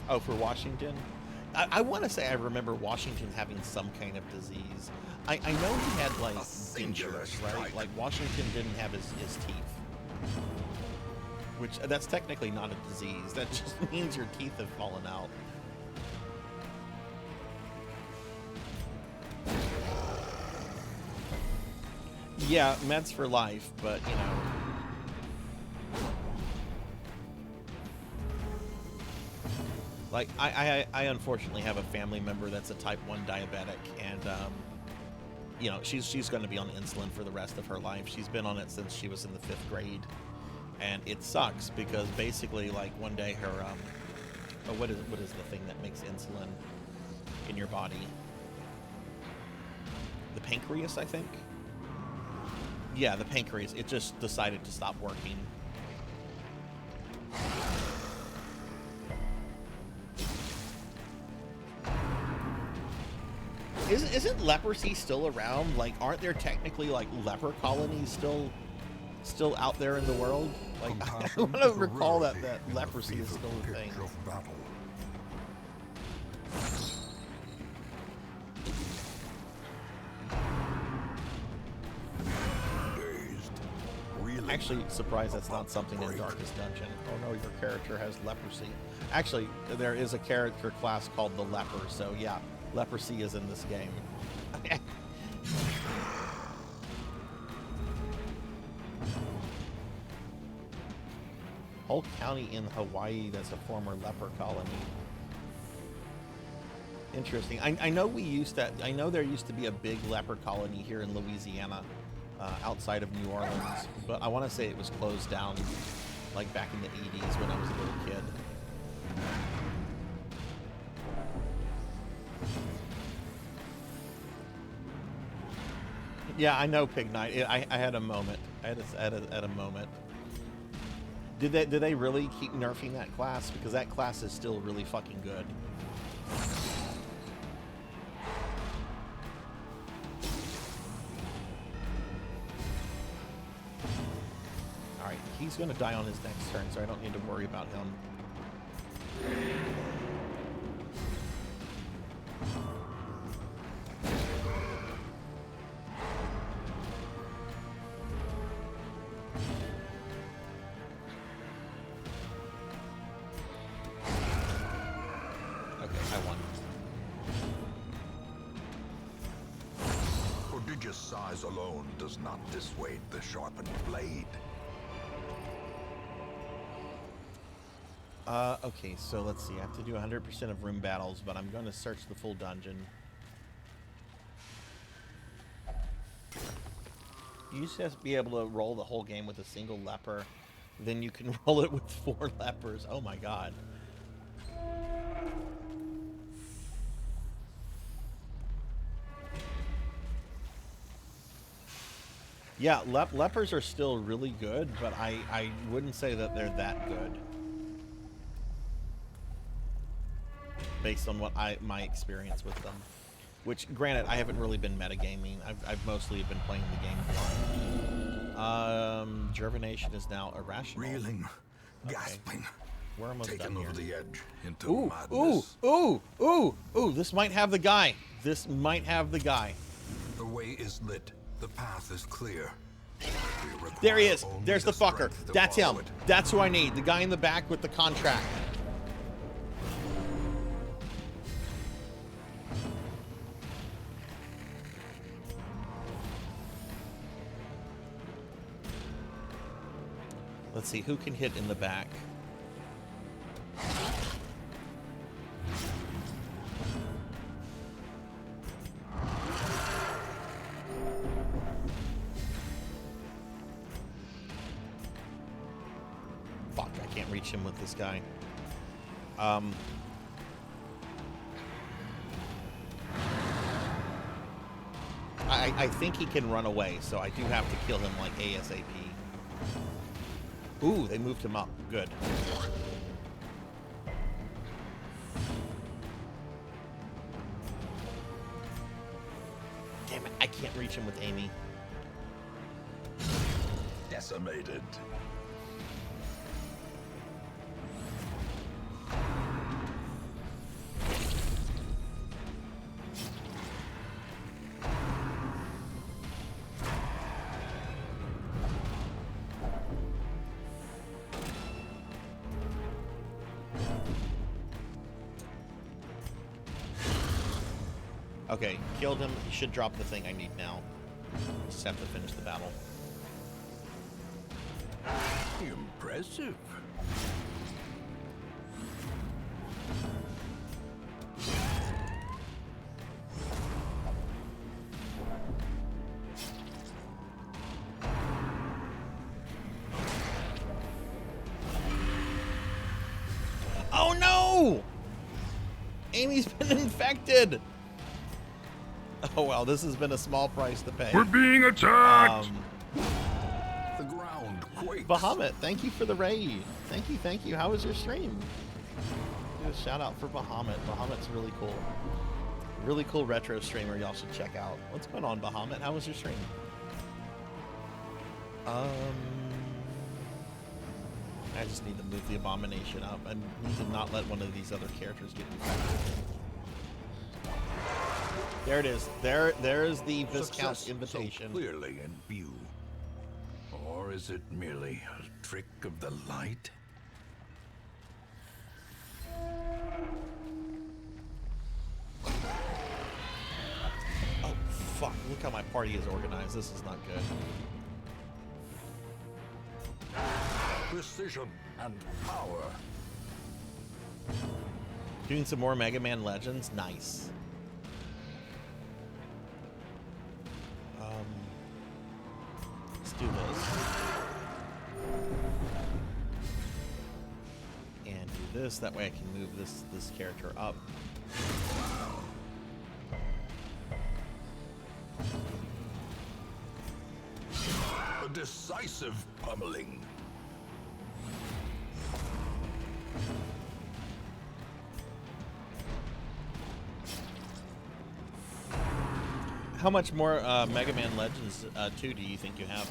Oh, for Washington? I want to say I remember Washington having some kind of disease. I know he had, like, dentures, right? Like, Washington didn't have his teeth. Which, that's technically not a disease. That just means your teeth have fallen out. Yeah, meds for life, but, you know... Like, I unfortunately have a family member that's a type 1 diabetic, and, you know, she's going to be on insulin for the rest of her life. She's been on it since she was in the 5th grade, and it sucks because basically, like, one day her, oh, what is the thing that makes insulin in your body? The pancreas, I think? Yeah, the pancreas. It just decided to stop working. Isn't leprosy still around? Like, aren't there technically, like, leper colonies still out there in the world? Like, I want to recall that leprosy is still a thing. I'm actually surprised that's not something in Darkest Dungeon. Oh no, your character has leprosy. Actually, there is a character class called the Leper, so yeah. Leprosy is in this game. Whole county in Hawaii that's a former leper colony. Interesting. I know I know there used to be a big leper colony here in Louisiana, outside of New Orleans, but I want to say it was closed down, like back in the 80s when I was a little kid. Yeah, I know, Pig Knight. I had a moment. I had a moment. Did they really keep nerfing that class? Because that class is still really fucking good. All right, he's gonna die on his next turn, so I don't need to worry about him. I won. Prodigious size alone does not dissuade the sharpened blade. Okay, so let's see. I have to do 100% of room battles, but I'm going to search the full dungeon. You used to be able to roll the whole game with a single leper. Then you can roll it with 4 lepers. Oh my god. Yeah, lepers are still really good, but I wouldn't say that they're that good. Based on what my experience with them. Which, granted, I haven't really been metagaming. I've mostly been playing the game blind. Germination is now irrational. Reeling, gasping, we're almost taken done over here. the edge into madness. Ooh, this might have the guy. This might have the guy. The way is lit. The path is clear. There he is. Only There's the fucker. strength to That's him. follow it. That's who I need. The guy in the back with the contract. Let's see, who can hit in the back? Fuck, I can't reach him with this guy. I think he can run away, so I do have to kill him like ASAP. Ooh, they moved him up. Good. Damn it, I can't reach him with Amy. Decimated. Okay, killed him. He should drop the thing I need now. Just have to finish the battle. Impressive. Oh no! Amy's been infected! Oh well, this has been a small price to pay. We're being attacked! The ground quakes. Bahamut, thank you for the raid. Thank you. How was your stream? Do a shout out for Bahamut. Bahamut's really cool. Really cool retro streamer y'all should check out. What's going on, Bahamut? How was your stream? I just need to move the abomination up. I need to not let one of these other characters get infected. There it is. There is the Viscount's Success invitation. so clearly in view. Or is it merely a trick of the light? Oh fuck! Look how my party is organized. This is not good. Precision and power. Doing some more Mega Man Legends. Nice. Let's do this. And do this. That way I can move this character up. A decisive pummeling. How much more Mega Man Legends 2 do you think you have?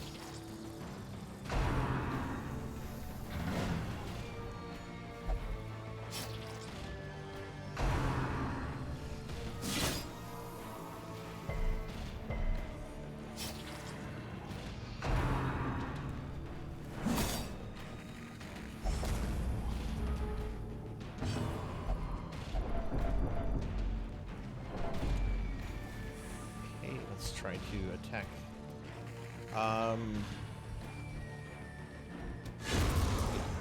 try to attack.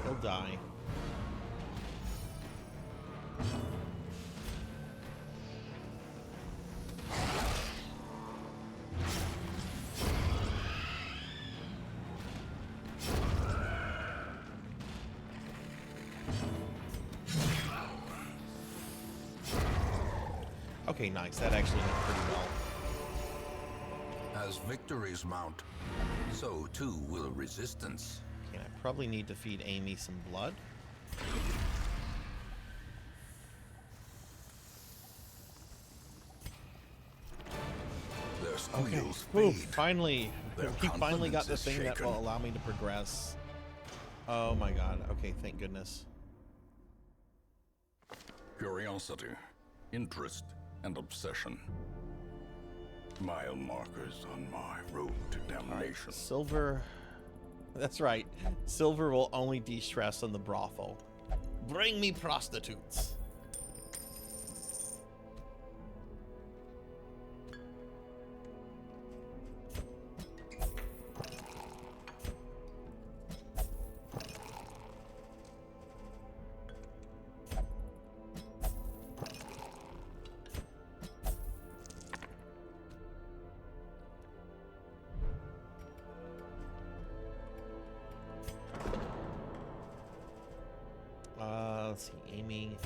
He'll die. Okay, nice. That actually went pretty well. As victories mount, so too will resistance. Okay, I probably need to feed Amy some blood. Their Okay, squeals ooh, fade. finally, Their we finally got the confidence is thing that will shaken. allow me to progress. Oh my god. Okay, thank goodness. Curiosity, interest, and obsession. Mile markers on my road to damnation. Silver. That's right. Silver will only de-stress on the brothel. Bring me prostitutes. Let's see, Amy.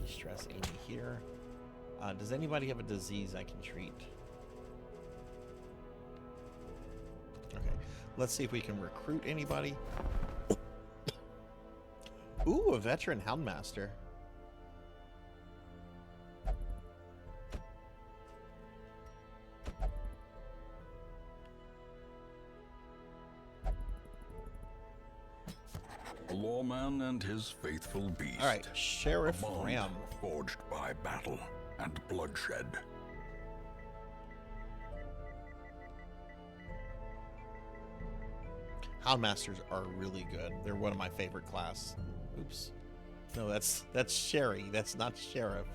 De-stress Amy here. Does anybody have a disease I can treat? Okay, let's see if we can recruit anybody. Ooh, a veteran houndmaster. A lawman and his faithful beast. All right, Sheriff A bond Ram. forged by battle and bloodshed. Houndmasters are really good. They're one of my favorite class. Oops. No, that's Sherry. That's not Sheriff.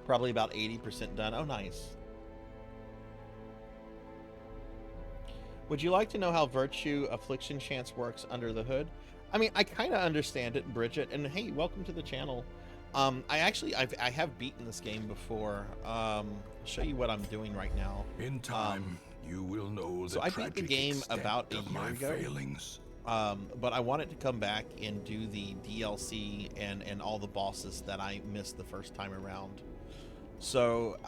Probably about 80% done. Oh, nice. Would you like to know how Virtue Affliction Chance works under the hood? I mean, I kind of understand it, Bridget. And hey, welcome to the channel. I have beaten this game before. I'll show you what I'm doing right now. In time, you will know the So I beat the tragic game extent about a of year my ago. failings. But I wanted to come back and do the DLC and all the bosses that I missed the first time around. So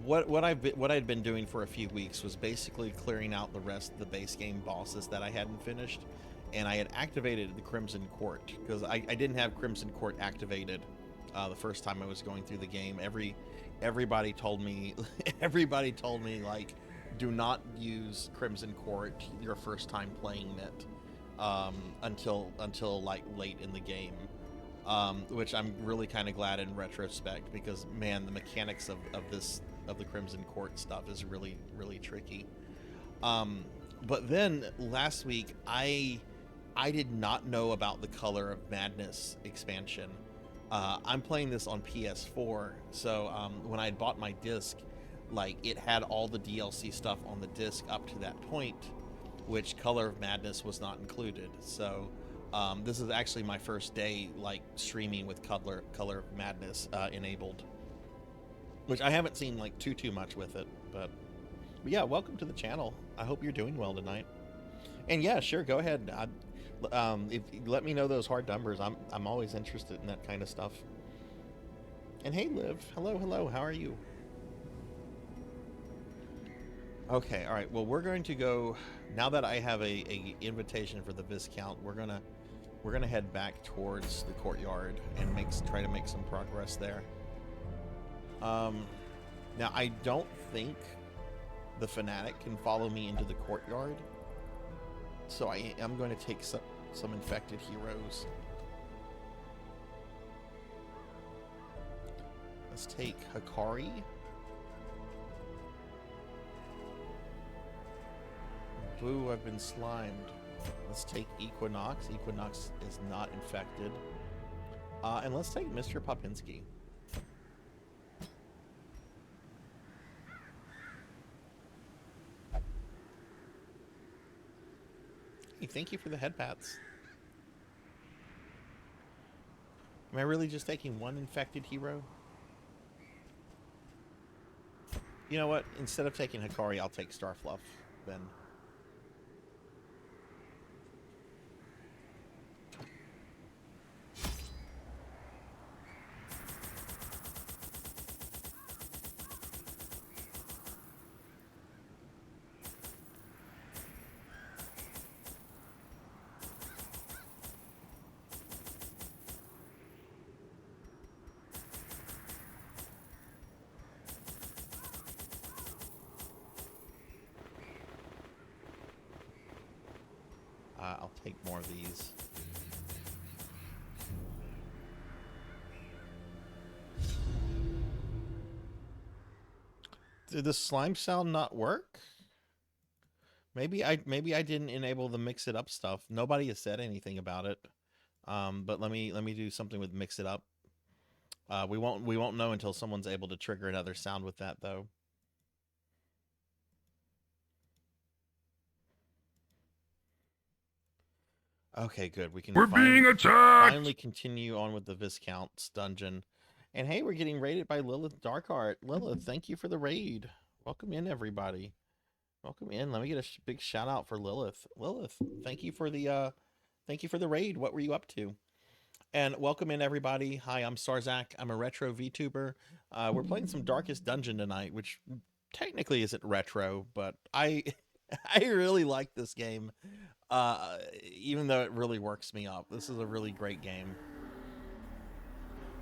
what I'd been doing for a few weeks was basically clearing out the rest of the base game bosses that I hadn't finished, and I had activated the Crimson Court because I didn't have Crimson Court activated the first time I was going through the game. Everybody told me like, do not use Crimson Court your first time playing it until like late in the game. Which I'm really kind of glad in retrospect, because man, the mechanics of the Crimson Court stuff is really, really tricky. But then last week I did not know about the Color of Madness expansion. I'm playing this on PS4, so when I had bought my disc, like, it had all the DLC stuff on the disc up to that point, which Color of Madness was not included. So this is actually my first day like streaming with Color of Madness enabled, which I haven't seen like too much with it, but yeah, welcome to the channel. I hope you're doing well tonight. And yeah, sure, go ahead. If you let me know those hard numbers, I'm always interested in that kind of stuff. And hey, Liv, hello, how are you? Okay, all right. Well, we're going to go now that I have a invitation for the Viscount. We're gonna head back towards the courtyard and try to make some progress there. Now I don't think the Fanatic can follow me into the courtyard, so I am going to take some infected heroes. Let's take Hikari. Boo, I've been slimed. Let's take Equinox. Equinox is not infected. And let's take Mr. Popinski. Hey, thank you for the head pats. Am I really just taking one infected hero? You know what? Instead of taking Hikari, I'll take Starfluff then. I'll take more of these. Did the slime sound not work? Maybe I didn't enable the mix it up stuff. Nobody has said anything about it. But let me do something with mix it up. We won't know until someone's able to trigger another sound with that though. Okay, good. We can being attacked! Finally continue on with the Viscount's dungeon. And hey, we're getting raided by Lilith Darkheart. Lilith, thank you for the raid. Welcome in, everybody. Welcome in. Let me get a big shout out for Lilith. Lilith, thank you for the raid. What were you up to? And welcome in, everybody. Hi, I'm Sarzac. I'm a retro VTuber. We're playing some Darkest Dungeon tonight, which technically isn't retro, but I really like this game. Even though it really works me up. This is a really great game.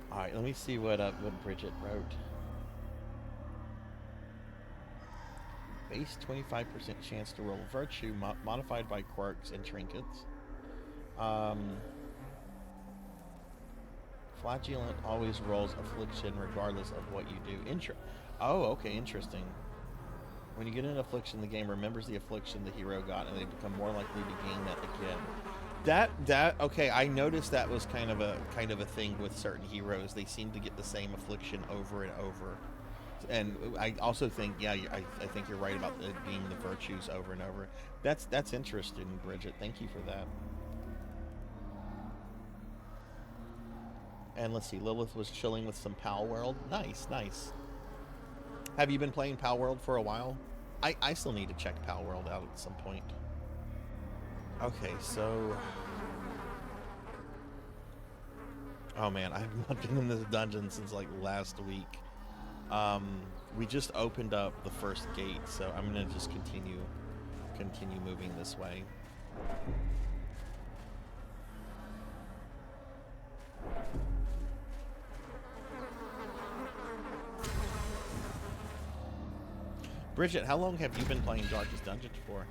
All right, let me see what Bridget wrote. Base 25% chance to roll virtue modified by quirks and trinkets. Flagellant always rolls affliction regardless of what you do. Oh, okay, interesting. When you get an affliction, the game remembers the affliction the hero got, and they become more likely to gain that again. Okay, I noticed that was kind of a thing with certain heroes. They seem to get the same affliction over and over. And I also think, yeah, I think you're right about it being the virtues over and over. That's interesting, Bridget. Thank you for that. And let's see, Lilith was chilling with some Pal World. Nice, nice. Have you been playing Pal World for a while? I still need to check Pal World out at some point. Okay, so... Oh man, I've not been in this dungeon since like last week. We just opened up the first gate, so I'm gonna just continue moving this way. Bridget, how long have you been playing Darkest Dungeon for?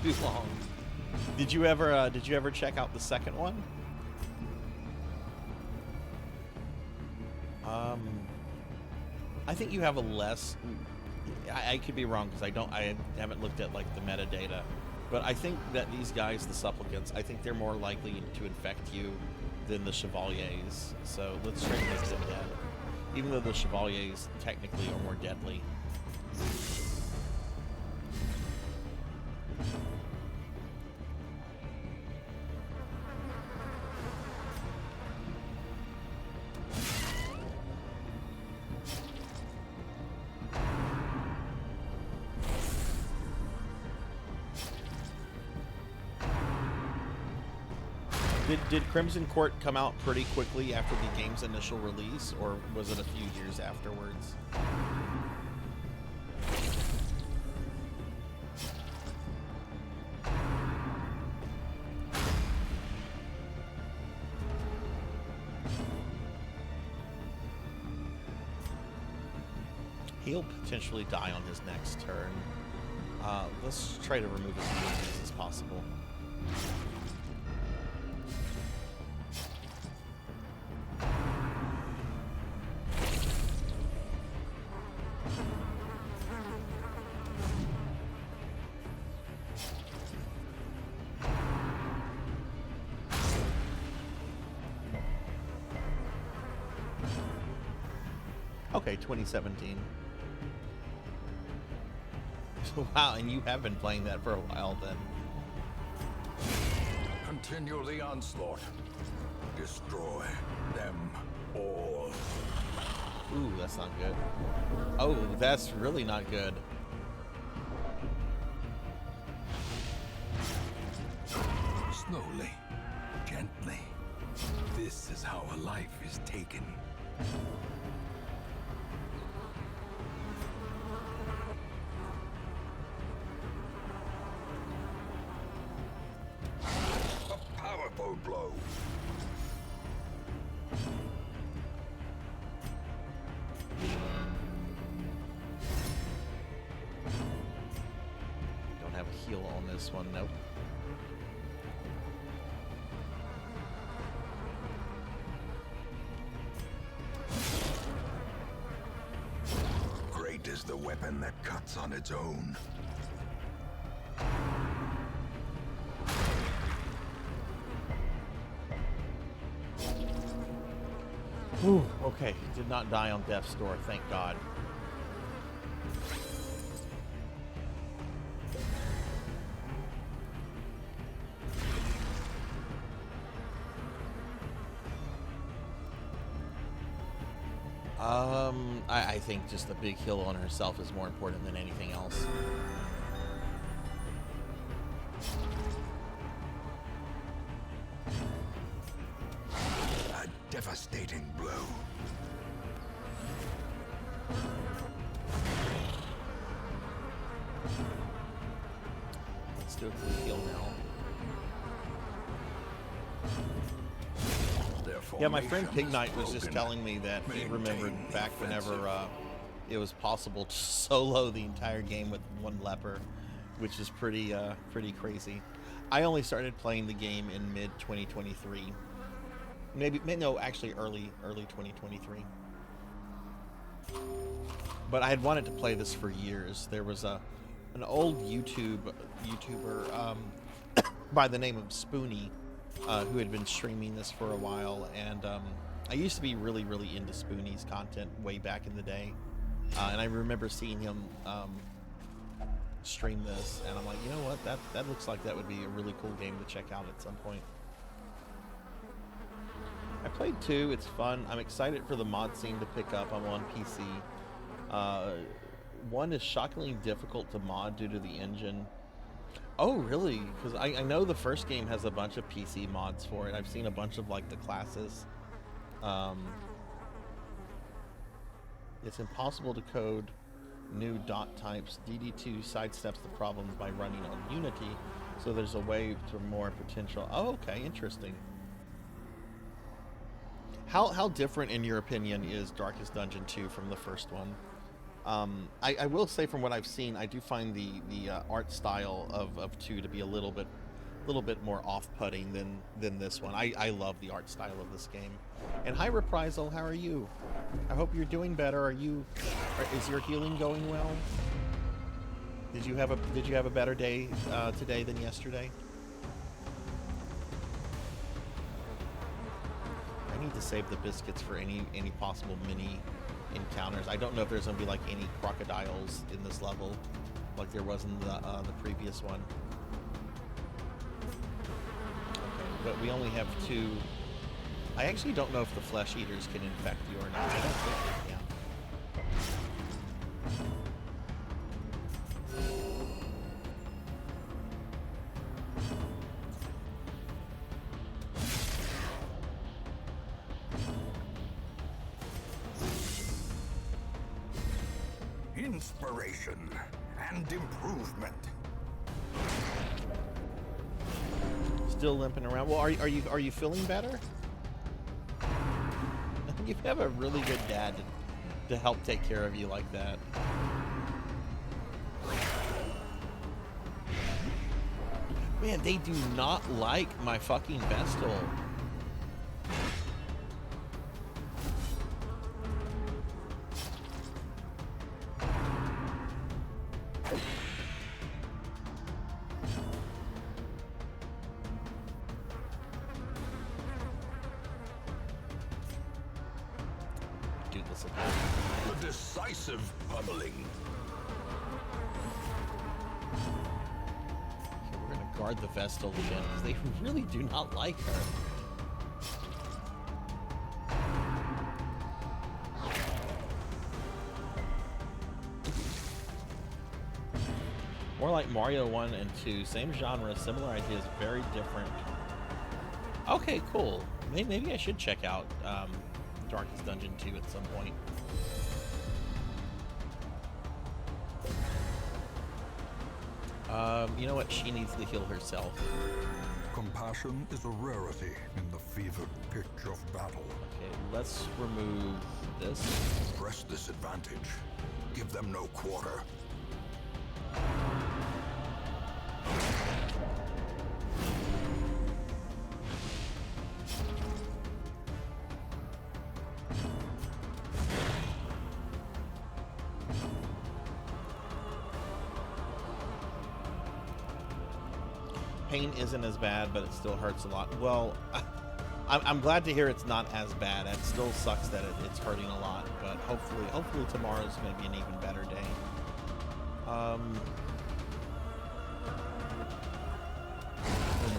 Too long. Did you ever check out the second one? I think you have a less. I could be wrong because I haven't looked at like the metadata. But I think that these guys, the supplicants, I think they're more likely to infect you than the chevaliers. So let's try to make them dead. Even though the chevaliers technically are more deadly. Did Crimson Court come out pretty quickly after the game's initial release, or was it a few years afterwards? He'll potentially die on his next turn. Let's try to remove as many of these as possible. Okay, 2017. Wow, and you have been playing that for a while then. Continue the onslaught. Destroy them all. Ooh, that's not good. Oh, that's really not good. Slowly, gently. This is how a life is taken. A powerful blow. Don't have a heal on this one, nope. Great is the weapon that cuts on its own. Ooh, okay, did not die on death's door, thank God. I think just the big heal on herself is more important than anything else. A devastating blow. Let's do a quick heal now. Yeah, my friend Pig Knight was just telling me that he remembered back whenever it was possible to solo the entire game with one leper, which is pretty crazy. I only started playing the game in mid 2023. No, actually early 2023. But I had wanted to play this for years. There was an old YouTuber by the name of Spoony, who had been streaming this for a while, and I used to be really into Spoonie's content way back in the day, and I remember seeing him stream this, and I'm like, you know what, that looks like that would be a really cool game to check out at some point. I played 2, it's fun. I'm excited for the mod scene to pick up. I'm on PC. 1 is shockingly difficult to mod due to the engine. Oh, really? Because I know the first game has a bunch of PC mods for it. I've seen a bunch of, like, the classes. It's impossible to code new dot types. DD2 sidesteps the problems by running on Unity, so there's a way to more potential. Oh, okay, interesting. How different, in your opinion, is Darkest Dungeon 2 from the first one? I will say, from what I've seen, I do find the art style of 2 to be a little bit more off-putting than this one. I love the art style of this game. And hi, Reprisal, how are you? I hope you're doing better. Is your healing going well? Did you have a better day today than yesterday? I need to save the biscuits for any possible mini encounters. I don't know if there's gonna be like any crocodiles in this level, like there was in the previous one. Okay, but we only have 2. I actually don't know if the flesh eaters can infect you or not. I don't think they can. Inspiration and improvement. Still limping around. Well, are you feeling better? You have a really good dad to help take care of you like that. Man, they do not like my fucking Vestal. Do this again. The decisive pummeling. We're gonna guard the Vestal again because they really do not like her. More like Mario 1 and 2. Same genre, similar ideas, very different. Okay, cool. Maybe I should check out Darkest Dungeon 2 at some point. You know what? She needs to heal herself. Compassion is a rarity in the fevered pitch of battle. Okay, let's remove this. Press this advantage. Give them no quarter. Pain isn't as bad, but it still hurts a lot. Well, I'm glad to hear it's not as bad. It still sucks that it's hurting a lot, but hopefully tomorrow's going to be an even better day.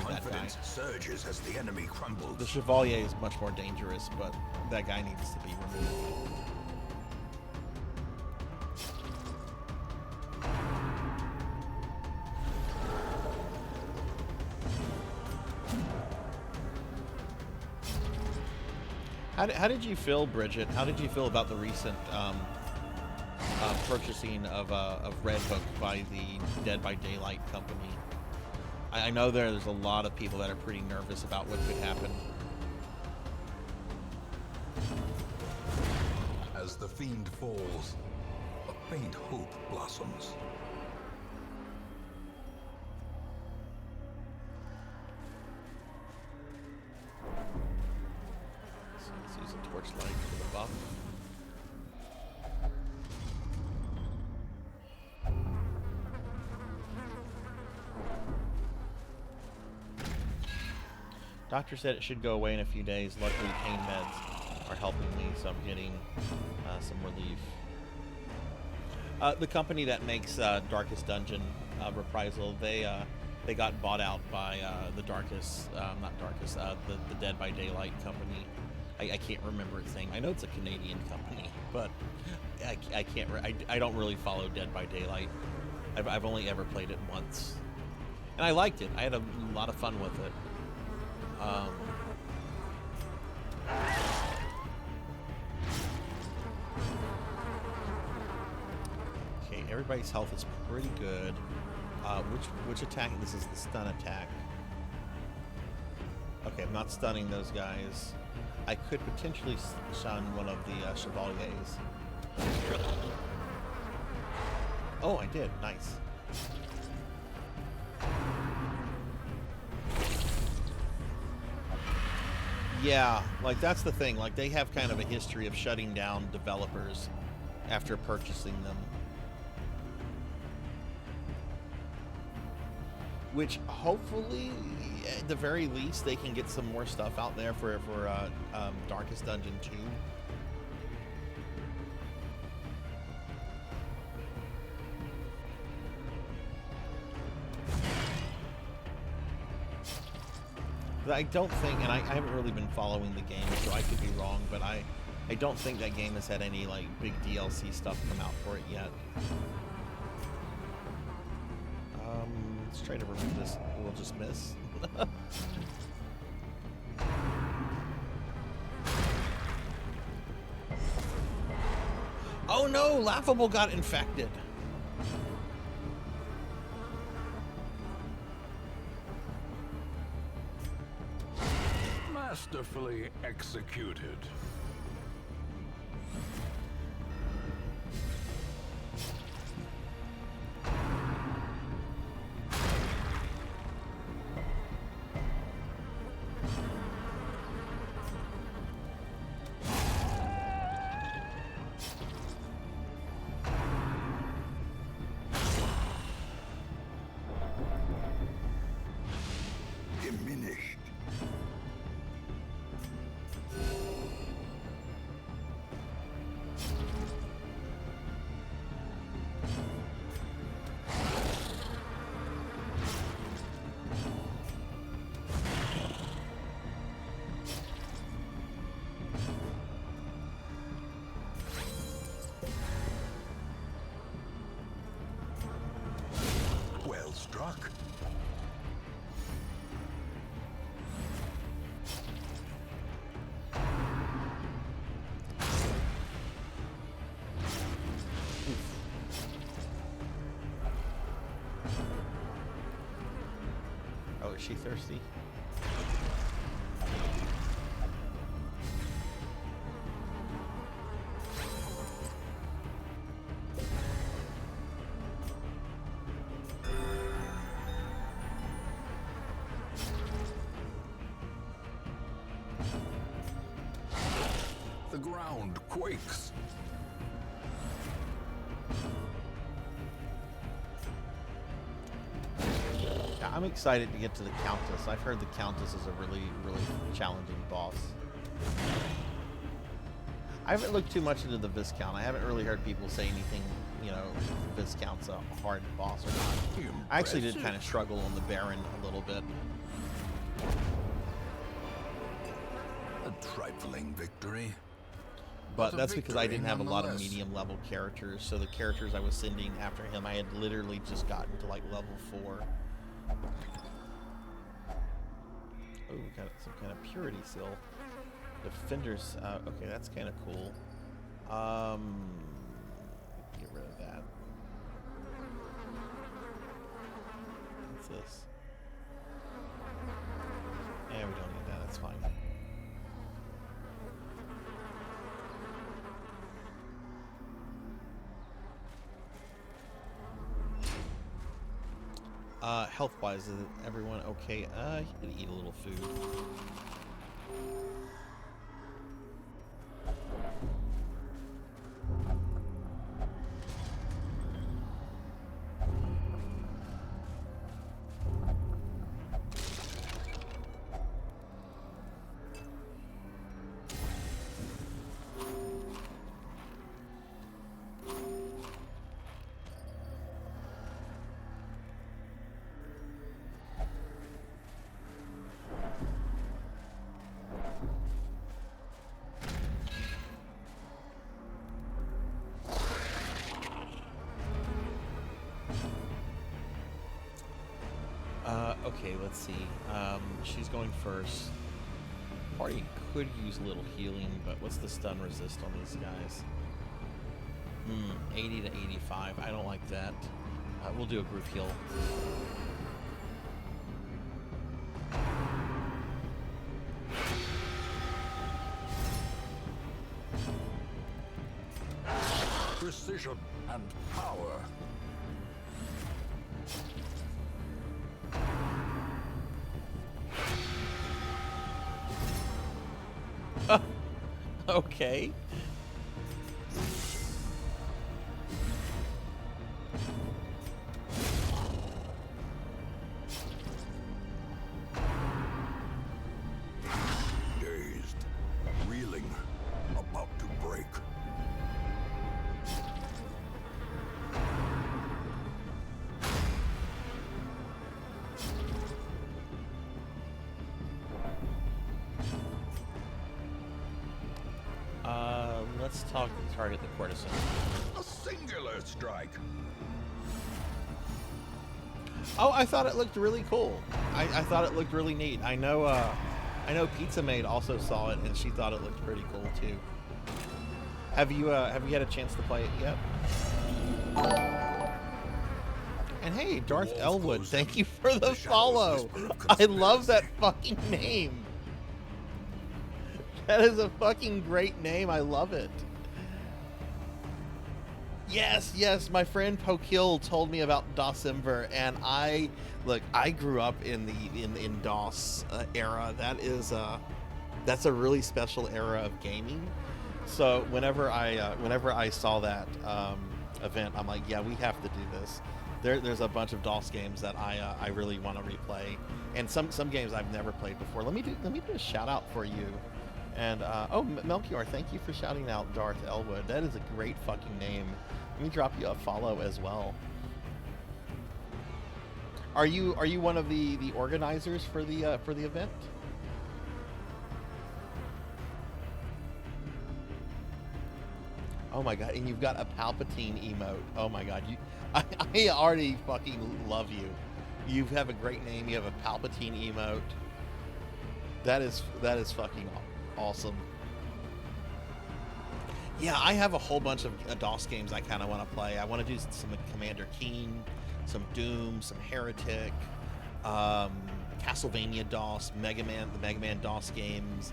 Confidence surges as the enemy crumbles. The Chevalier is much more dangerous, but that guy needs to be removed. How did you feel, Bridget? How did you feel about the recent purchasing of Red Hook by the Dead by Daylight company? I know there's a lot of people that are pretty nervous about what could happen. As the fiend falls, a faint hope blossoms. So let's use a torchlight for the buff. Doctor said it should go away in a few days. Luckily, pain meds are helping me, so I'm getting some relief. The company that makes Darkest Dungeon Reprisal, they got bought out by the Dead by Daylight company. I can't remember its name. I know it's a Canadian company, but I can't. I don't really follow Dead by Daylight. I've only ever played it once, and I liked it. I had a lot of fun with it. Okay, everybody's health is pretty good. Which attack? This is the stun attack. Okay, I'm not stunning those guys. I could potentially stun one of the Chevaliers. Oh, I did. Nice. Yeah, like that's the thing. Like they have kind of a history of shutting down developers after purchasing them. Which hopefully, at the very least, they can get some more stuff out there for Darkest Dungeon 2. But I don't think, and I haven't really been following the game, so I could be wrong, but I don't think that game has had any like big DLC stuff come out for it yet. Let's try to remove this. We'll just miss. Oh no! Laughable got infected. Masterfully executed. struck. Oh, is she thirsty? The ground quakes. Yeah, I'm excited to get to the Countess. I've heard the Countess is a really, really challenging boss. I haven't looked too much into the Viscount. I haven't really heard people say anything, you know, if the Viscount's a hard boss or not. I actually did kind of struggle on the Baron a little bit. A trifling victory. But that's because I didn't have a lot of medium level characters, so the characters I was sending after him, I had literally just gotten to like level 4. Oh, we got some kind of purity seal. Defenders, okay, that's kind of cool. Get rid of that. What's this? Yeah, we don't need that, that's fine. Health-wise, is everyone okay? You could eat a little food. Okay, let's see. She's going first. Party could use a little healing, but what's the stun resist on these guys? 80 to 85. I don't like that. We'll do a group heal. Precision and power. Okay. Dazed, reeling, about to break. Let's target the courtesan. A singular strike. Oh, I thought it looked really cool. I thought it looked really neat. I know Pizza Maid also saw it and she thought it looked pretty cool too. Have you had a chance to play it yet? And hey, Darth Elwood, thank you for the follow. I love that fucking name. That is a fucking great name. I love it. Yes, my friend Pokil told me about DOSimver, and I grew up in the DOS era. That's a really special era of gaming. So whenever I saw that event, I'm like, yeah, we have to do this. There's a bunch of DOS games that I really want to replay, and some games I've never played before. Let me do a shout out for you. And Melchior, thank you for shouting out Darth Elwood. That is a great fucking name. Let me drop you a follow as well. Are you one of the organizers for the event? Oh my god, and you've got a Palpatine emote. Oh my god, I already fucking love you. You have a great name. You have a Palpatine emote. That is fucking awesome. Yeah, I have a whole bunch of DOS games I kind of want to play. I want to do some Commander Keen, some Doom, some Heretic, Castlevania DOS, the Mega Man DOS games,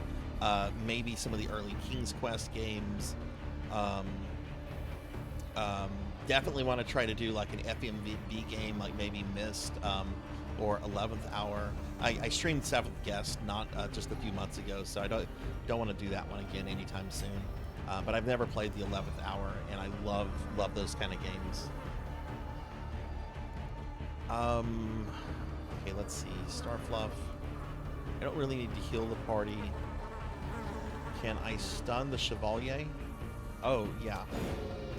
maybe some of the early King's Quest games. Definitely want to try to do like an FMV game, like maybe Myst or 11th Hour. I streamed 7th Guest not just a few months ago, so I don't want to do that one again anytime soon. But I've never played the 11th Hour, and I love those kind of games. Okay, let's see. Starfluff. I don't really need to heal the party. Can I stun the Chevalier? Oh, yeah.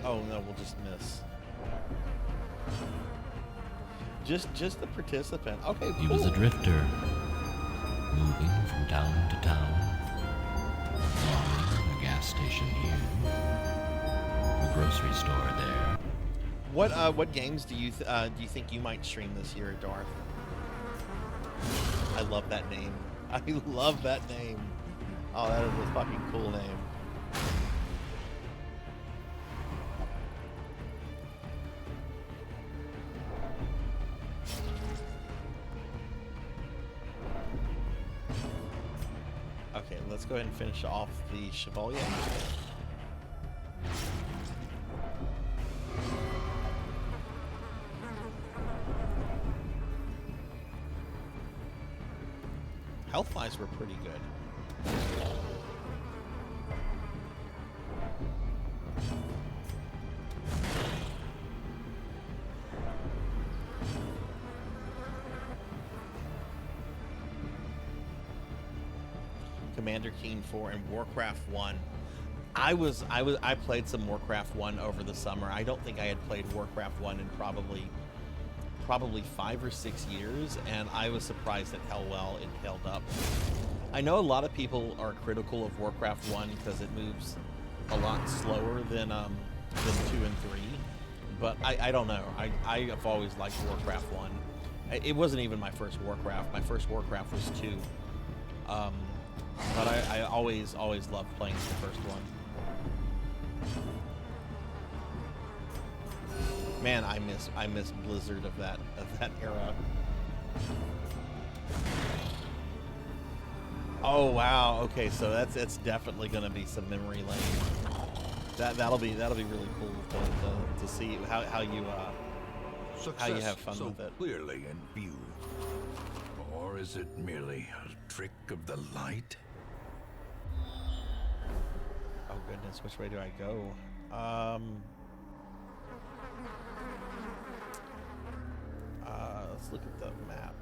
Oh, no, we'll just miss. Just the participant. Okay, cool. He was a drifter, moving from town to town, robbing a gas station here, a grocery store there. What games do you think you might stream this year, Darth? I love that name. I love that name. Oh, that is a fucking cool name. Okay, let's go ahead and finish off the Chevalier. Health-wise, we're pretty good. Commander Keen 4 and Warcraft 1. I played some Warcraft 1 over the summer. I don't think I had played Warcraft 1 in probably 5 or 6 years, and I was surprised at how well it held up. I know a lot of people are critical of Warcraft 1 because it moves a lot slower than 2 and 3, but I don't know. I have always liked Warcraft 1. It wasn't even my first Warcraft. My first Warcraft was 2. But I always loved playing the first one. Man, I miss Blizzard of that era. Oh wow, okay, so that's definitely gonna be some memory lane. That'll be really cool to see how you have fun so with it. Clearly in view. Or is it merely a trick of the light? Oh goodness, which way do I go? Let's look at the map.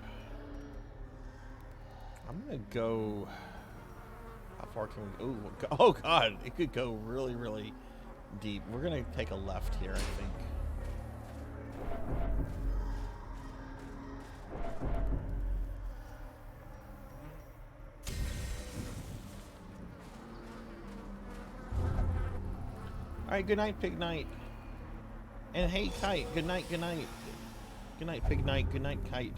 I'm gonna go. How far can we? Ooh, oh god, it could go really, really deep. We're gonna take a left here, I think. All right, good night, Pig Knight. And hey, Kite, good night, good night. Good night, Pig Knight, good night, Kite.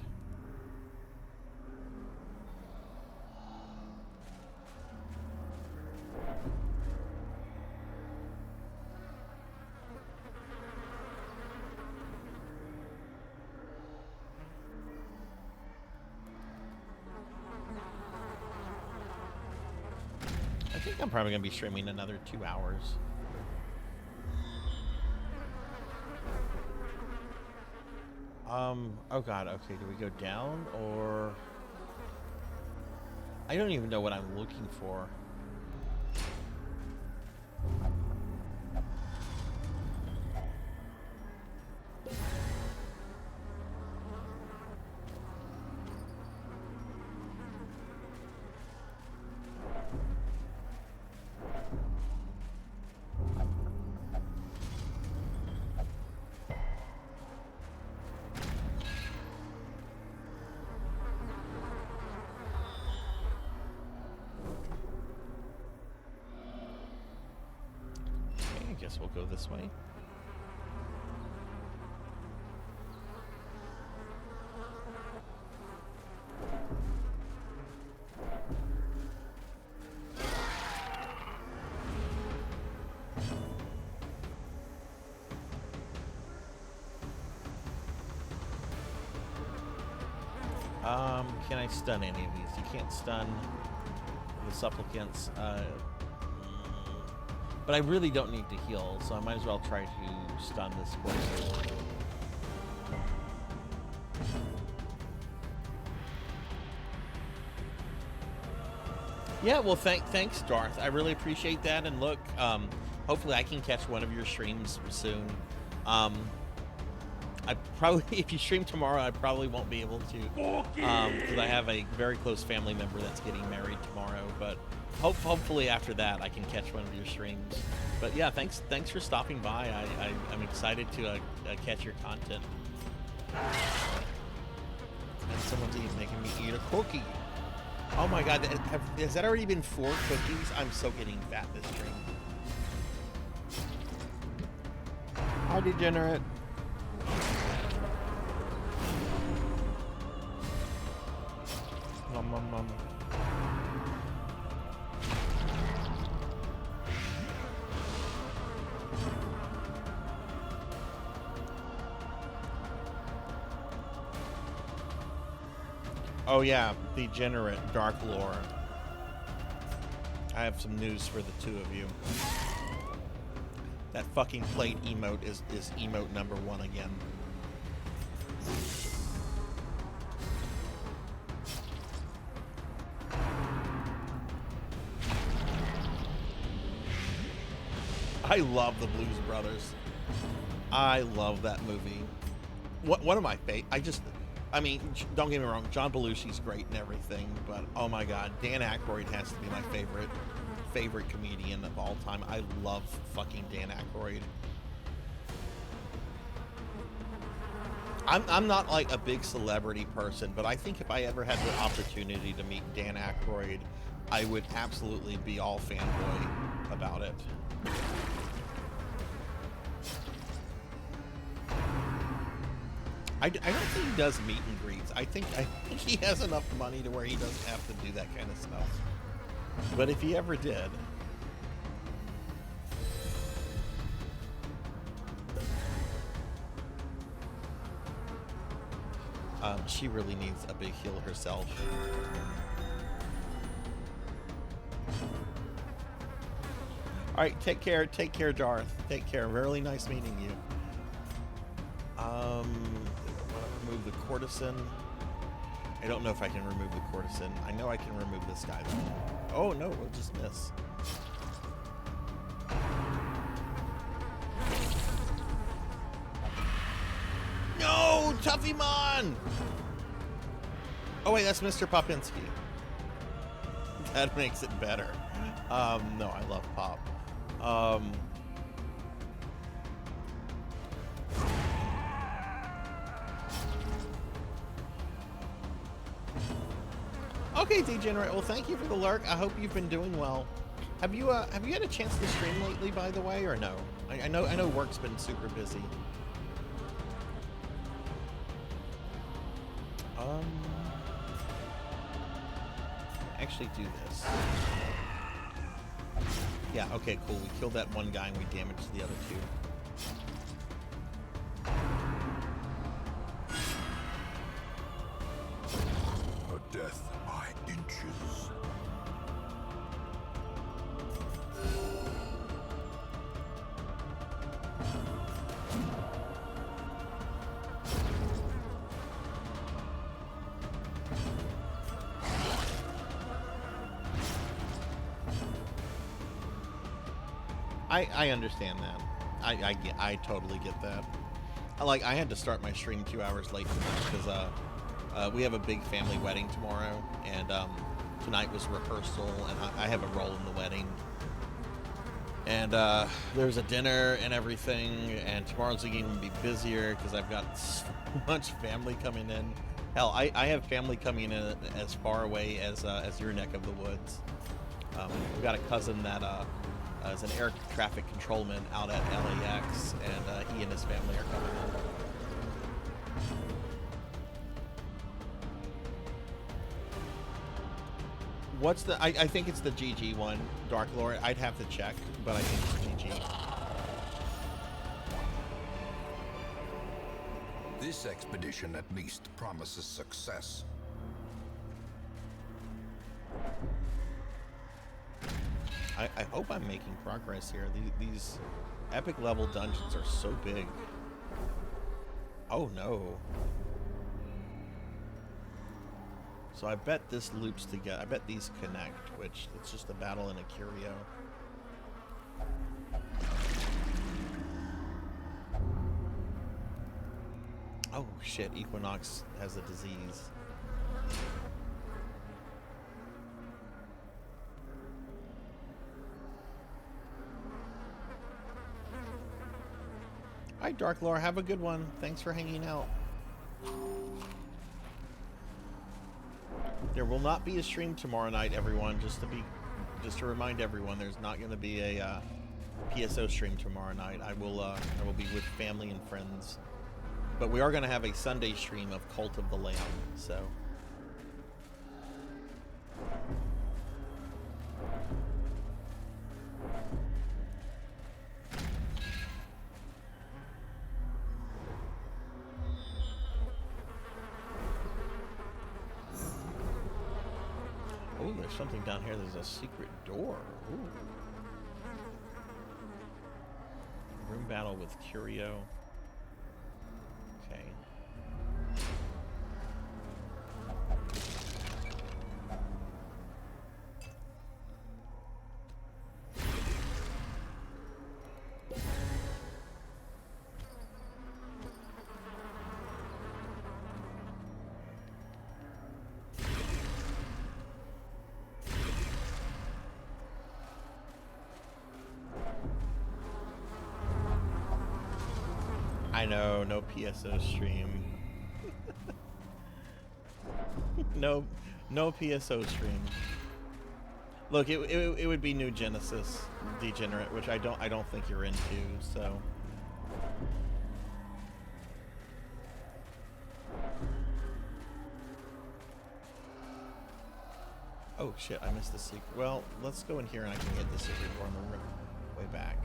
I think I'm probably going to be streaming another 2 hours. Oh god, okay, do we go down, or... I don't even know what I'm looking for. Guess we'll go this way. Can I stun any of these? You can't stun the supplicants. But I really don't need to heal, so I might as well try to stun this courser. Yeah, well, thanks, Darth. I really appreciate that. And look, hopefully I can catch one of your streams soon. I probably, if you stream tomorrow, I probably won't be able to, because I have a very close family member that's getting married tomorrow. But hopefully after that, I can catch one of your streams. But yeah, thanks for stopping by. I'm excited to catch your content. And someone's even making me eat a cookie. Oh my God, has that already been 4 cookies? I'm so getting fat this stream. Hi, degenerate. Nom. Oh yeah, degenerate Dark Lore. I have some news for the two of you. That fucking plate emote is emote number 1 again. I love the Blues Brothers. I love that movie. One of my favorites. I mean, don't get me wrong, John Belushi's great and everything, but oh my God, Dan Aykroyd has to be my favorite comedian of all time. I love fucking Dan Aykroyd. I'm not like a big celebrity person, but I think if I ever had the opportunity to meet Dan Aykroyd, I would absolutely be all fanboy about it. I don't think he does meet and greets. I think he has enough money to where he doesn't have to do that kind of stuff. But if he ever did, she really needs a big heal herself. All right, take care, Darth. Take care. Really nice meeting you. Remove the courtesan. I don't know if I can remove the courtesan. I know I can remove this guy though. Oh no, we'll just miss. No, Tuffymon! Oh wait, that's Mr. Popinski. That makes it better. No, I love Pop. Okay, Degenerate. Well, thank you for the lurk. I hope you've been doing well. Have you had a chance to stream lately, by the way, or no? I know work's been super busy. Actually do this. Yeah, okay, cool. We killed that one guy and we damaged the other 2. A death by inches. I understand that. I totally get that. I had to start my stream 2 hours late tonight because we have a big family wedding tomorrow, and tonight was rehearsal, and I have a role in the wedding. And there's a dinner and everything, and tomorrow's going to be busier because I've got so much family coming in. Hell, I have family coming in as far away as your neck of the woods. We've got a cousin that is an air traffic controlman out at LAX, and he and his family are coming in. What's the... I think it's the GG one, Dark Lord. I'd have to check, but I think it's GG. This expedition at least promises success. I hope I'm making progress here. These epic level dungeons are so big. Oh no. So I bet this loops together. I bet these connect, which it's just a battle in a curio. Oh shit, Equinox has a disease. Hi, Dark Lore. Have a good one. Thanks for hanging out. There will not be a stream tomorrow night, everyone. Just to remind everyone, there's not going to be a PSO stream tomorrow night. I will be with family and friends, but we are going to have a Sunday stream of Cult of the Lamb. So. Oh, there's something down here. There's a secret door. Ooh. Room battle with Curio. Okay. I know, no PSO stream. no PSO stream. Look, it would be New Genesis Degenerate, which I don't think you're into, so. Oh shit, I missed the secret. Well, let's go in here and I can get the secret door on the way back.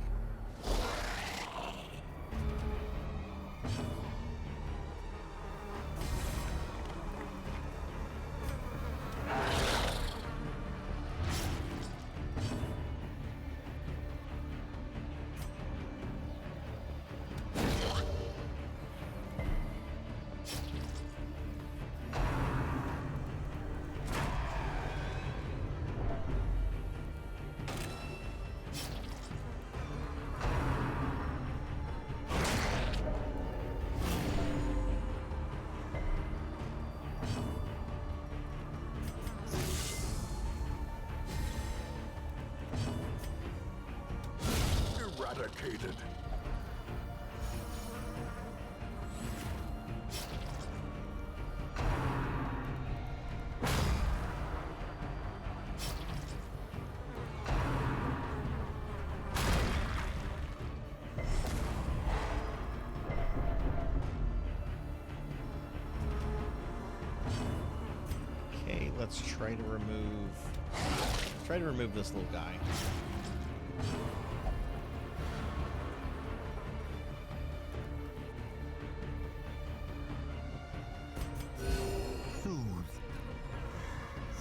Eradicated. Okay, let's try to remove this little guy.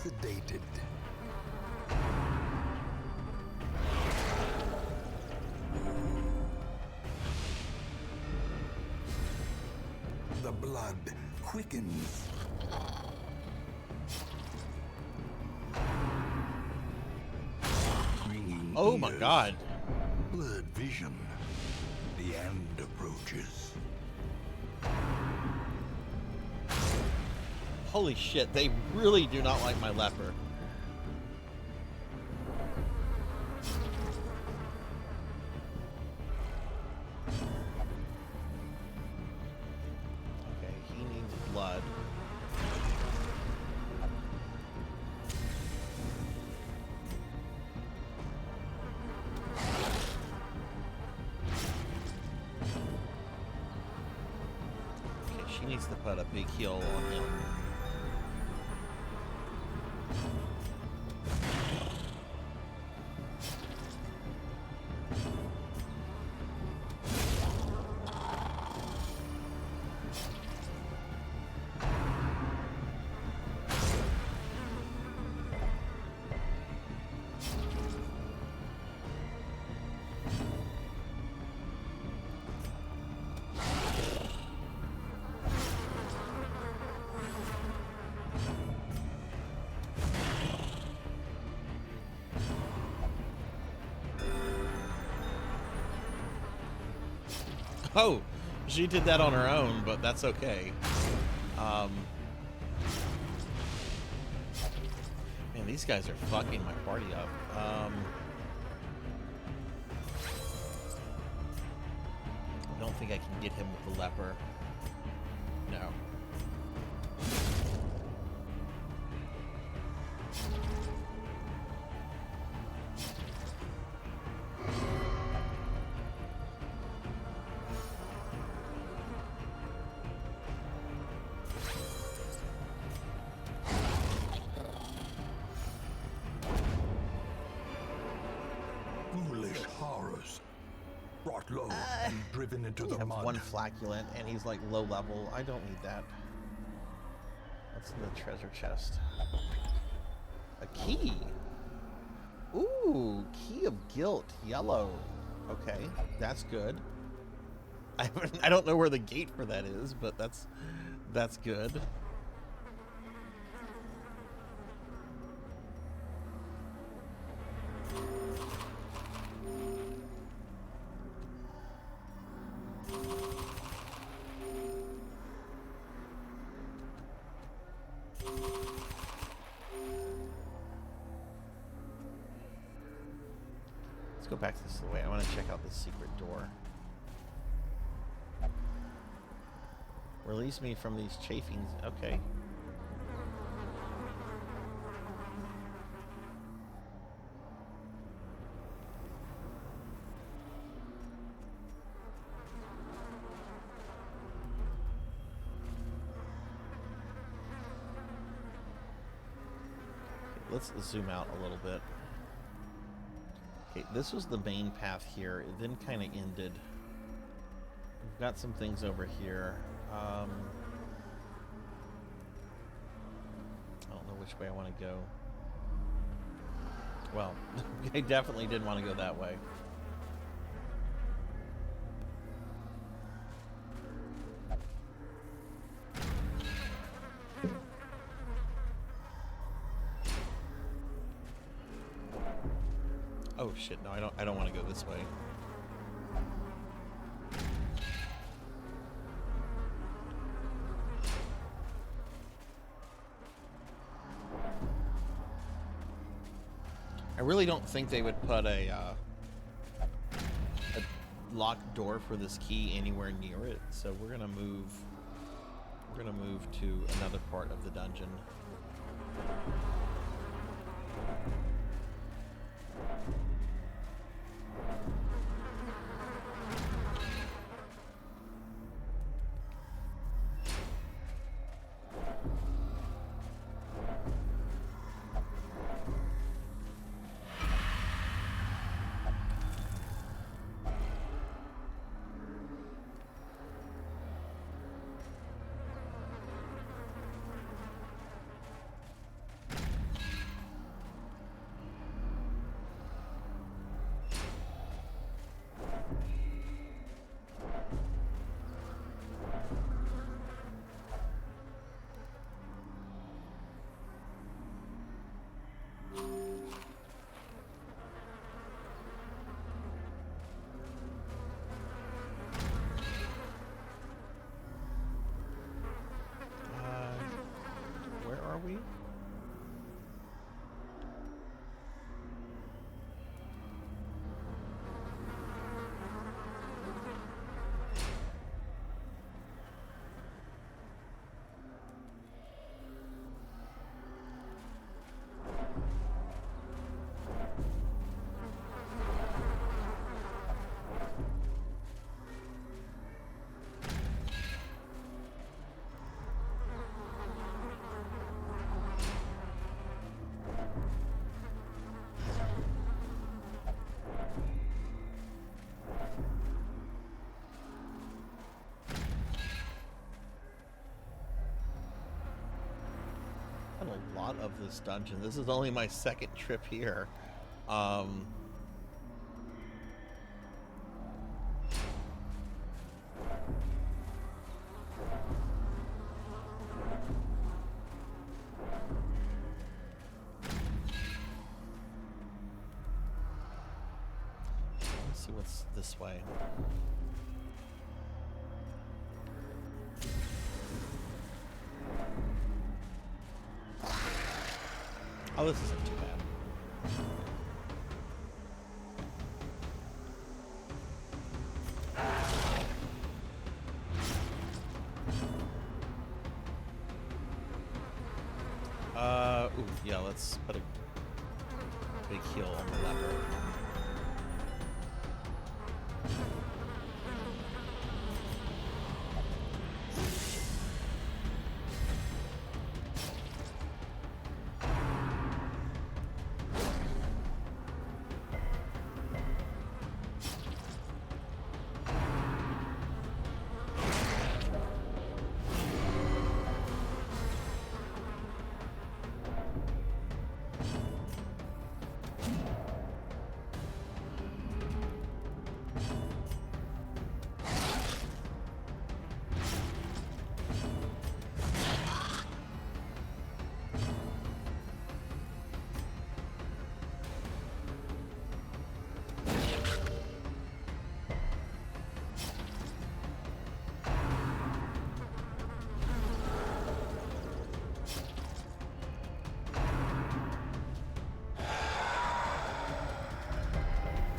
Sedated. The blood quickens. Oh my god. Blurred vision. The end approaches. Holy shit, they really do not like my leper. Okay, he needs blood. Okay, she needs to put a big heal on him. Oh, she did that on her own, but that's okay. Man, these guys are fucking my party up. I don't think I can get him with the leper. No. Foolish horrors. Brought low and driven into We the have mud. one flaculent, and he's like low level. I don't need that. What's in the treasure chest? A key. Ooh, key of guilt, yellow. Okay, that's good. I don't know where the gate for that is, but that's good. Let's go back this way. I want to check out this secret door. Release me from these chafings. Okay. Let's zoom out a little bit. Okay, this was the main path here. It then kind of ended. We've got some things over here. I don't know which way I want to go. Well, I definitely didn't want to go that way. Oh shit, no, I don't want to go this way. I really don't think they would put a locked door for this key anywhere near it, so we're gonna move to another part of the dungeon. Where are we? A lot of this dungeon. This is only my second trip here. Let's see what's this way. Oh, this isn't too bad. Ooh, yeah, let's put a big heal on the lever.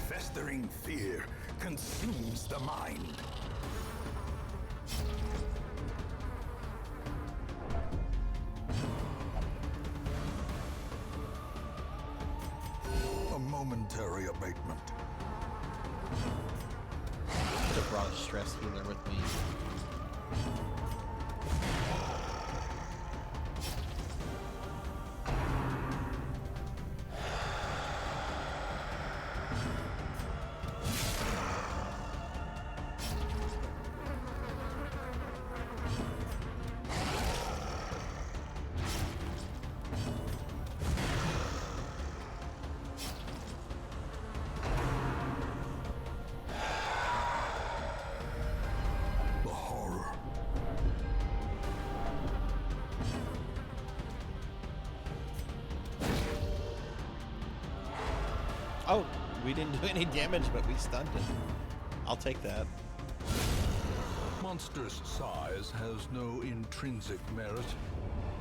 Festering fear consumes the mind. A momentary abatement. Could have brought a stress healer with me. The horror. Oh, we didn't do any damage, but we stunned it. I'll take that. Monster's size has no intrinsic merit,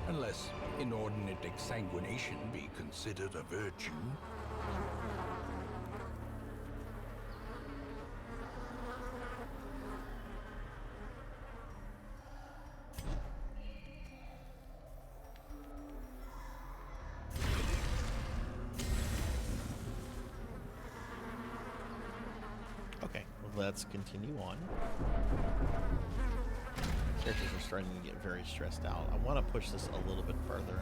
unless inordinate exsanguination be considered a virtue. Okay, well, let's continue on. Characters are starting to get very stressed out. I want to push this a little bit further.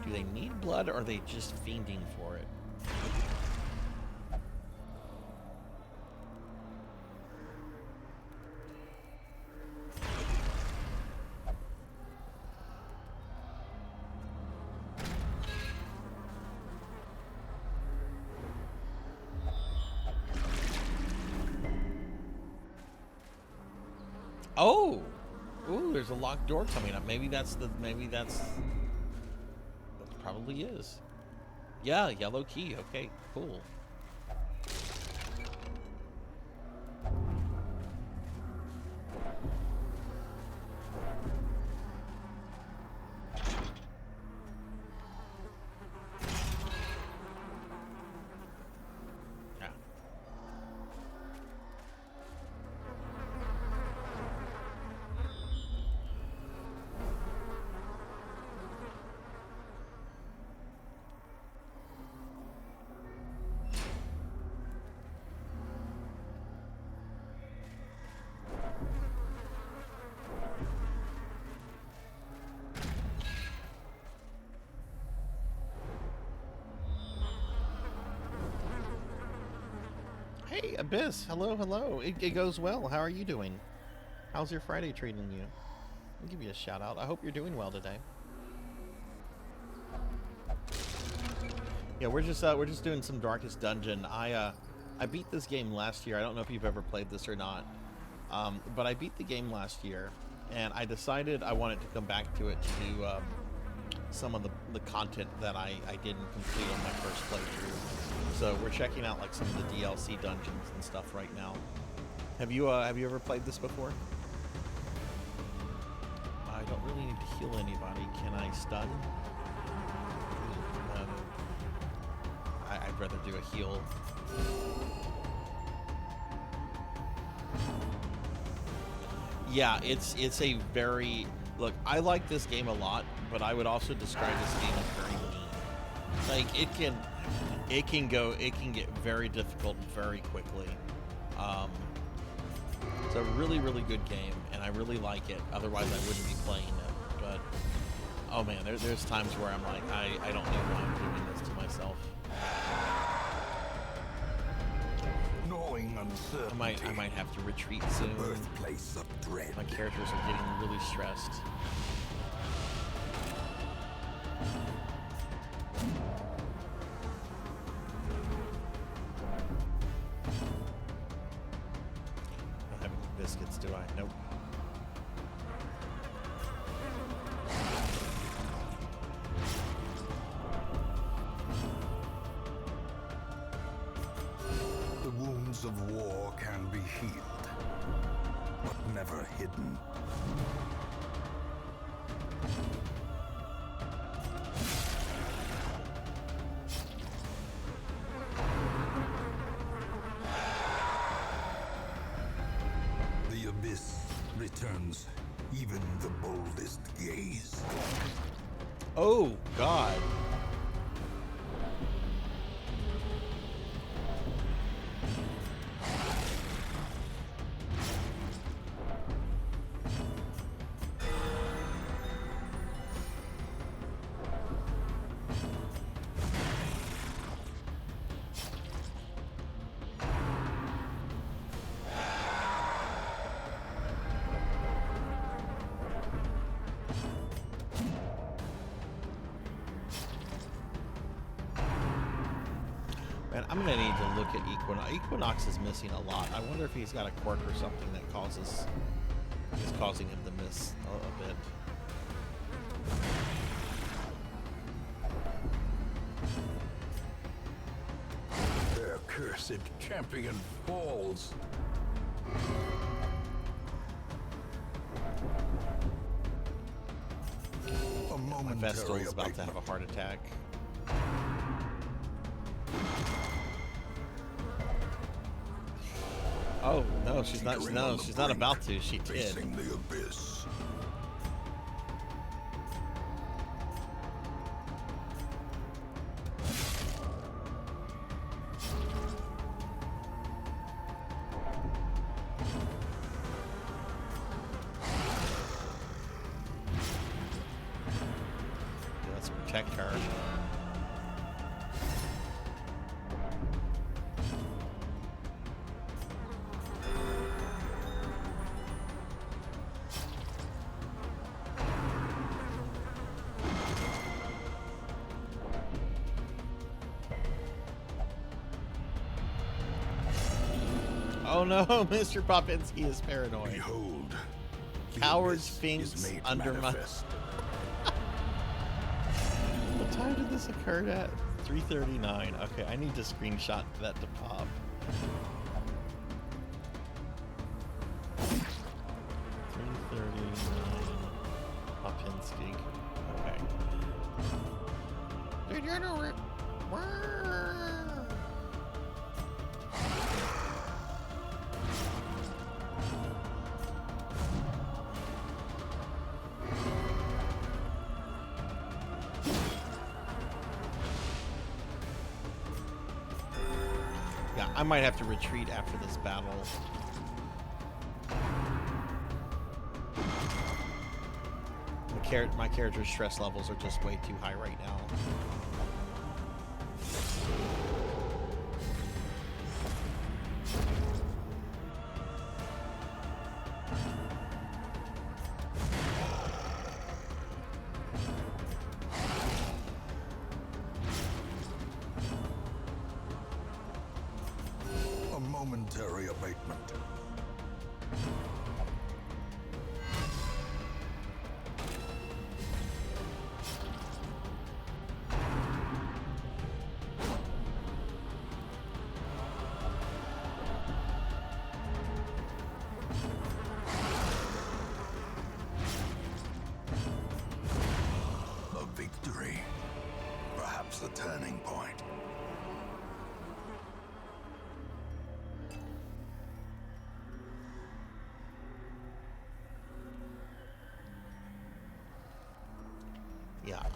Do they need blood, or are they just fiending for it? Oh! Ooh, there's a locked door coming up. Maybe that's that probably is. Yeah, yellow key. Okay, cool. Yeah. Hey, Abyss. Hello, hello. It goes well. How are you doing? How's your Friday treating you? I'll give you a shout out. I hope you're doing well today. Yeah, we're just doing some Darkest Dungeon. I beat this game last year. I don't know if you've ever played this or not. But I beat the game last year, and I decided I wanted to come back to it to do some of the content that I didn't complete on my first playthrough. So we're checking out like some of the DLC dungeons and stuff right now. Have you ever played this before? I don't really need to heal anybody. Can I stun? I'd rather do a heal. Yeah, it's a very... Look, I like this game a lot, but I would also describe this game as very mean. Like, it can get very difficult very quickly. It's a really, really good game, and I really like it. Otherwise, I wouldn't be playing it. But, oh man, there's times where I'm like, I don't know why I'm doing this to myself. Knowing uncertainty. I might have to retreat soon. Birthplace of dread. My characters are getting really stressed. I don't have any biscuits, do I? Nope. The wounds of war can be healed, but never hidden. The abyss returns even the boldest gaze. Oh, God. Man, I'm gonna need to look at Equinox. Equinox is missing a lot. I wonder if he's got a quirk or something that is causing him to miss a bit. Their cursed champion falls. A My momentary Vestal is about to have a abatement. heart attack. Oh no, she's not. Teetering No, on the she's not brink, about to. She did. facing the abyss. Let's protect her. Oh no, Mr. Popinski is paranoid. Behold, the Coward abyss Sphinx is made under my... manifest. What time did this occur at? 3:39. Okay, I need to screenshot that to pop. 3:39. Popinski. Okay. Did you know it? Yeah, I might have to retreat after this battle. My character's stress levels are just way too high right now. A momentary abatement.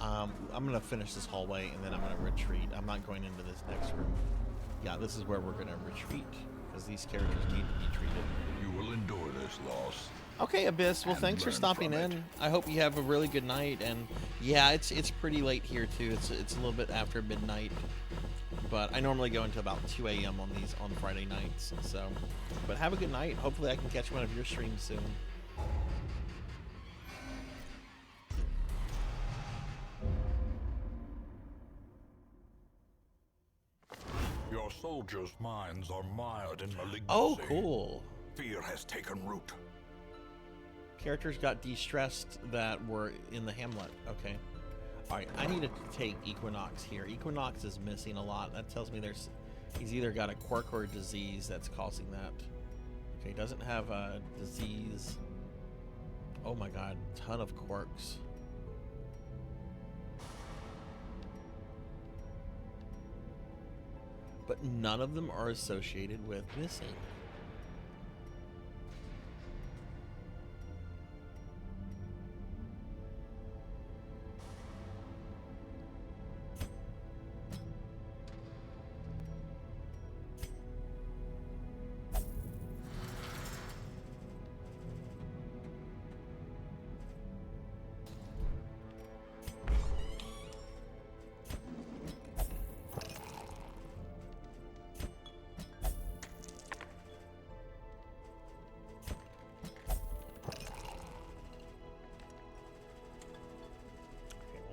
I'm gonna finish this hallway and then I'm gonna retreat. I'm not going into this next room. Yeah, this is where we're gonna retreat because these characters need to be treated. You will endure this loss. Okay, Abyss. Well, And thanks for learn stopping from in. it. I hope you have a really good night. And yeah, it's pretty late here too. It's a little bit after midnight, but I normally go until about 2 a.m. on Friday nights. So, but have a good night. Hopefully, I can catch one of your streams soon. Your soldiers' minds are mired in malignancy. Oh, cool. Fear has taken root. Characters got de-stressed that were in the Hamlet. Okay. Alright, I need to take Equinox here. Equinox is missing a lot. That tells me he's either got a quirk or a disease that's causing that. Okay, doesn't have a disease. Oh my god, ton of quirks. But none of them are associated with missing.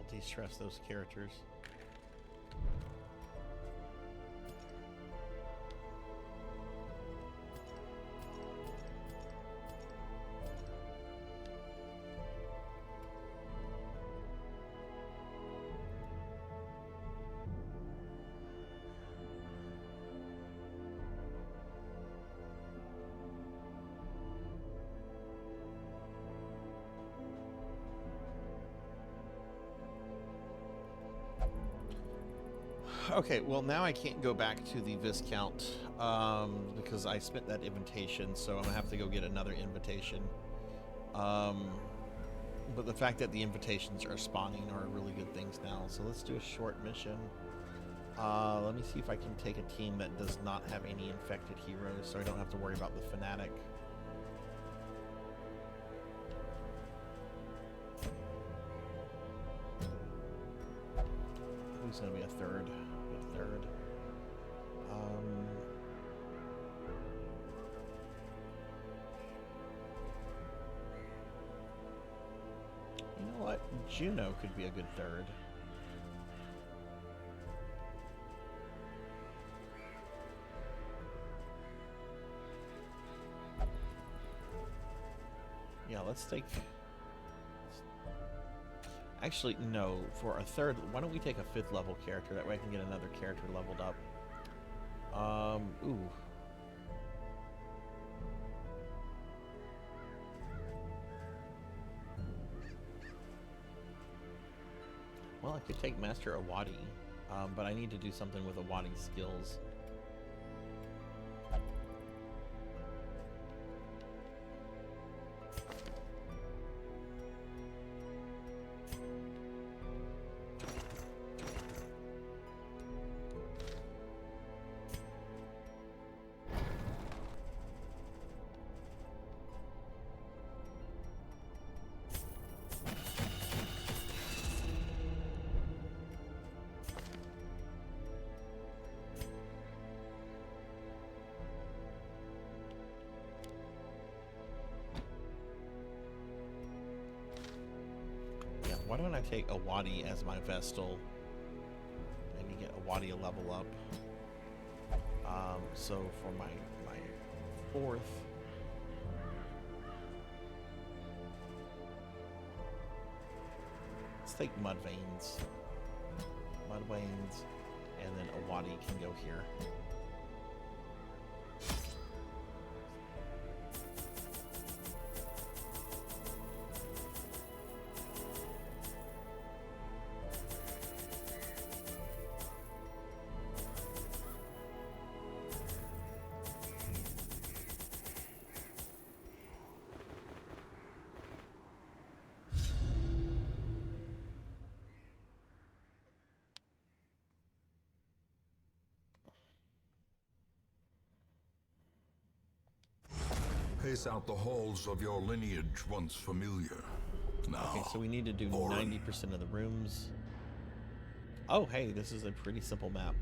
De-stress those characters. Okay, well now I can't go back to the Viscount because I spent that invitation, so I'm gonna have to go get another invitation. But the fact that the invitations are spawning are really good things now. So let's do a short mission. Let me see if I can take a team that does not have any infected heroes, so I don't have to worry about the fanatic. Who's gonna be a third? You know what? Juno could be a good third. Yeah, let's take... Actually, no. For a third, why don't we take a 5th level character? That way I can get another character leveled up. Ooh. Well, I could take Master Awadi, but I need to do something with Awadi's skills. Why don't I take Awadi as my Vestal? Maybe get Awadi a level up. So for my 4th, let's take Mudveins, and then Awadi can go here. pace out the halls of your lineage once familiar. Now, Okay, so we need to do 90% of the rooms. Oh, hey, this is a pretty simple map.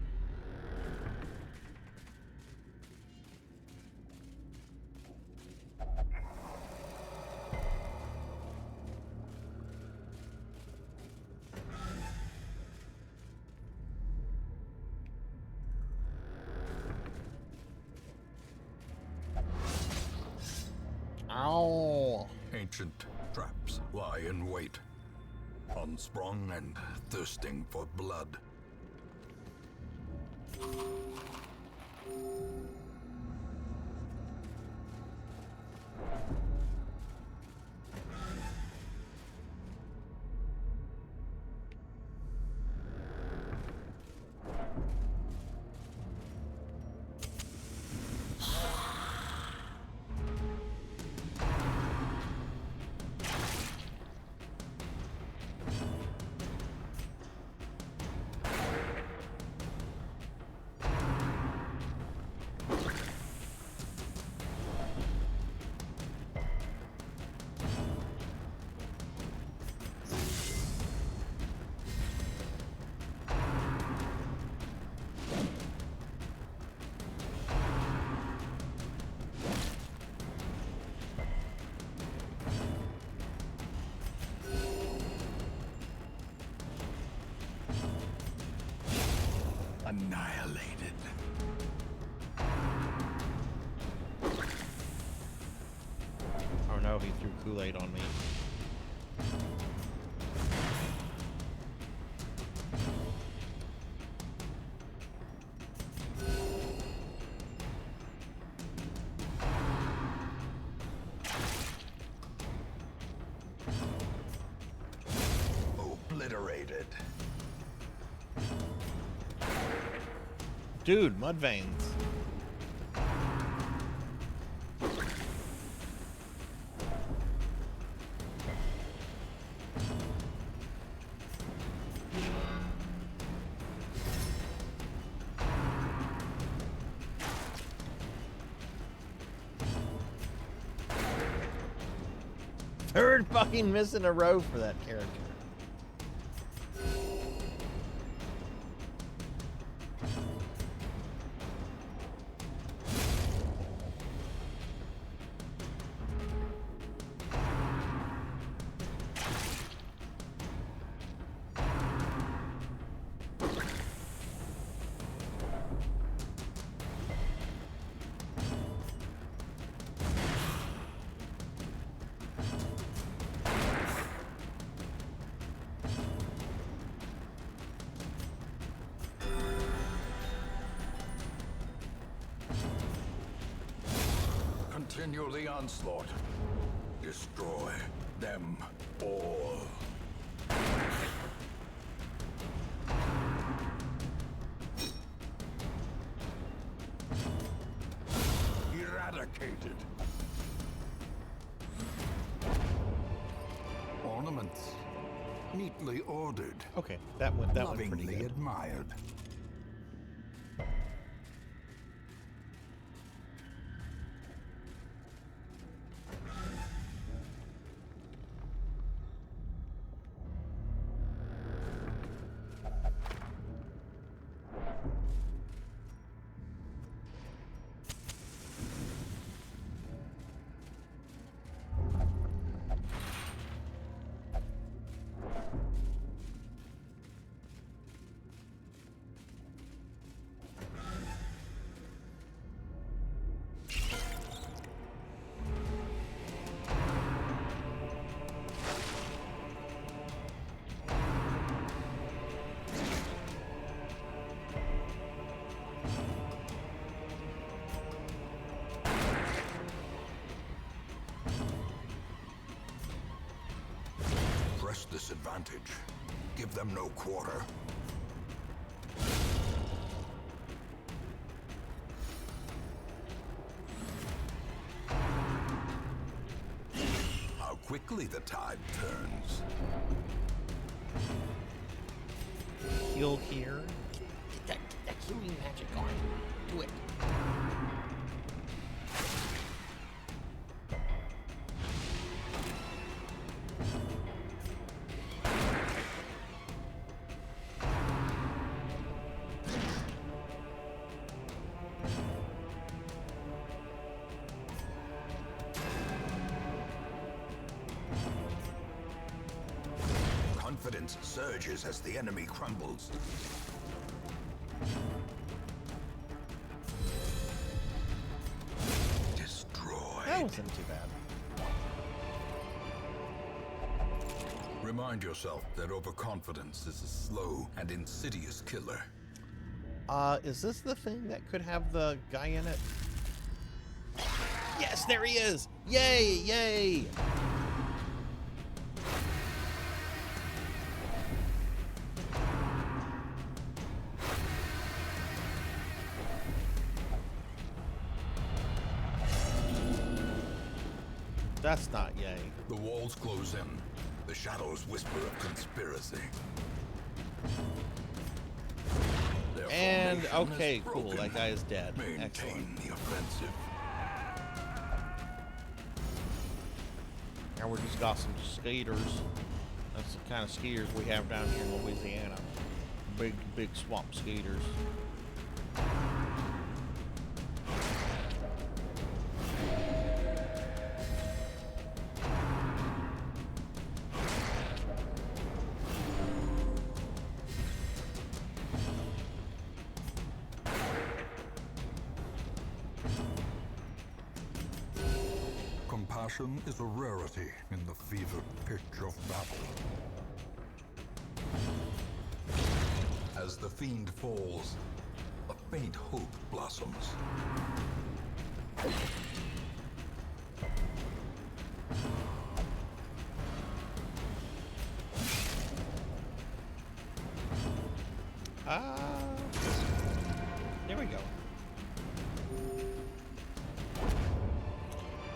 Ow! ancient traps lie in wait, unsprung and thirsting for blood. Annihilated. Oh no, he threw Kool-Aid on me. Obliterated. Dude, mud veins. Third fucking miss in a row for that character. Continue the onslaught. Destroy them all. Eradicated. Ornaments. Neatly ordered. Okay, that went pretty Lovingly good. admired. Press this advantage. Give them no quarter. How quickly the tide turns. Heal here. Get that healing magic on. Do it. confidence surges as the enemy crumbles. Destroyed. That wasn't too bad. Remind yourself that overconfidence is a slow and insidious killer. Is this the thing that could have the guy in it? Yes, there he is! Yay, yay! That's not yay. The walls close in. The shadows whisper of conspiracy. Their And, formation is okay, cool. broken. That guy is dead. Maintain Excellent. the offensive. Now we're just got some skaters. That's the kind of skaters we have down here in Louisiana. Big swamp skaters. Compassion is a rarity in the fevered pitch of battle. As the fiend falls, a faint hope blossoms. There we go.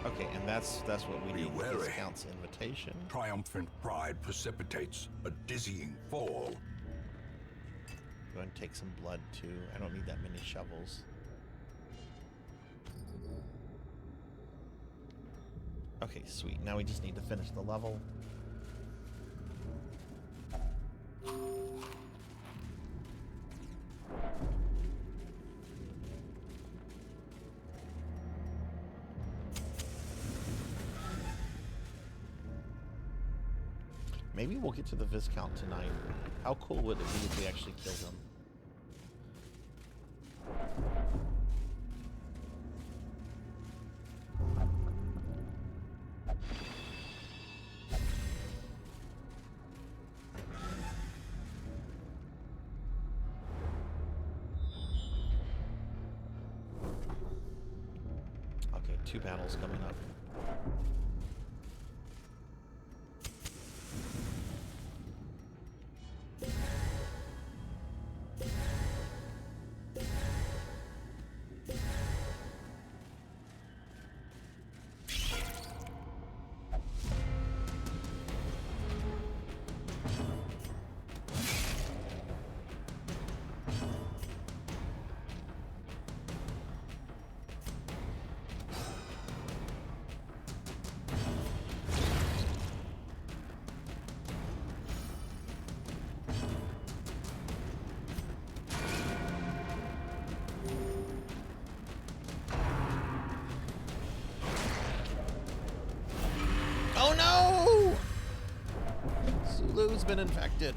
Okay, and that's what we need. Wary. Discounts invitation. Triumphant pride precipitates a dizzying fall. Go ahead and take some blood too. I don't need that many shovels. Okay, sweet. Now we just need to finish the level. Maybe we'll get to the Viscount tonight. How cool would it be if we actually killed him? Okay, 2 battles coming up. Oh no! Sulu's been infected.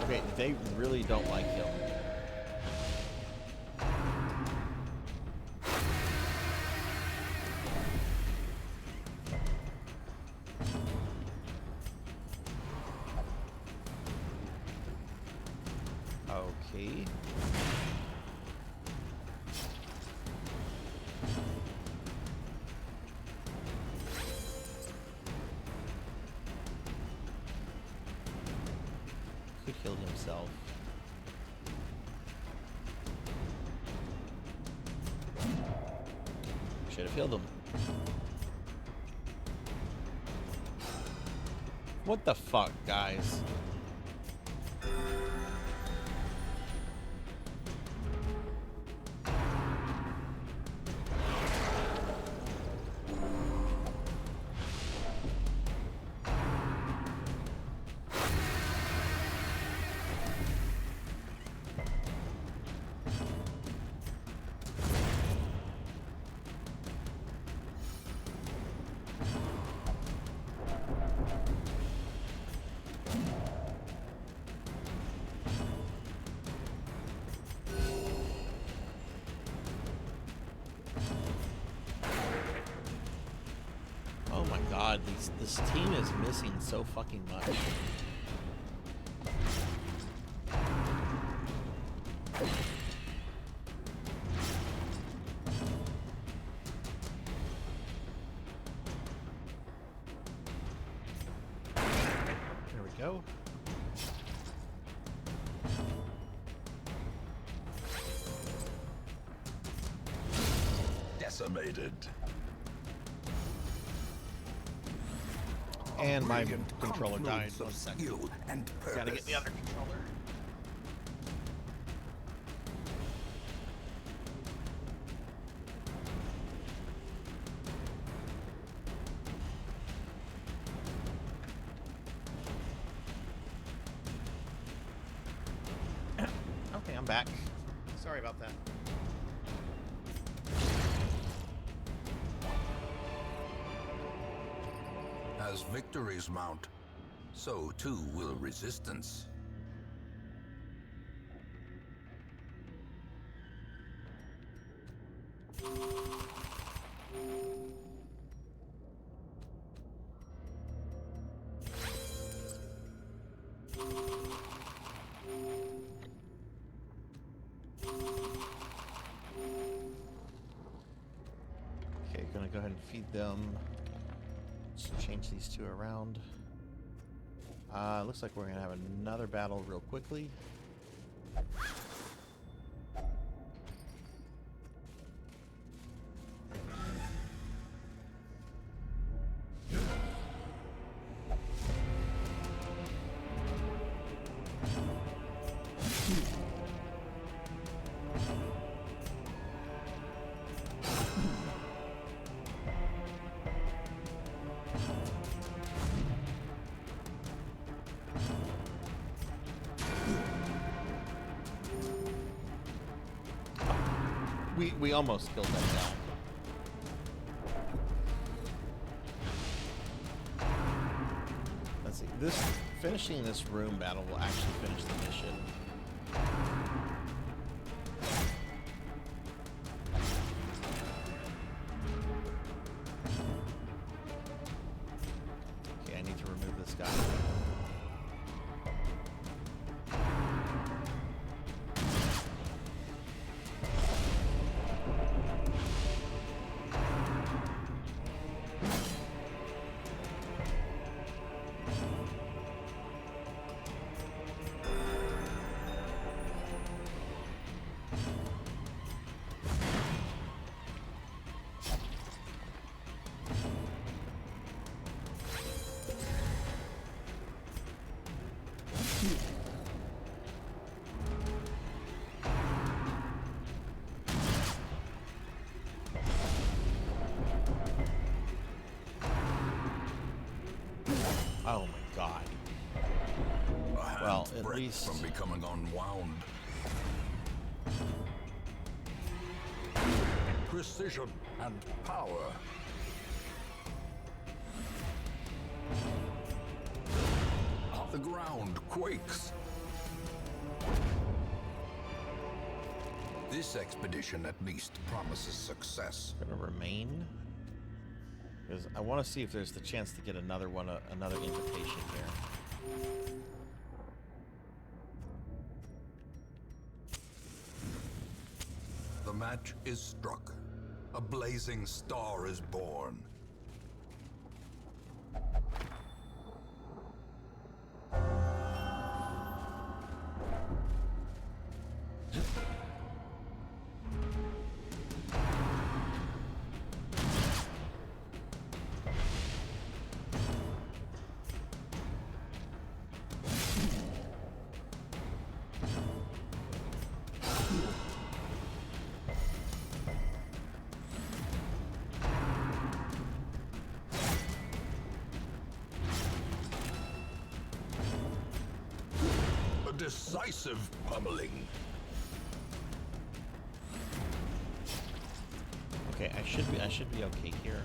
Okay, they really don't like him. Okay. Could heal himself. Should have healed him. What the fuck, guys? my god, this team is missing so fucking much. There we go. Decimated. And my Brilliant controller died. confluence 1 of second. skill and Gotta get the other controller. Okay, I'm back. Sorry about that. As victories mount, so too will resistance. Okay, gonna go ahead and feed them. Let's change these two around. Looks like we're gonna have another battle real quickly. We almost killed that guy. Let's see. Finishing this room battle will actually finish the mission. Okay, I need to remove this guy. Oh my god. Well, at least From becoming unwound. Precision and power. The ground quakes. This expedition at least promises success. gonna remain because I want to see if there's the chance to get another one, another invitation here. The match is struck. A blazing star is born. Decisive pummeling. Okay, I should be okay here.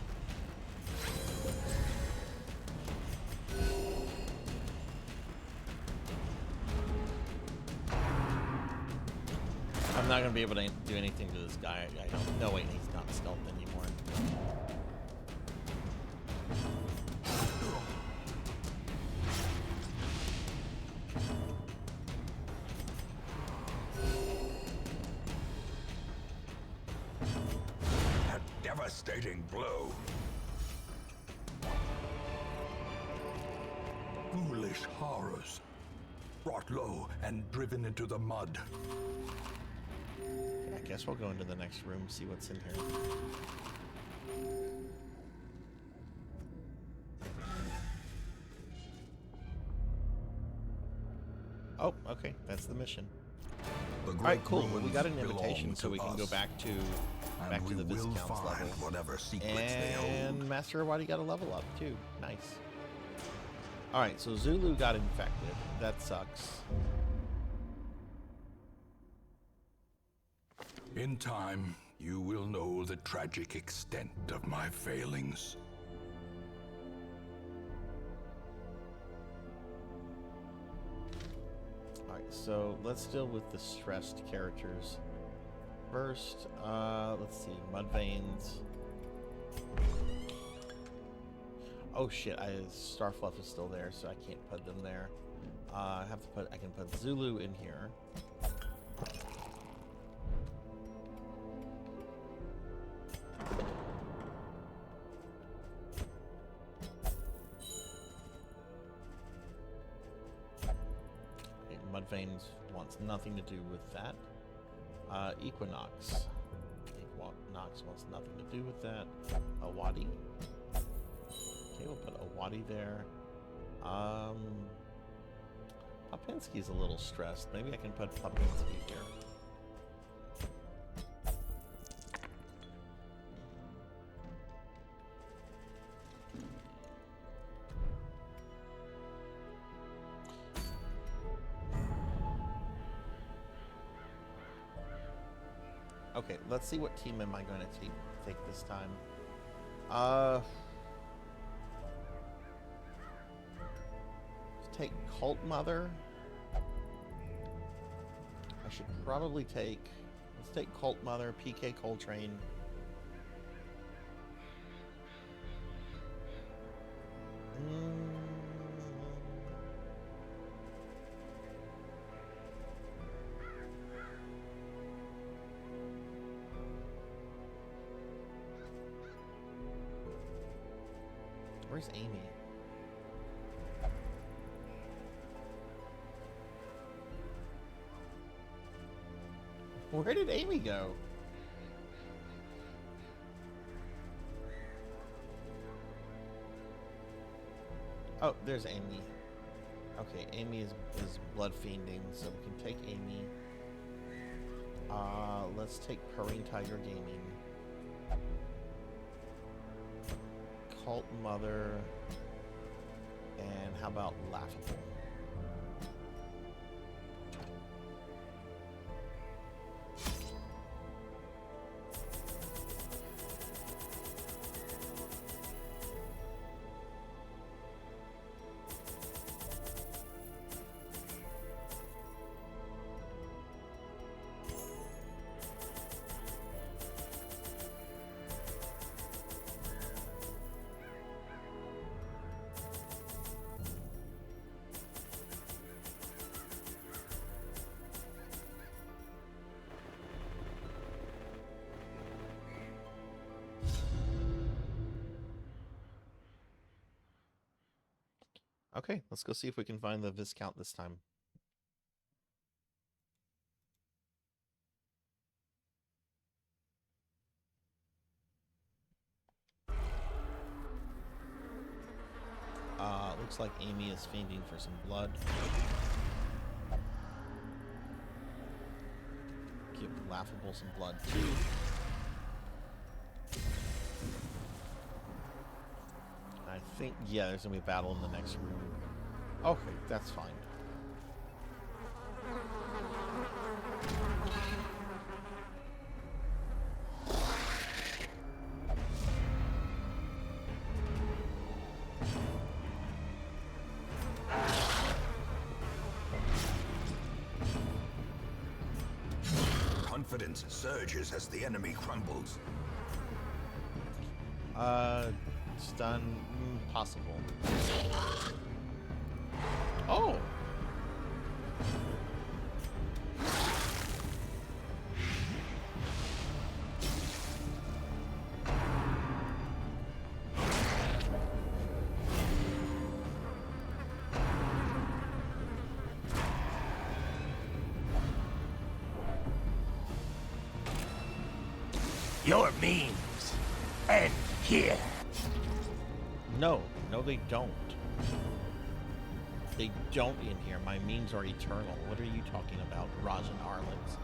I'm not gonna be able to do anything to this guy. I don't. No, wait, he's not stealth anymore. devastating blow. Foolish horrors, brought low and driven into the mud. I guess we'll go into the next room, see what's in here. Oh, okay, that's the mission. All right, cool. Well, we got an invitation, so we can go back to the Viscount's level. Whatever secrets they hold. And Master Awadi got a level up too. Nice. All right, so Zulu got infected. That sucks. In time, you will know the tragic extent of my failings. All right, so let's deal with the stressed characters first. Let's see, Mudveins. Oh shit! Starfluff is still there, so I can't put them there. I can put Zulu in here. Okay, Mudveins wants nothing to do with that. Equinox. Equinox wants nothing to do with that. Awadi. Okay, we'll put Awadi there. Popinski's a little stressed. Maybe I can put Popinski here. Okay, let's see what team am I going to take this time. Let's take Cult Mother. I should probably take... Let's take Cult Mother, PK Coltrane. Where's Amy? Where did Amy go? Oh, there's Amy. Okay, Amy is blood fiending, so we can take Amy. Let's take Purring Tiger Gaming. Cult Mother, and how about Laughable? Okay, let's go see if we can find the Viscount this time. Looks like Amy is fiending for some blood. Give Laughable some blood too. I think, yeah, there's gonna be a battle in the next room. Okay, that's fine. Confidence surges as the enemy crumbles. Stun, possible. Oh! Your means end here. No, they don't. They don't in here. My memes are eternal. What are you talking about, Rajan Arlix?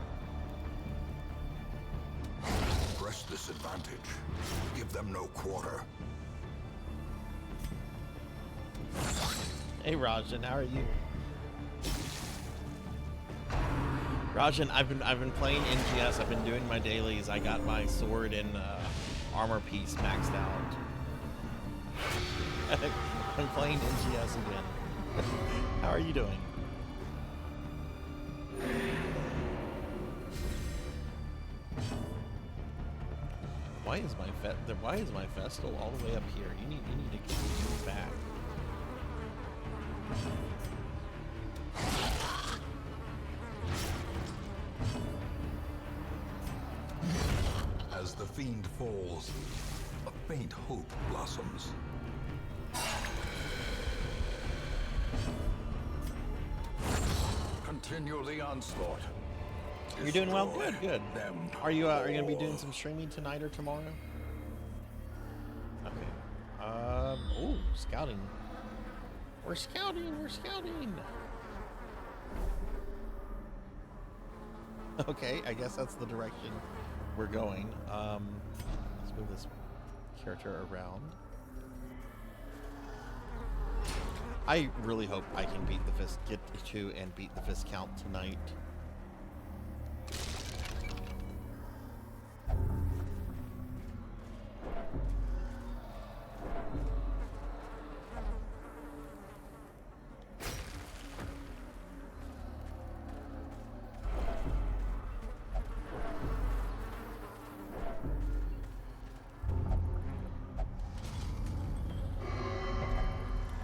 Press this advantage. Give them no quarter. Hey Rajan, how are you? Rajan, I've been playing NGS. I've been doing my dailies. I got my sword and armor piece maxed out. I'm playing NGS again. How are you doing? Why is my Vestal all the way up here? You need to get it back. As the fiend falls, a faint hope blossoms. Continue the onslaught. You're doing well. Destroy Good. them Are you all. gonna be doing some streaming tonight or tomorrow? Okay. Oh, scouting. We're scouting. Okay, I guess that's the direction we're going. Let's move this character around. I really hope I can get to and beat the Viscount tonight.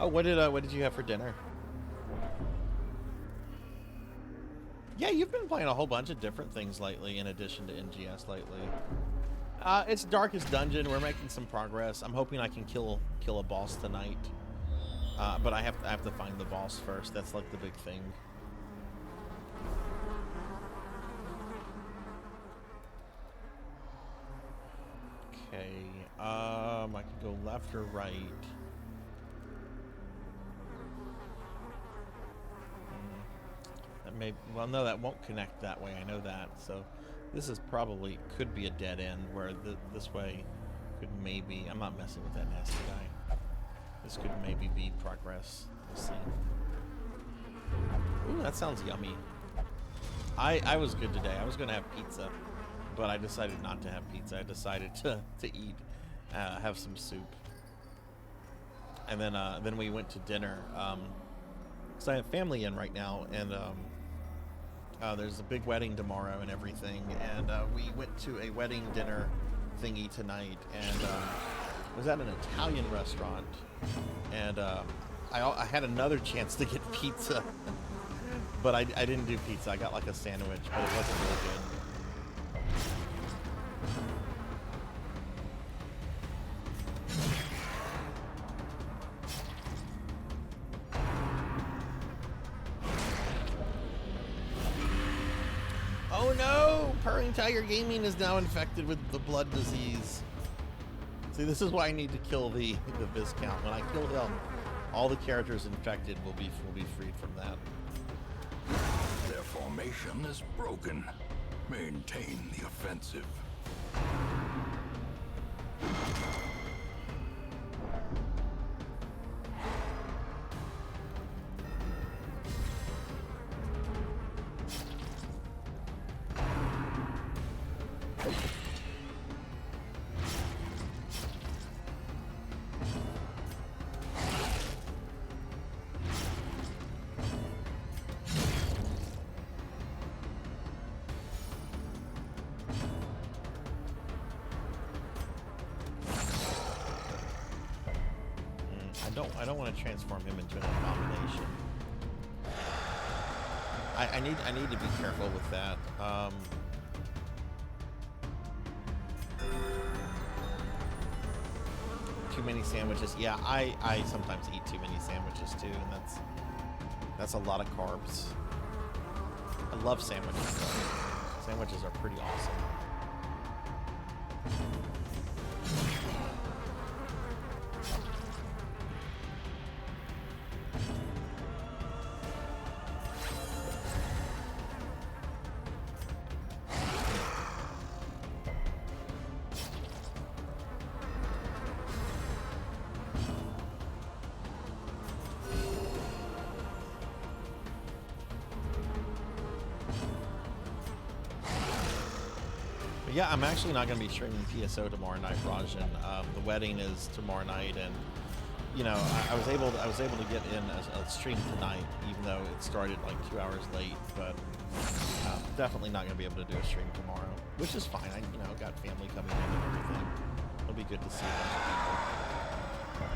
Oh, what did you have for dinner? Yeah, you've been playing a whole bunch of different things lately, in addition to NGS lately. It's Darkest Dungeon. We're making some progress. I'm hoping I can kill a boss tonight, but I have to find the boss first. That's like the big thing. Okay, I can go left or right. Well, no, that won't connect that way. I know that. So this is could be a dead end where this way could maybe, I'm not messing with that nasty guy. This could maybe be progress. We'll see. Ooh, that sounds yummy. I was good today. I was going to have pizza, but I decided not to have pizza. I decided to eat, have some soup. And then we went to dinner. So I have family in right now, and there's a big wedding tomorrow and everything, and we went to a wedding dinner thingy tonight, and was at an Italian restaurant, and I had another chance to get pizza, but I didn't do pizza. I got like a sandwich, but it wasn't really good. Oh no! Purring Tiger Gaming is now infected with the blood disease. See, this is why I need to kill the Viscount. When I kill him, all the characters infected will be freed from that. Their formation is broken. Maintain the offensive. I don't want to transform him into an abomination. I need to be careful with that. Too many sandwiches. Yeah, I sometimes eat too many sandwiches too, and that's a lot of carbs. I love sandwiches though. Sandwiches are pretty awesome. Yeah, I'm actually not going to be streaming PSO tomorrow night, Rajan. The wedding is tomorrow night, and you know, I was able to get in a stream tonight, even though it started like 2 hours late. But definitely not going to be able to do a stream tomorrow, which is fine. I got family coming in and everything. It'll be good to see a bunch of people.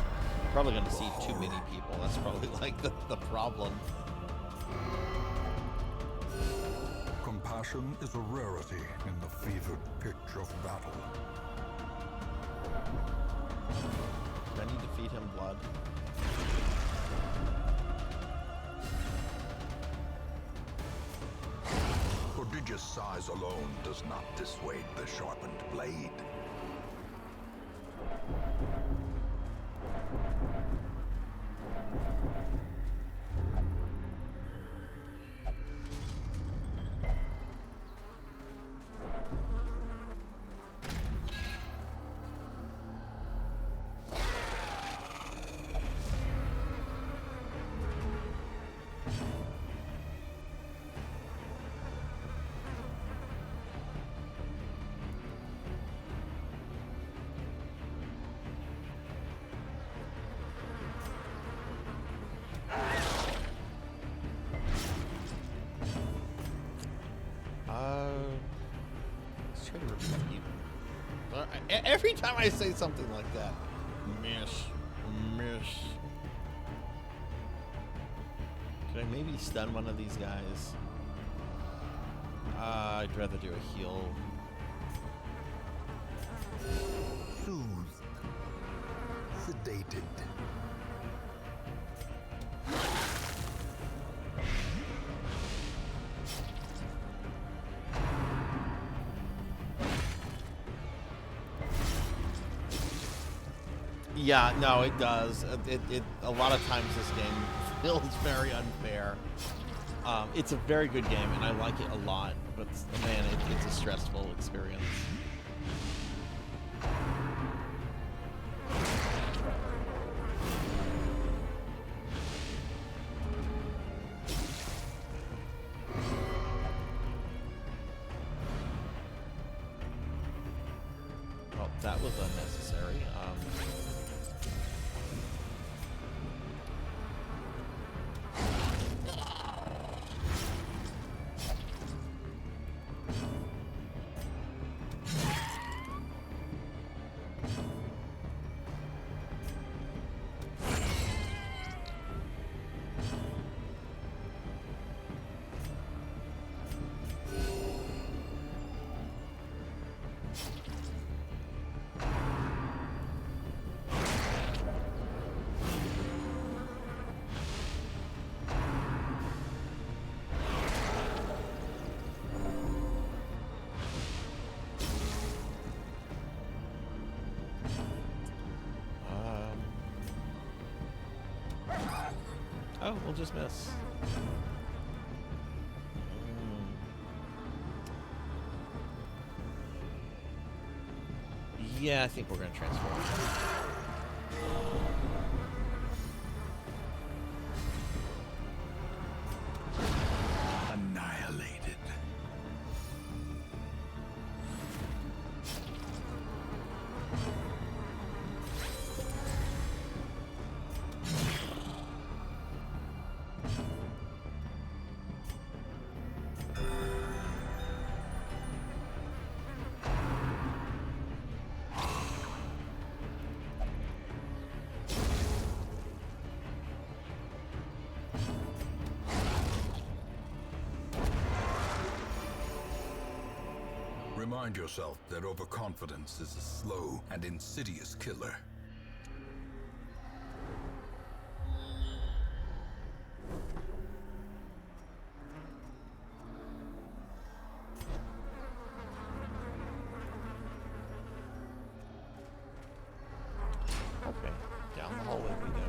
Probably going to see too many people. That's probably like the problem. Compassion is a rarity in the fevered pitch of battle. Do I need to feed him blood? Prodigious size alone does not dissuade the sharpened blade. Let's try to repeat. Every time I say something like that, miss. Could I maybe stun one of these guys? I'd rather do a heal. Soothed. Sedated. Yeah, no, it does. It a lot of times this game feels very unfair. It's a very good game, and I like it a lot. But man, it's a stressful experience. Well, that was unnecessary. Oh, we'll just miss. Yeah, I think we're going to transform. Annihilated. Remind yourself that overconfidence is a slow and insidious killer. Okay, down the hallway we go.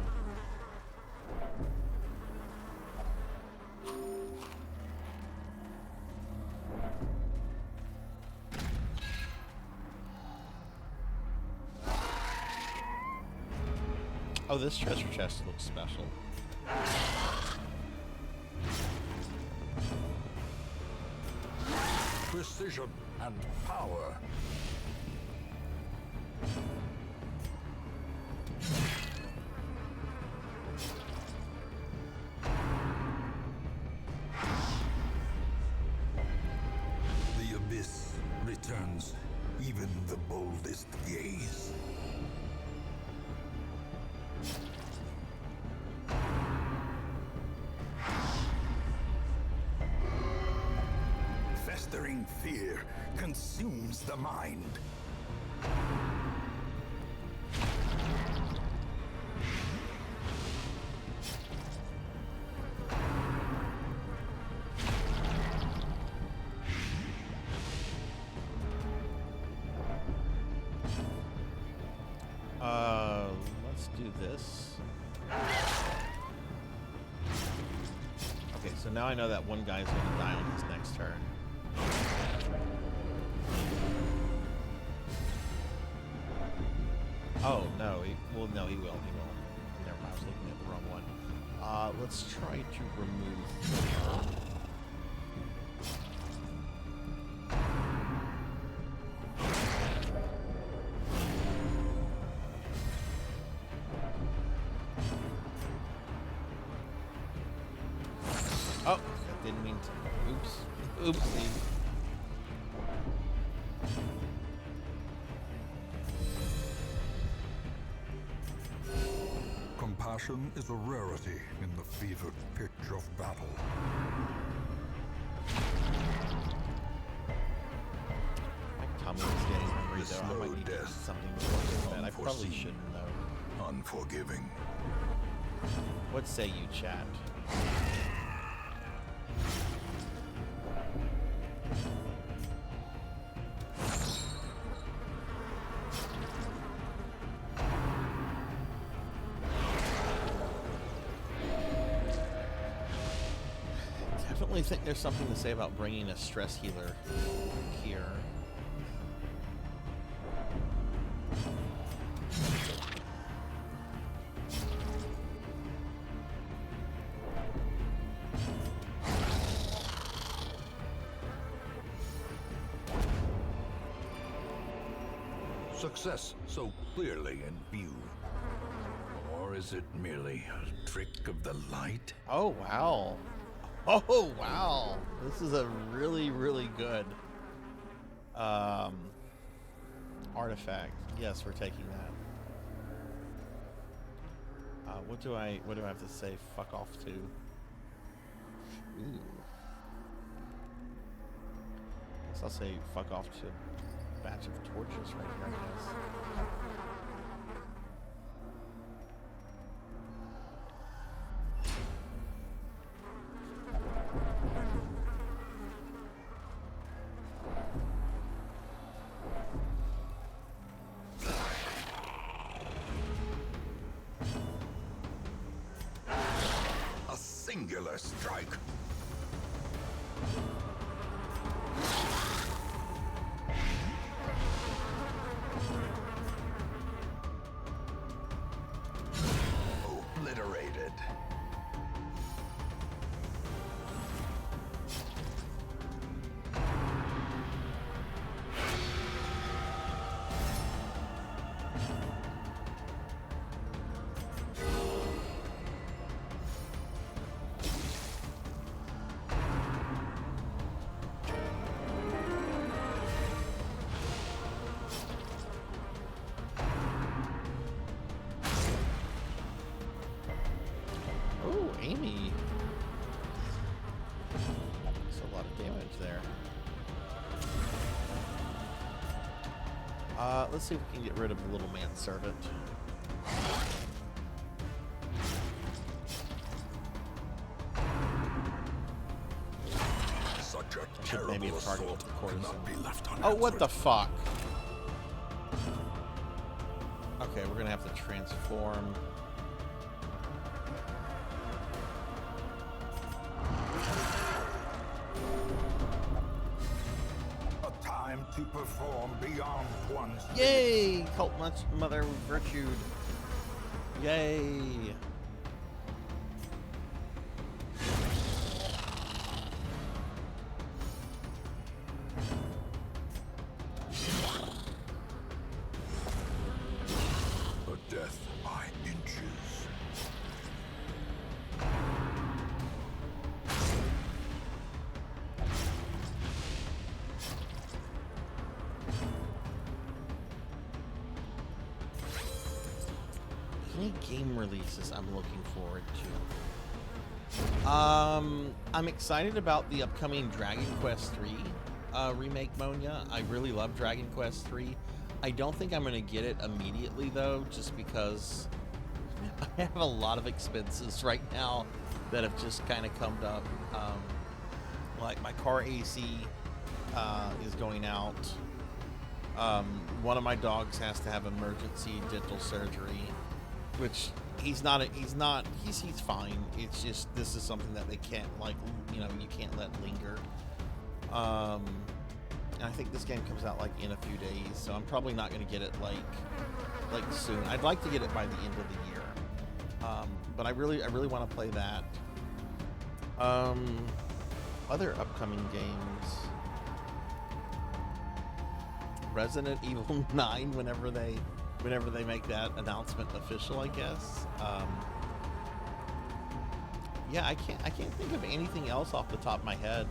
Oh, this treasure chest looks special. Precision and power. The abyss returns even the boldest gaze. Festering fear consumes the mind. Let's do this. Okay, so now I know that one guy's gonna die on his next turn. Oh, no, no, he will. Never mind, I was looking at the wrong one. Let's try to remove... Oh, I didn't mean to. Oops. Oopsie. Compassion is a rarity in the fevered pitch of battle. My tummy is getting hungry, though. I Slow might need to eat death, something before I go to bed. I probably unforeseen, shouldn't, though. unforgiving. What say you, chat? Definitely think there's something to say about bringing a stress healer here. Success so clearly in view. Or is it merely a trick of the light? Oh, wow. Oh, wow. This is a really, really good artifact. Yes, we're taking that. What do I have to say fuck off to? Ooh. Guess I'll say fuck off to a batch of torches right here, I guess. Singular strike. Obliterated. Oh, Amy. That's a lot of damage there. Let's see if we can get rid of the little manservant. Such a Should maybe terrible have targeted assault the courtesan. cannot be left unanswered. Oh, what the fuck? Okay, we're gonna have to transform. A time to perform beyond one's Yay! Cult Mother virtued. Yay! game releases I'm looking forward to. I'm excited about the upcoming Dragon Quest III remake, Monya. I really love Dragon Quest III. I don't think I'm going to get it immediately, though, just because I have a lot of expenses right now that have just kind of come up. Like my car AC is going out. One of my dogs has to have emergency dental surgery, which he's fine. It's just, this is something that they can't, like, you know, you can't let linger. And I think this game comes out like in a few days, so I'm probably not going to get it like soon. I'd like to get it by the end of the year, but I really want to play that. Other upcoming games: Resident Evil 9, whenever they make that announcement official, I guess. Yeah, I can't think of anything else off the top of my head.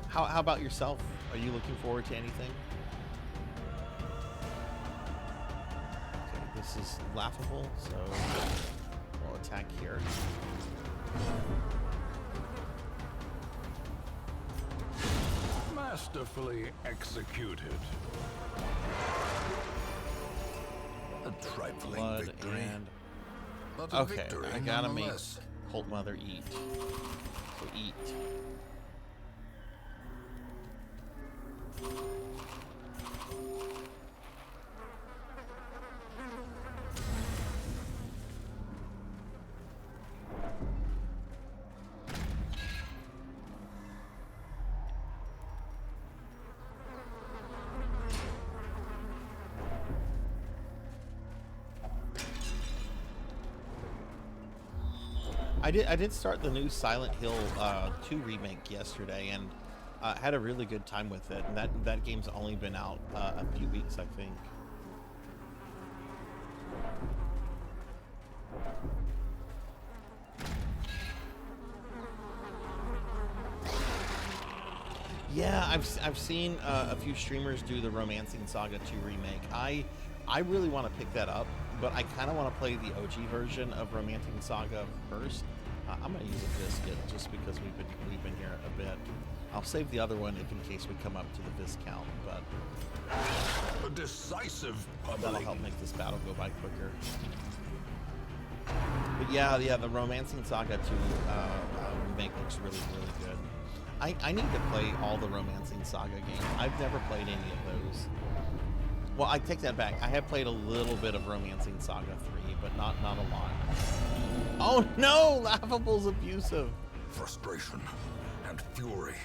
How about yourself? Are you looking forward to anything? Okay, this is laughable, so we'll attack here. Masterfully executed. A trifling Blood victory. and But a okay, victory I gotta make nonetheless. Cult Mother eat. So eat. I did start the new Silent Hill 2 remake yesterday, and had a really good time with it. And that game's only been out a few weeks, I think. Yeah, I've seen a few streamers do the Romancing Saga 2 remake. I really want to pick that up, but I kind of want to play the OG version of Romancing Saga first. I'm gonna use a biscuit just because we've been here a bit. I'll save the other one if in case we come up to the viscount, but A decisive that'll pummeling. help make this battle go by quicker. But yeah, the Romancing Saga 2 remake looks really good. I need to play all the Romancing Saga games. I've never played any of those. Well, I take that back. I have played a little bit of Romancing Saga 3, but not a lot. Oh no! Laughable's abusive. Frustration and fury.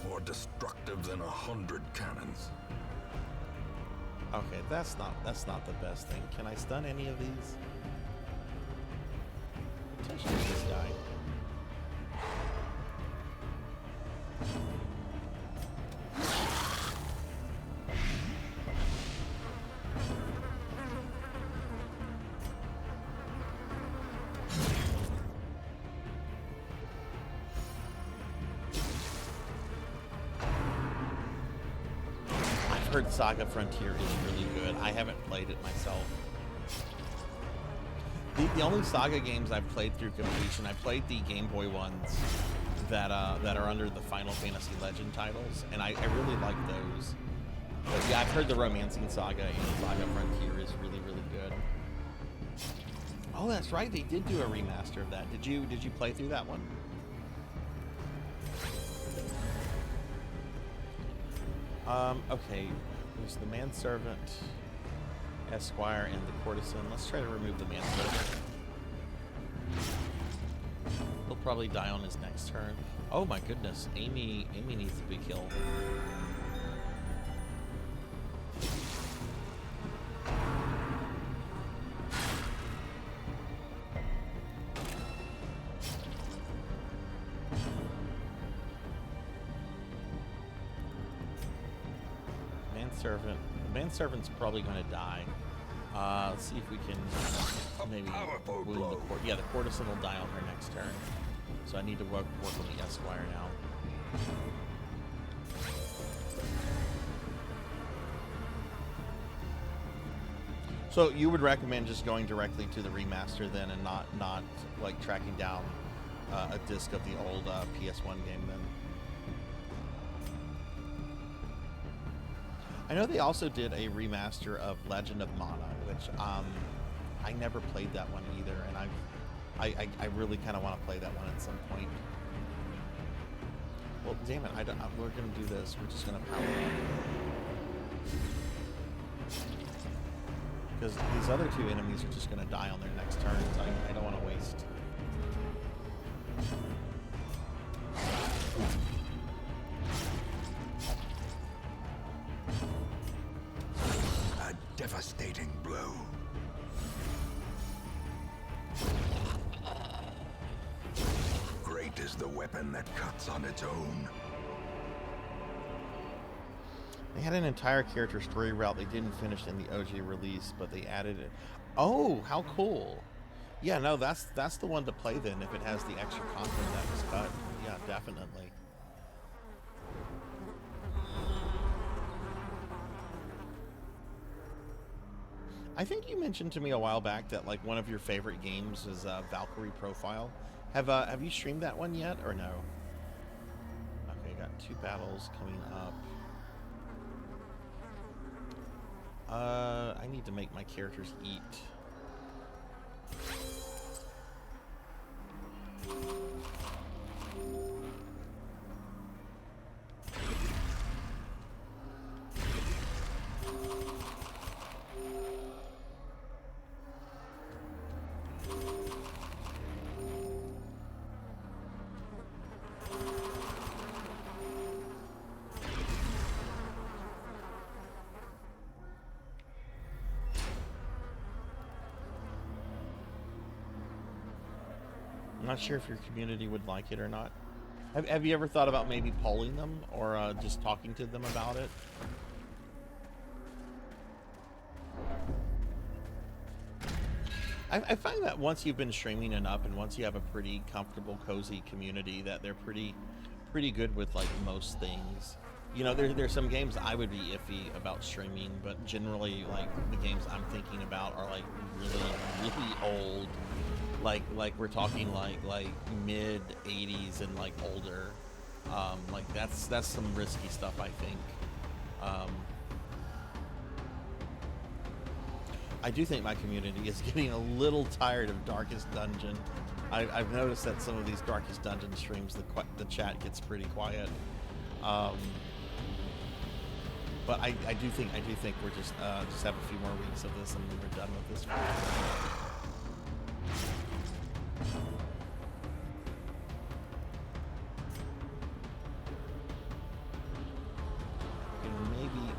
More destructive than 100 cannons. Okay, that's not the best thing. Can I stun any of these? Potentially this guy. I've heard Saga Frontier is really good. I haven't played it myself. The only Saga games I've played through completion, I played the Game Boy ones that are under the Final Fantasy Legend titles, and I really like those. But yeah, I've heard the Romancing Saga and Saga Frontier is really good. Oh, that's right, they did do a remaster of that. Did you play through that one? Okay, there's the manservant, esquire, and the courtesan. Let's try to remove the manservant. He'll probably die on his next turn. Oh my goodness, Amy needs to be killed. The manservant's probably going to die. Let's see if we can maybe wound the court. Yeah, the courtesan will die on her next turn. So I need to work on the esquire now. So you would recommend just going directly to the remaster then, and not like tracking down a disc of the old PS1 game then? I know they also did a remaster of Legend of Mana, which I never played that one either, and I really kind of want to play that one at some point. Well, damn it! We're gonna do this. We're just gonna power up because these other two enemies are just gonna die on their next turns. I don't want to waste. A devastating blow. Great is the weapon that cuts on its own. They had an entire character story route they didn't finish in the OG release, but they added it. Oh, how cool! Yeah, no, that's the one to play then if it has the extra content that was cut. Yeah, definitely. I think you mentioned to me a while back that like one of your favorite games is Valkyrie Profile. Have you streamed that one yet or no? Okay, got 2 battles coming up. I need to make my characters eat. I'm not sure if your community would like it or not. Have you ever thought about maybe polling them or just talking to them about it? I find that once you've been streaming enough and once you have a pretty comfortable, cozy community, that they're pretty good with like most things. You know, there's some games I would be iffy about streaming, but generally like the games I'm thinking about are like really old. Like we're talking like mid 80s and like older. Like that's some risky stuff, I think. I do think my community is getting a little tired of Darkest Dungeon. I've noticed that some of these Darkest Dungeon streams, the chat gets pretty quiet. But I do think we're just have a few more weeks of this and we're done with this.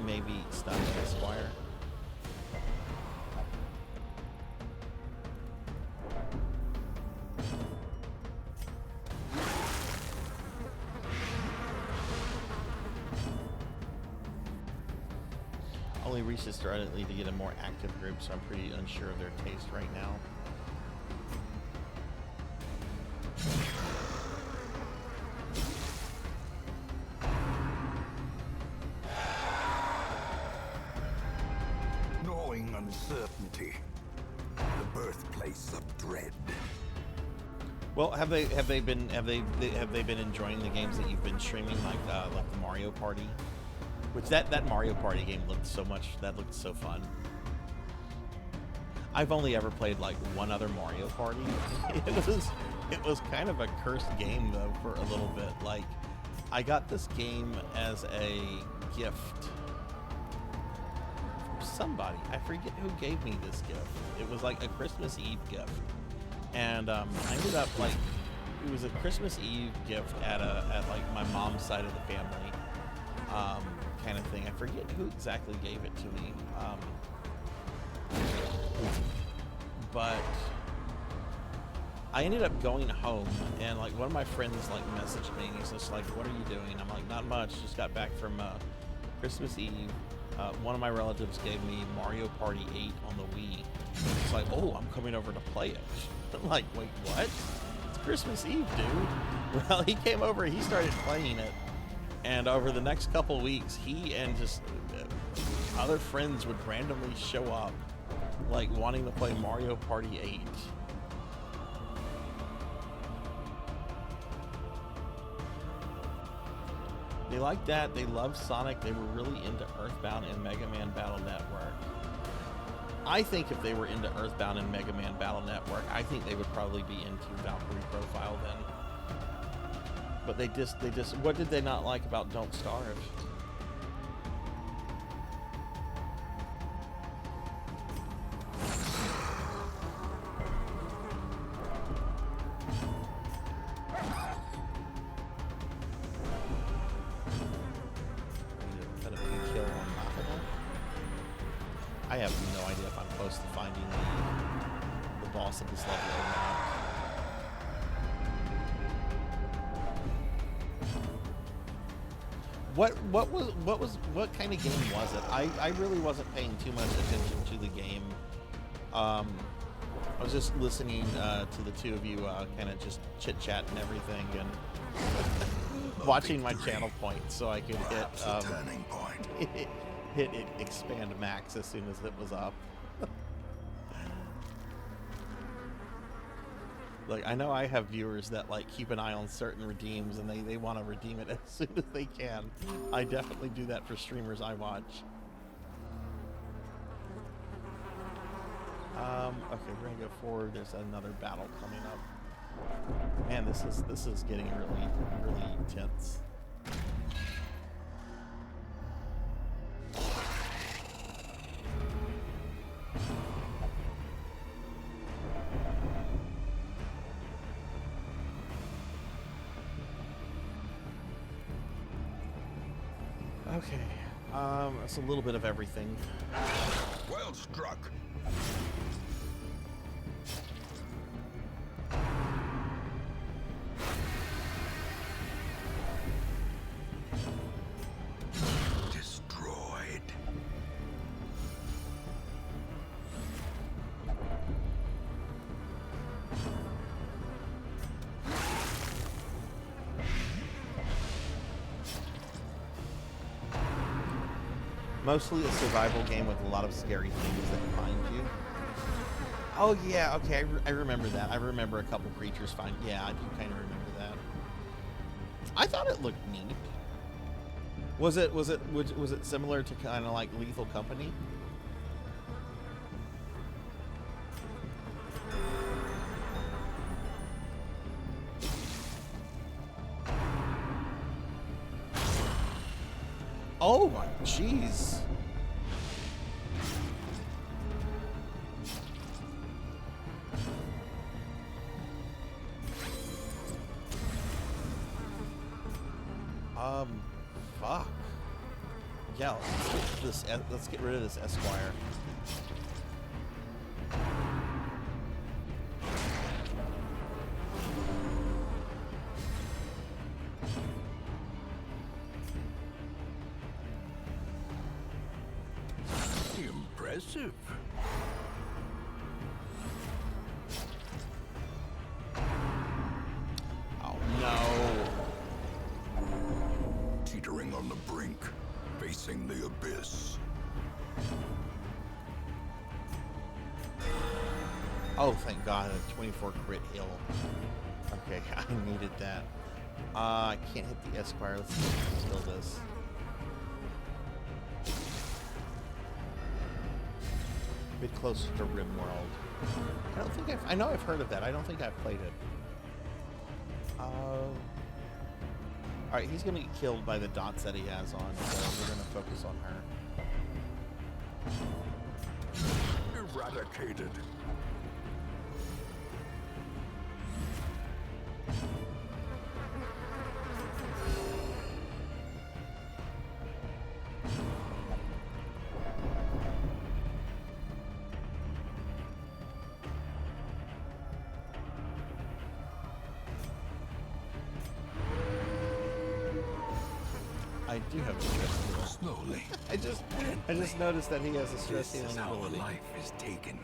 Maybe stop at Esquire. Only reached this directly to get a more active group, so I'm pretty unsure of their taste right now. Uncertainty, the birthplace of dread. Well, have they been enjoying the games that you've been streaming, like the Mario Party? Which that Mario Party game looked so fun. I've only ever played like one other Mario Party. It was kind of a cursed game though for a little bit. Like I got this game as a gift. Somebody, I forget who gave me this gift. It was like a Christmas Eve gift, and I ended up like it was a Christmas Eve gift at like my mom's side of the family, kind of thing. I forget who exactly gave it to me, but I ended up going home, and like one of my friends like messaged me, and he's just like, "What are you doing?" I'm like, "Not much. Just got back from Christmas Eve." One of my relatives gave me Mario Party 8 on the Wii. It's like, oh, I'm coming over to play it. I'm like, wait, what? It's Christmas Eve, dude. Well, he came over, he started playing it, and over the next couple weeks, he and just other friends would randomly show up like wanting to play Mario Party 8. They like that. They love Sonic. They were really into Earthbound and Mega Man Battle Network. I think if they were into Earthbound and Mega Man Battle Network, I think they would probably be into Valkyrie Profile then. But they just, what did they not like about Don't Starve? I have no idea if I'm close to finding the boss of this level or not. What kind of game was it? I really wasn't paying too much attention to the game. I was just listening to the two of you kind of just chit chat and everything, and watching my channel points so I could hit turning point. hit expand max as soon as it was up. Like, I know I have viewers that like keep an eye on certain redeems and they want to redeem it as soon as they can. I definitely do that for streamers I watch. Okay, we're gonna go forward. There's another battle coming up. Man, this is getting really tense. Okay, it's a little bit of everything. Well struck. Destroyed. Mostly a survival game with a lot of scary things that find you. Oh yeah, okay, I remember that. I remember a couple creatures find. Yeah, I do kind of remember that. I thought it looked neat. Was it similar to kind of like Lethal Company? Oh my jeez. Fuck. Yeah, let's get rid of this Esquire. Impressive. Oh no. Teetering on the brink, facing the abyss. Oh, thank God, a 24 crit hill. Okay, I needed that. I can't hit the Esquire. Let's kill this. A bit closer to RimWorld. I know I've heard of that. I don't think I've played it. Alright, he's gonna get killed by the dots that he has on, so we're gonna focus on her. Eradicated. I do have a stress healing. Slowly. I just noticed that he has a stress healing ability. Life is taken.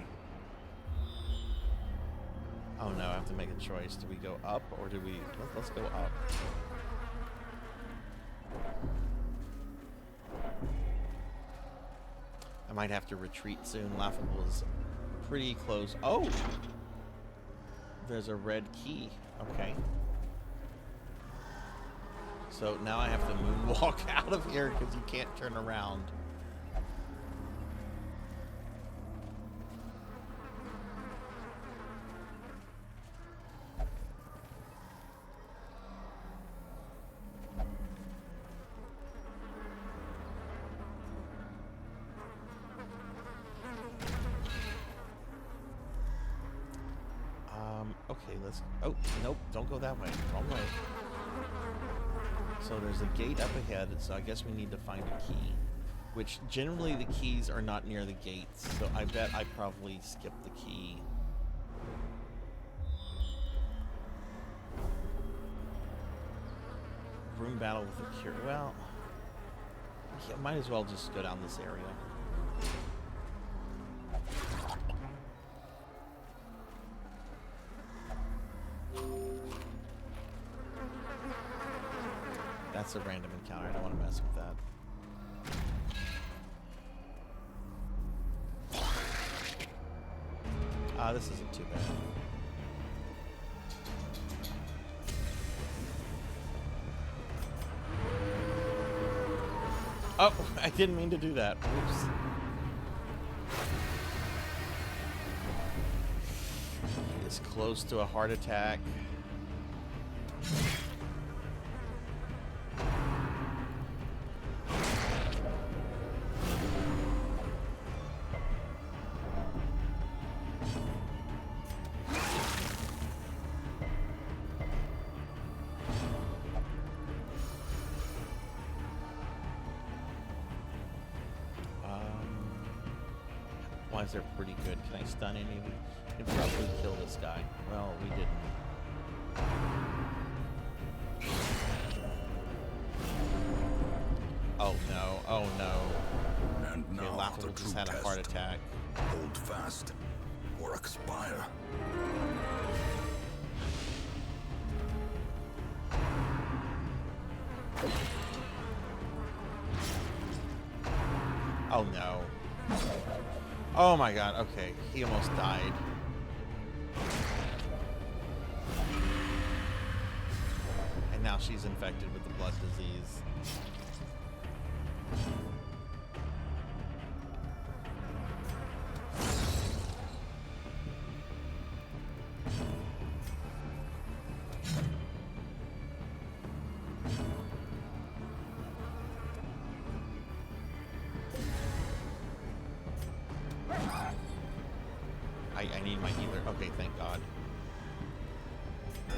Oh no, I have to make a choice. Do we go up or do we... Let's go up. I might have to retreat soon. Laughable is pretty close. Oh! There's a red key. Okay. So now I have to moonwalk out of here because you can't turn around. Okay, let's... Oh, nope, don't go that way. Wrong way. So there's a gate up ahead, so I guess we need to find a key. Which, generally the keys are not near the gates, so I bet I probably skipped the key. Room battle with a cure. Well, yeah, might as well just go down this area. That's a random encounter. I don't want to mess with that. This isn't too bad. Oh, I didn't mean to do that. Oops. He is close to a heart attack. They're pretty good. Can I stun any of you? You can probably kill this guy. Well, we didn't. Oh no, oh no. And okay, now Laughable just had a heart attack. Hold fast or expire. Oh no. Oh my god, okay. He almost died. And now she's infected with the blood disease. I need my healer. Okay, thank God. Oh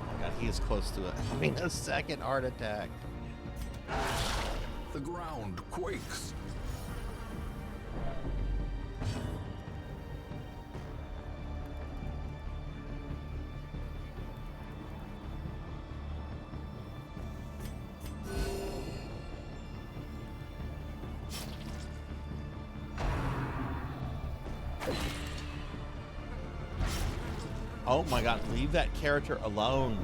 my God, he is close to it. I mean, a second heart attack. The ground quakes. Oh my God, leave that character alone.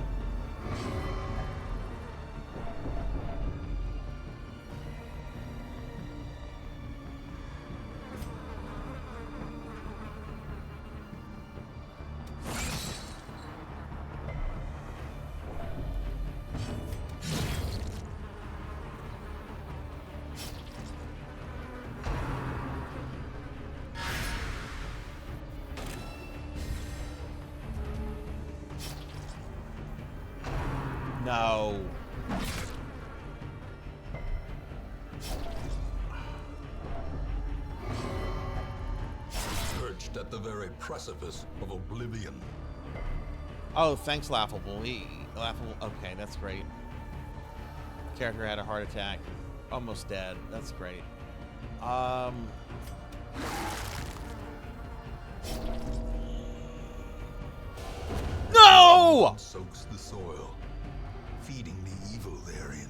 No. Perched at the very precipice of oblivion. Oh, thanks, Laughable. Laughable. Okay, that's great. Character had a heart attack. Almost dead. That's great. No! Soaks the soil, feeding the evil therein.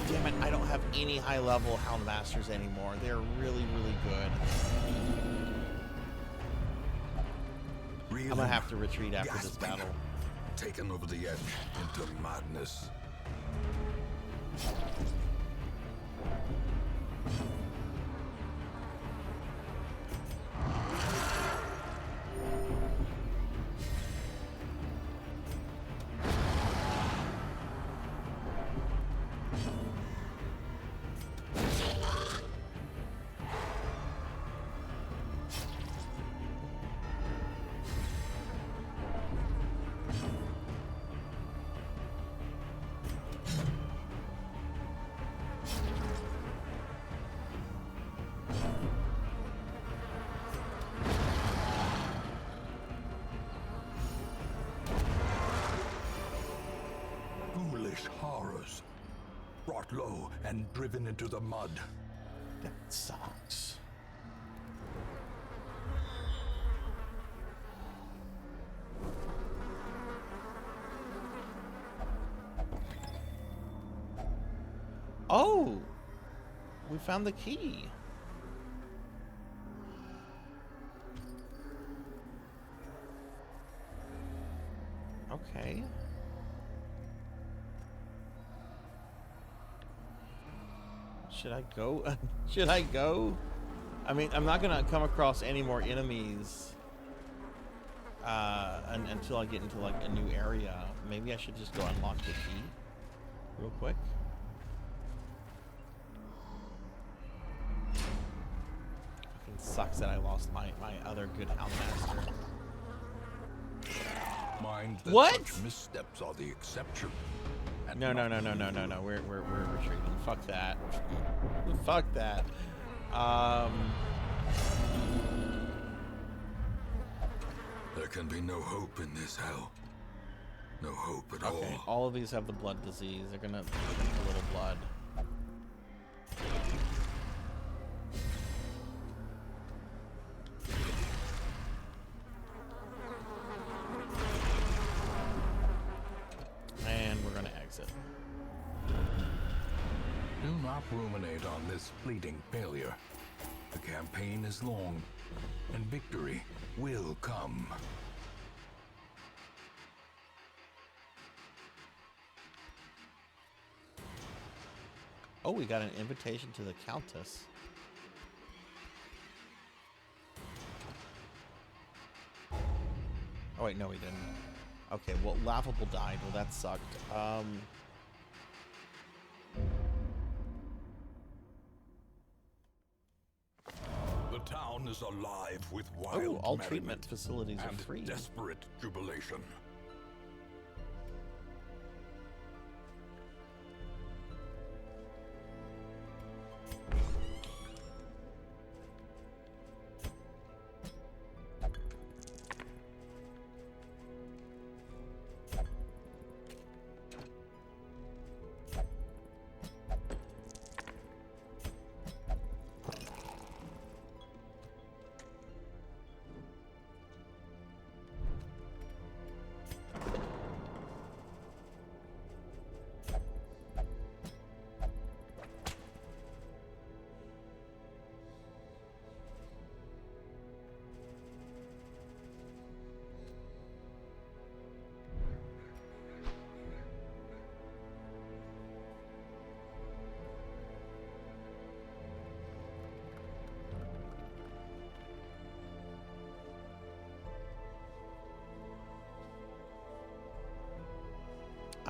Damn it, I don't have any high-level Houndmasters anymore. They're really, really good. I'm gonna have to retreat after this battle. Taken over the edge into madness. Horrors, brought low and driven into the mud. That sucks. Oh, we found the key. Okay. Should I go? Should I go? I mean, I'm not gonna come across any more enemies until I get into like a new area. Maybe I should just go unlock the key real quick. Fucking sucks that I lost my other good Houndmaster. Mind that What? Such missteps are the exception. No. We're retreating. Fuck that. Fuck that. There can be no hope in this hell. No hope at all. Okay, all of these have the blood disease. They're gonna drink a little blood. And we're gonna exit. Do not ruminate on this fleeting failure. The campaign is long, and victory will come. Oh, we got an invitation to the Countess. Oh wait, no we didn't. Okay, well, Laughable died. Well, that sucked. The town is alive with wild Oh, all merriment treatment facilities are and free. desperate jubilation.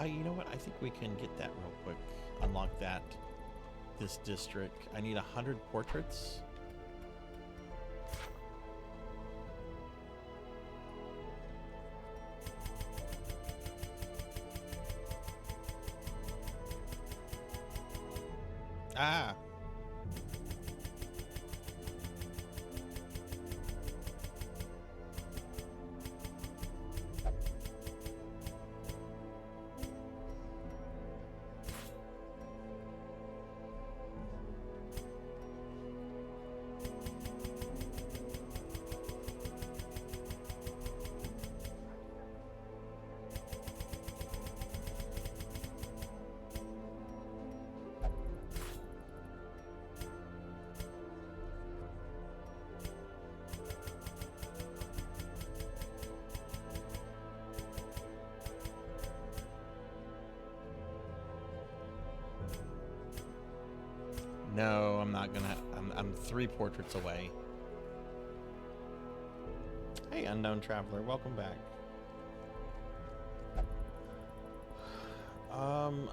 You know what? I think we can get that real quick. Unlock that. This district. I need 100 portraits. Ah. No, I'm not gonna. I'm 3 portraits away. Hey, unknown traveler, welcome back.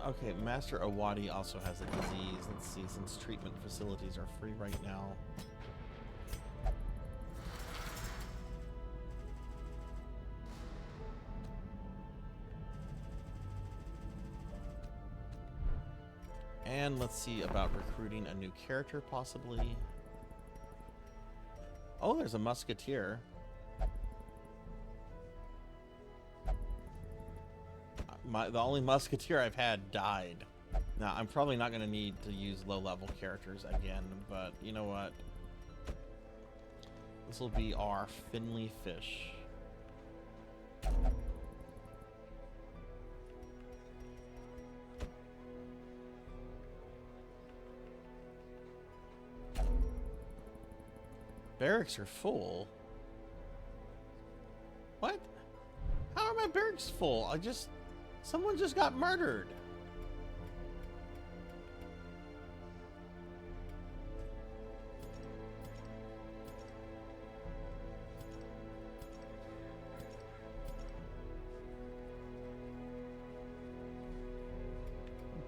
Okay, Master Awadi also has a disease. Let's see, since treatment facilities are free right now. And let's see about recruiting a new character, possibly. Oh, there's a musketeer. The only musketeer I've had died. Now, I'm probably not going to need to use low-level characters again, but you know what? This will be our Finley Fish. Barracks are full. What? How are my barracks full? Someone just got murdered.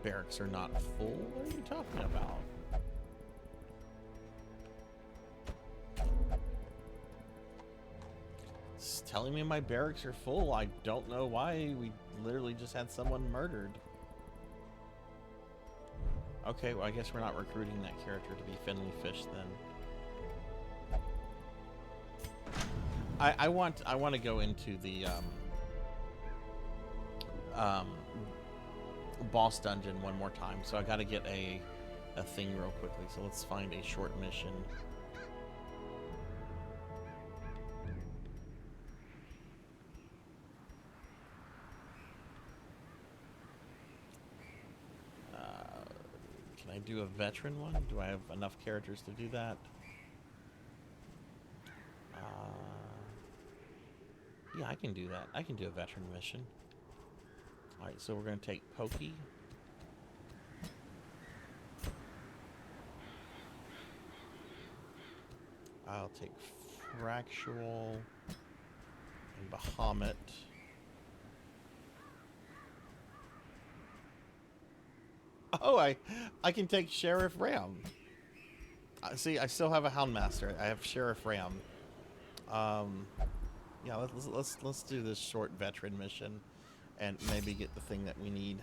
Barracks are not full? What are you talking about? It's telling me my barracks are full. I don't know why. We literally just had someone murdered. Okay, well, I guess we're not recruiting that character to be Finley Fish then. I want to go into the boss dungeon one more time, so I got to get a thing real quickly. So let's find a short mission. Can I do a veteran one? Do I have enough characters to do that? Yeah, I can do that. I can do a veteran mission. Alright, so we're going to take Pokey. I'll take Fractual and Bahamut. Oh, I can take Sheriff Ram. See, I still have a Houndmaster. I have Sheriff Ram. Yeah, let's do this short veteran mission and maybe get the thing that we need.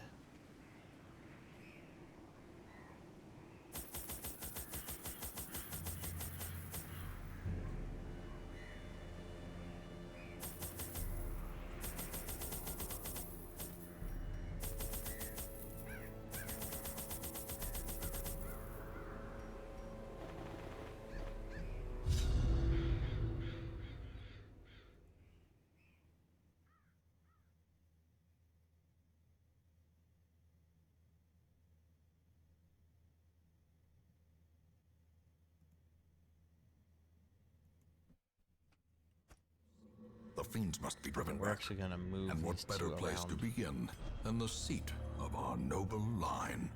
The fiends must be driven We're back. actually going to move And what these better two place around. to begin than the seat of our noble line?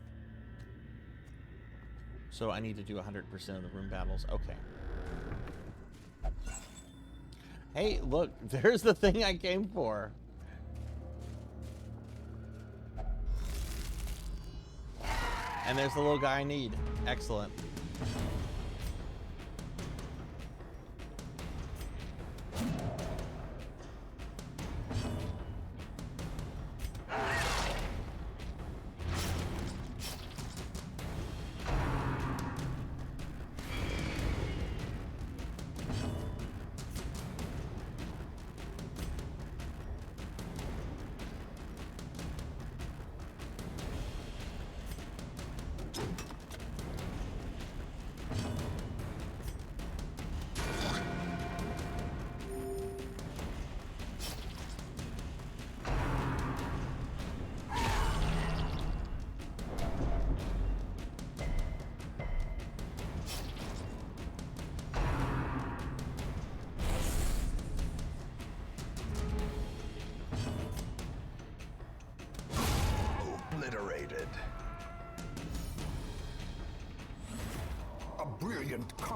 So I need to do 100% of the room battles. Okay. Hey, look, there's the thing I came for. And there's the little guy I need. Excellent.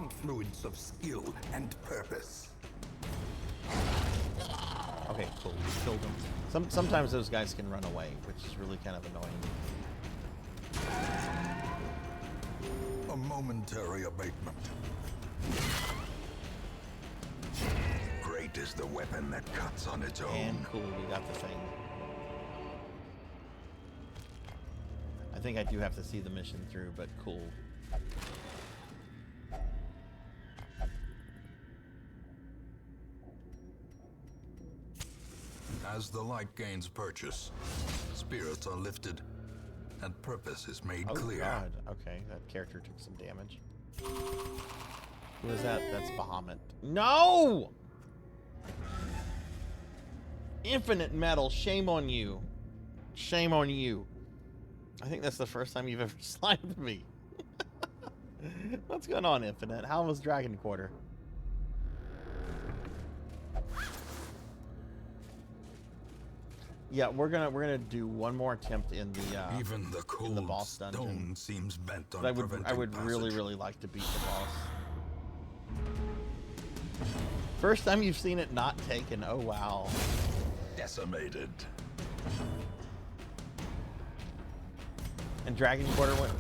confluence of skill and purpose. Okay, cool. We killed him. Sometimes those guys can run away, which is really kind of annoying. A momentary abatement. Great is the weapon that cuts on its own. And cool, we got the thing. I think I do have to see the mission through, but cool. As the light gains purchase, spirits are lifted, and purpose is made clear. God. Okay, that character took some damage. Who is that? That's Bahamut. No! Infinite metal, shame on you. Shame on you. I think that's the first time you've ever slimed me. What's going on, Infinite? How was Dragon Quarter? Yeah, we're gonna do one more attempt in the even the cold boss dungeon. Stone seems bent on I preventing would passage. really like to beat the boss. First time you've seen it not taken. Oh wow. Decimated. And Dragon Quarter went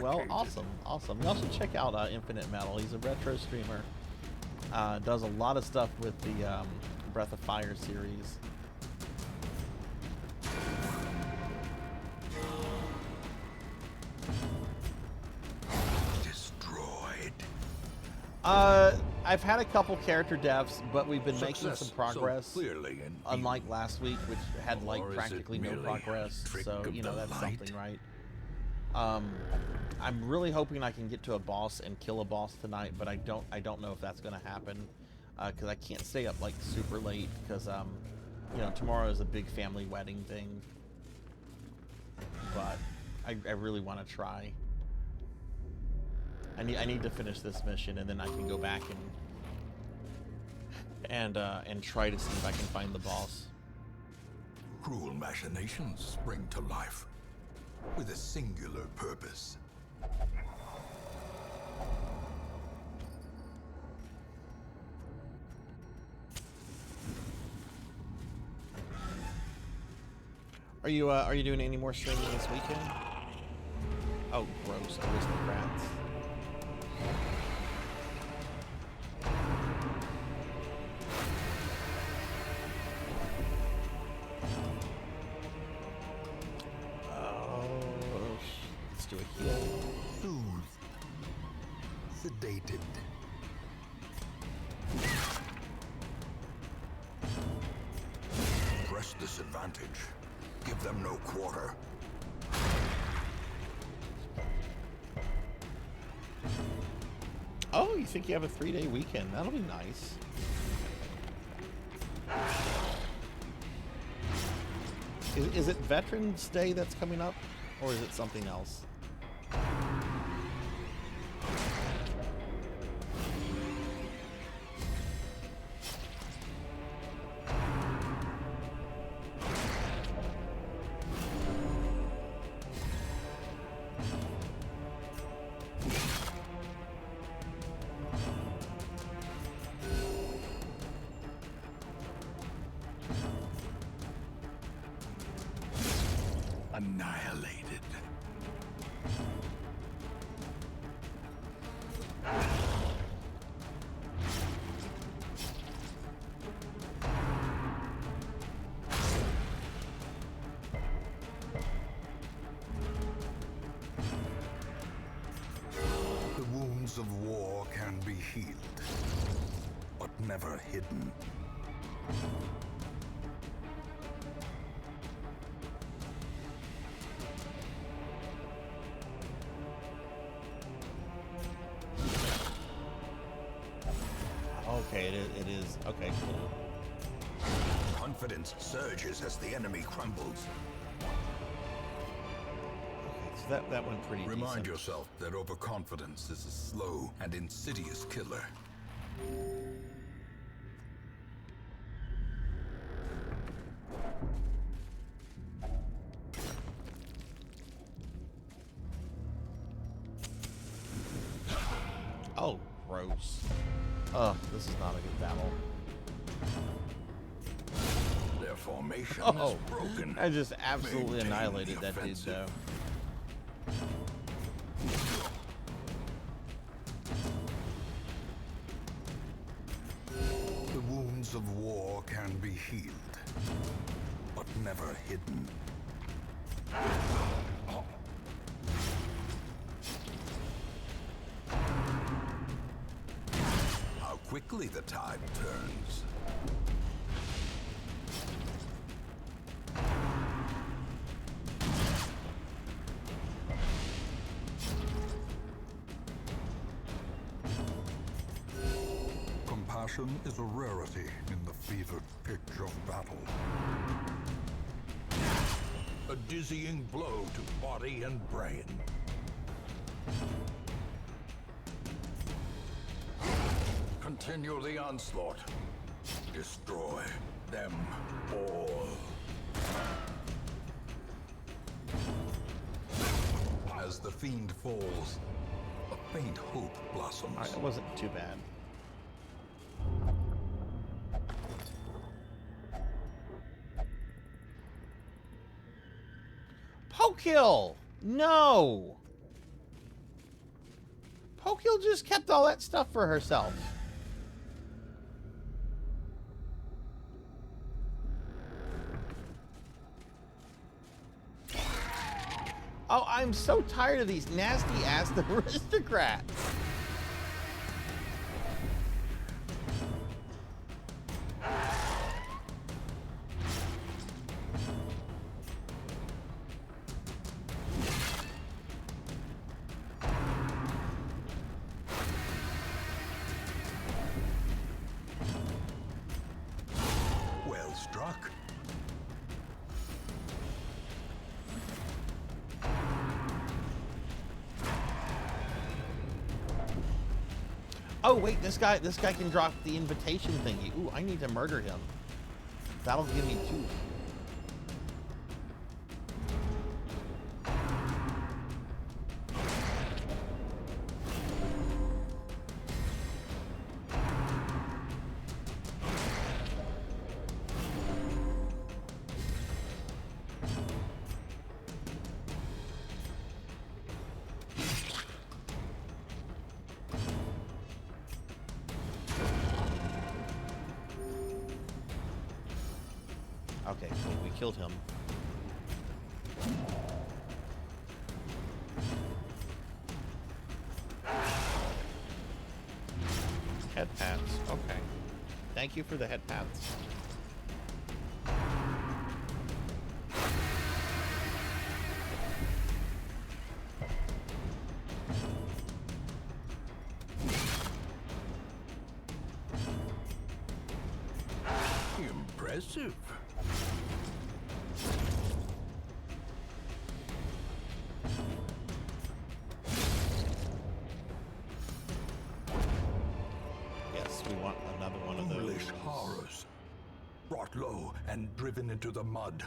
well. Awesome, awesome. You also check out Infinite Metal. He's a retro streamer. Does a lot of stuff with the Breath of Fire series. Destroyed. I've had a couple character deaths, but we've been making some progress. So clearly in unlike last week, which had like Or is it practically no merely progress. a trick So of you know the that's light? something, right? I'm really hoping I can get to a boss and kill a boss tonight, but I don't know if that's going to happen because I can't stay up like super late because you know, tomorrow is a big family wedding thing. But I really want to try. I need to finish this mission and then I can go back and try to see if I can find the boss. Cruel machinations spring to life with a singular purpose. Are you doing any more streaming this weekend? Oh, gross! I wish the rats. Oh, let's do a heal. Soothed. Sedated. Press disadvantage. Give them no quarter. Oh, you think you have a 3-day weekend? That'll be nice. Is it Veterans Day that's coming up, or is it something else? Annihilated. The wounds of war can be healed, but never hidden. Okay, it is. Okay, cool. Confidence surges as the enemy crumbles. Okay, so that went pretty Remind decent. yourself that overconfidence is a slow and insidious killer. Oh, gross. gross. Ugh, this is not a good battle. Their formation Oh, is broken. I just absolutely Maintain annihilated the that dude, though. offensive. The wounds of war can be healed, but never hidden. How quickly the tide turns. Compassion is a rarity in the fevered pitch of battle. A dizzying blow to body and brain. Continue the onslaught. Destroy them all. As the fiend falls, a faint hope blossoms. Alright, it wasn't too bad. Pokill! No! Pokill just kept all that stuff for herself. Oh, I'm so tired of these nasty ass aristocrats. Well struck. Oh wait, this guy can drop the invitation thingy. Ooh, I need to murder him. That'll give me 2. Okay, cool. We killed him. Head pats. Okay. Thank you for the head pats. Impressive. Yes, we want another one of those. Foolish horrors. Brought low and driven into the mud.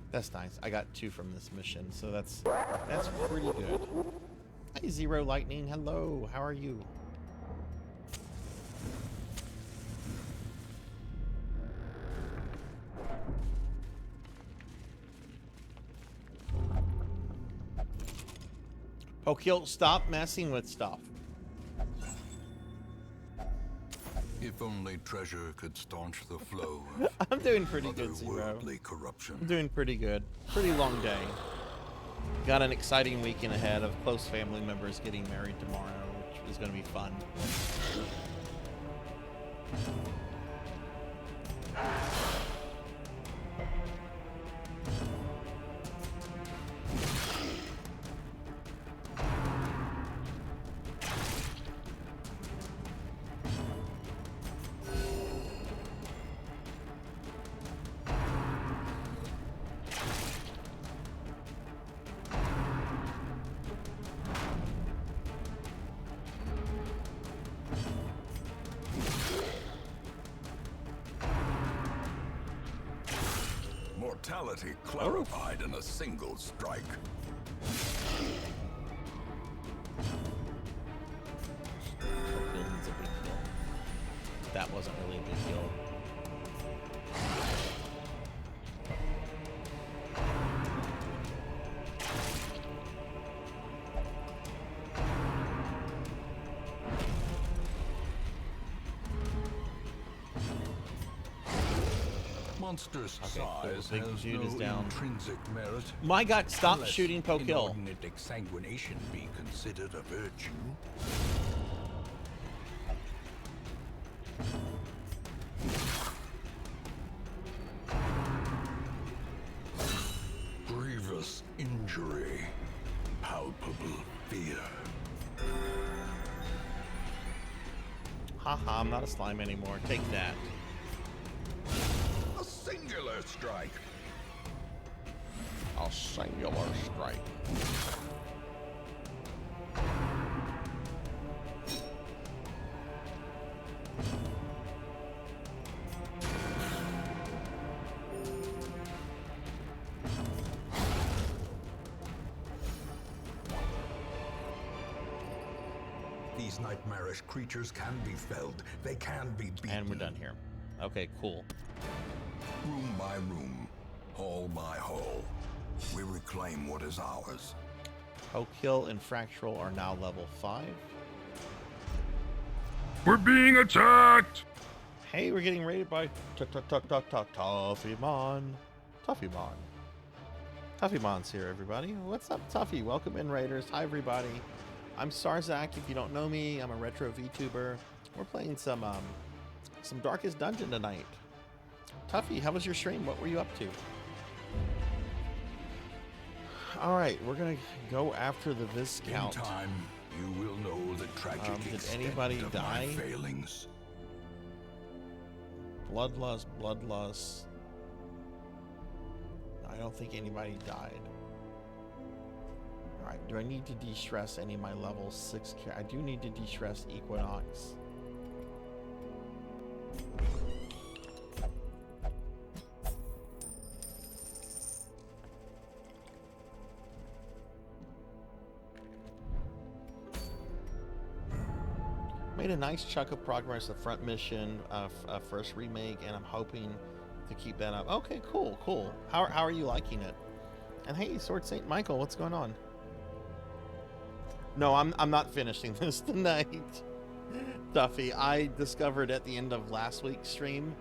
That's nice. I got 2 from this mission, so that's pretty good. Hi, Zero Lightning. Hello. How are you? Pokill, stop messing with stuff. If only treasure could staunch the flow of I'm doing pretty good, Zero. otherworldly corruption. I'm doing pretty good. Pretty long day. Got an exciting weekend ahead of close family members getting married tomorrow, which is going to be fun. Fatality clarified in a single strike. Kill needs a big kill. That wasn't really a big kill. Monster's Okay, cool. size Big has dude no is down. intrinsic merit. My God, stop unless shooting Pokill. Inordinate exsanguination be considered a virtue. Grievous injury. Palpable fear. Haha, I'm not a slime anymore. Take that. A singular strike. A singular strike. These nightmarish creatures can be felled. They can be beaten. And we're done here. Okay, cool. Room by room, hall by hall, we reclaim what is ours. Pokill and Fractural are now level 5. We're being attacked! Hey, we're getting raided by Tuffymon. Tuffymon. Tuffymon's here, everybody. What's up, Tuffy? Welcome in, Raiders. Hi, everybody. I'm Sarzac. If you don't know me, I'm a retro VTuber. We're playing some Darkest Dungeon tonight. Tuffy, how was your stream? What were you up to? All right, we're gonna go after the Viscount. In time, you will know the tragic Did extent anybody of die? my failings. Bloodlust, bloodlust. I don't think anybody died. All right, do I need to de-stress any of my level 6 I do need to de-stress Equinox. Made a nice chunk of progress the front mission first remake, and I'm hoping to keep that up. Okay, cool, cool. How are you liking it? And hey, Sword Saint Michael, what's going on? No, I'm not finishing this tonight. Duffy, I discovered at the end of last week's stream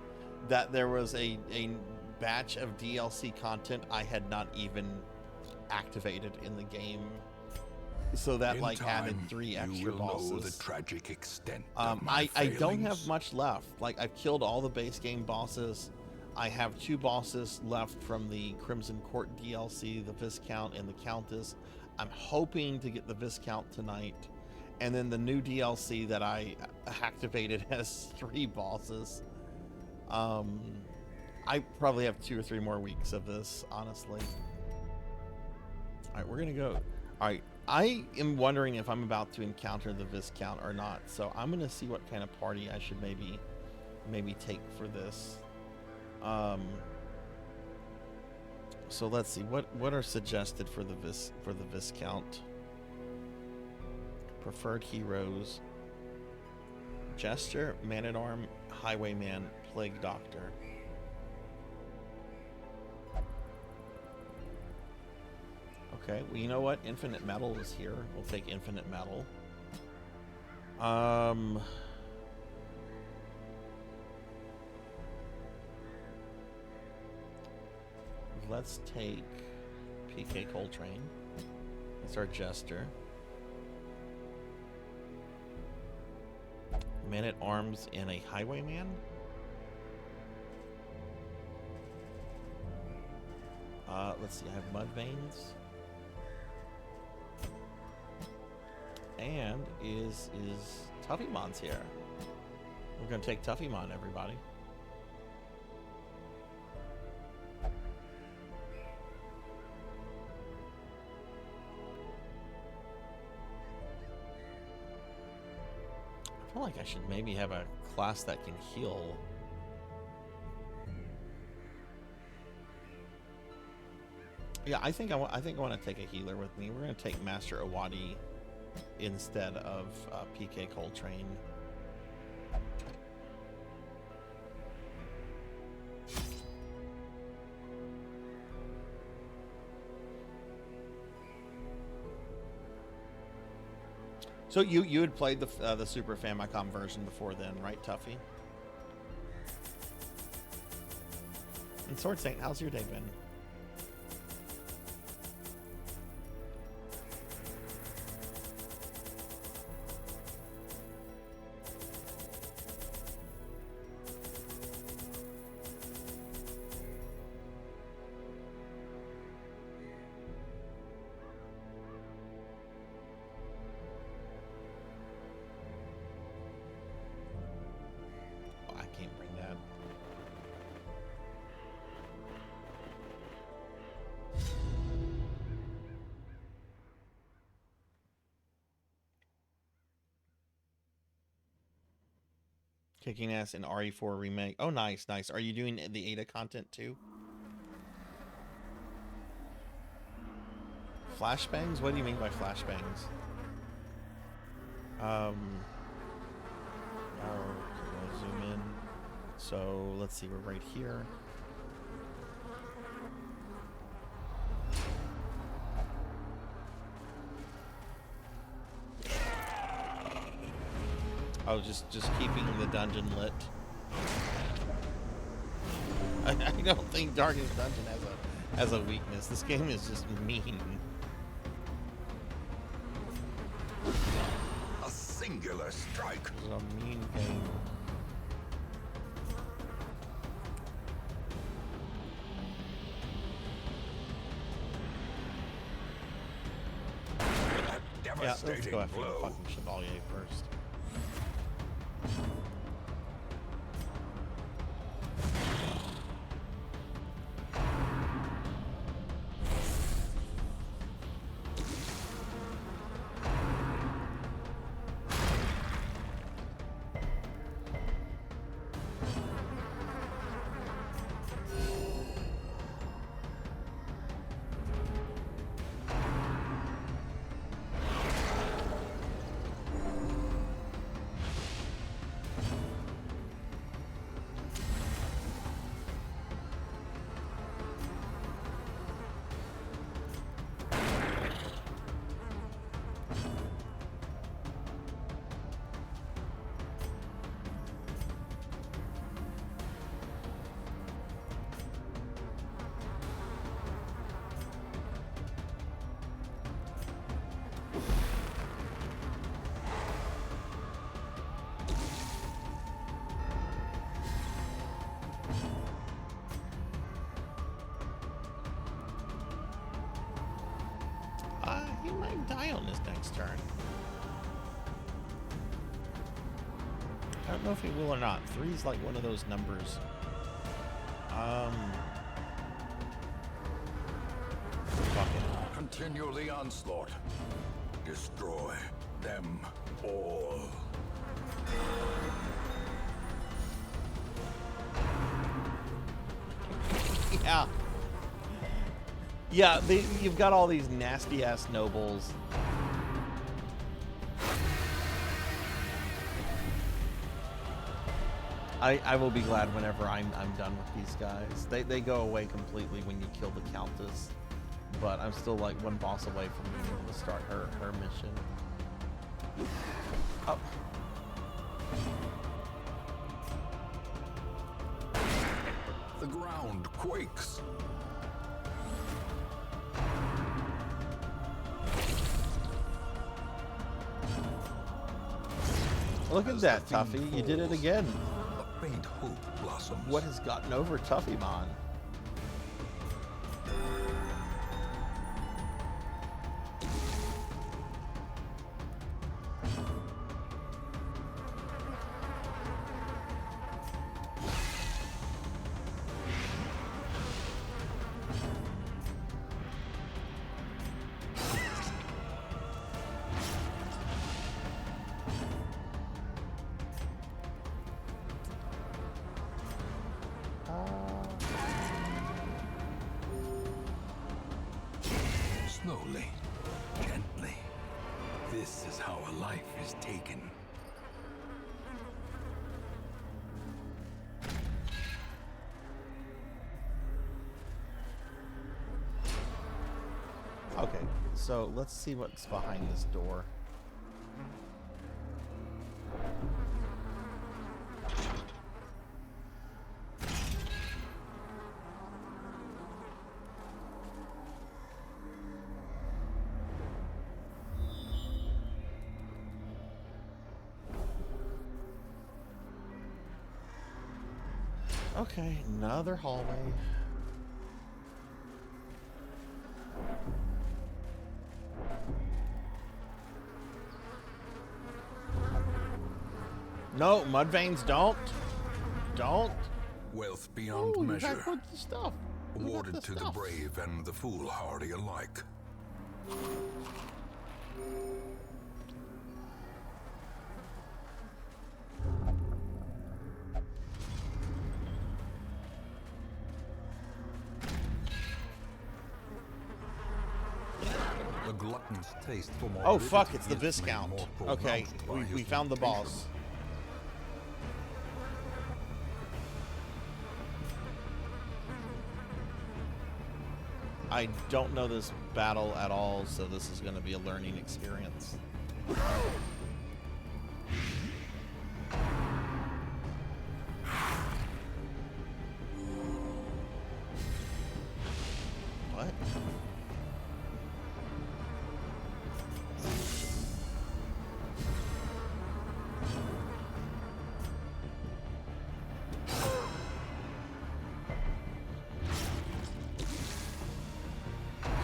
that there was a batch of DLC content I had not even activated in the game. So that like added 3 extra bosses. The tragic extent of my I don't have failings. much left. Like I've killed all the base game bosses. I have 2 bosses left from the Crimson Court DLC, the Viscount and the Countess. I'm hoping to get the Viscount tonight. And then the new DLC that I activated has 3 bosses. I probably have 2 or 3 more weeks of this, honestly. All right, we're gonna go. All right, I am wondering if I'm about to encounter the Viscount or not. So I'm gonna see what kind of party I should maybe take for this. So let's see what are suggested for the Viscount. Preferred heroes: Jester, Man-at-Arm, Highwayman, Plague Doctor. Okay, well, you know what? Infinite Metal is here. We'll take Infinite Metal. Let's take PK Coltrane. That's our Jester. Man-at-Arms and a Highwayman. Let's see, I have Mudveins. And is Tuffymon's here. We're gonna take Tuffymon, everybody. I feel like I should maybe have a class that can heal. Yeah, I think I want to take a healer with me. We're gonna take Master Awadi instead of PK Coltrane. So you had played the Super Famicom version before then, right, Tuffy? And Sword Saint, how's your day been? Kicking ass in RE4 remake. Oh, nice, nice. Are you doing the Ada content too? Flashbangs? What do you mean by flashbangs? I'll zoom in. So let's see, we're right here. Oh, just keeping the dungeon lit. I don't think Darkest Dungeon has a weakness. This game is just mean. A singular strike. It's a mean game. Yeah, let's go after the fucking Chevalier first. He might die on his next turn. I don't know if he will or not. 3's like one of those numbers. Fuck it. Continue the onslaught. Destroy them all. Yeah. Yeah, you've got all these nasty ass nobles. I will be glad whenever I'm done with these guys. They go away completely when you kill the Countess, but I'm still like one boss away from being able to start her mission. Oh. The ground quakes. Look at that, Tuffy. You did it again. A faint hope blossoms. What has gotten over Tuffy, man? This is how a life is taken. Okay, so let's see what's behind this door. Okay, another hallway. No, mud veins don't. Don't. Wealth beyond Ooh, you measure, got the stuff. You got awarded the to the stuff. brave and the foolhardy alike. The glutton's taste for Oh morbidity fuck, it's the is made Viscount. more Okay, pronounced by we his found the patron. boss. I don't know this battle at all, so this is going to be a learning experience. What?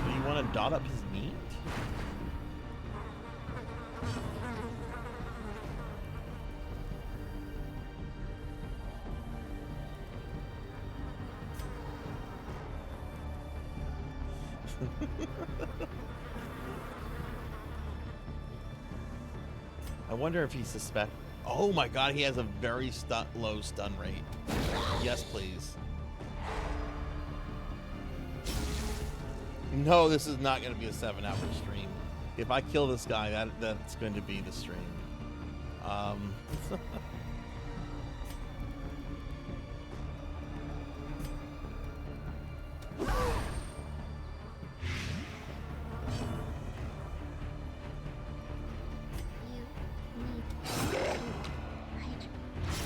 Do you want to dot up his meat? I wonder if he suspects. Oh my god, he has a very low stun rate. Yes, please. No, this is not going to be a 7-hour stream. If I kill this guy, that's going to be the stream.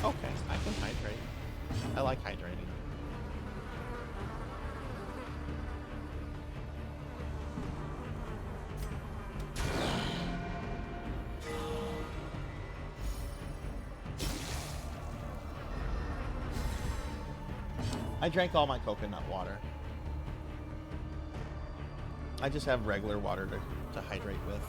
Okay, I can hydrate. I like hydrating. I drank all my coconut water. I just have regular water to hydrate with.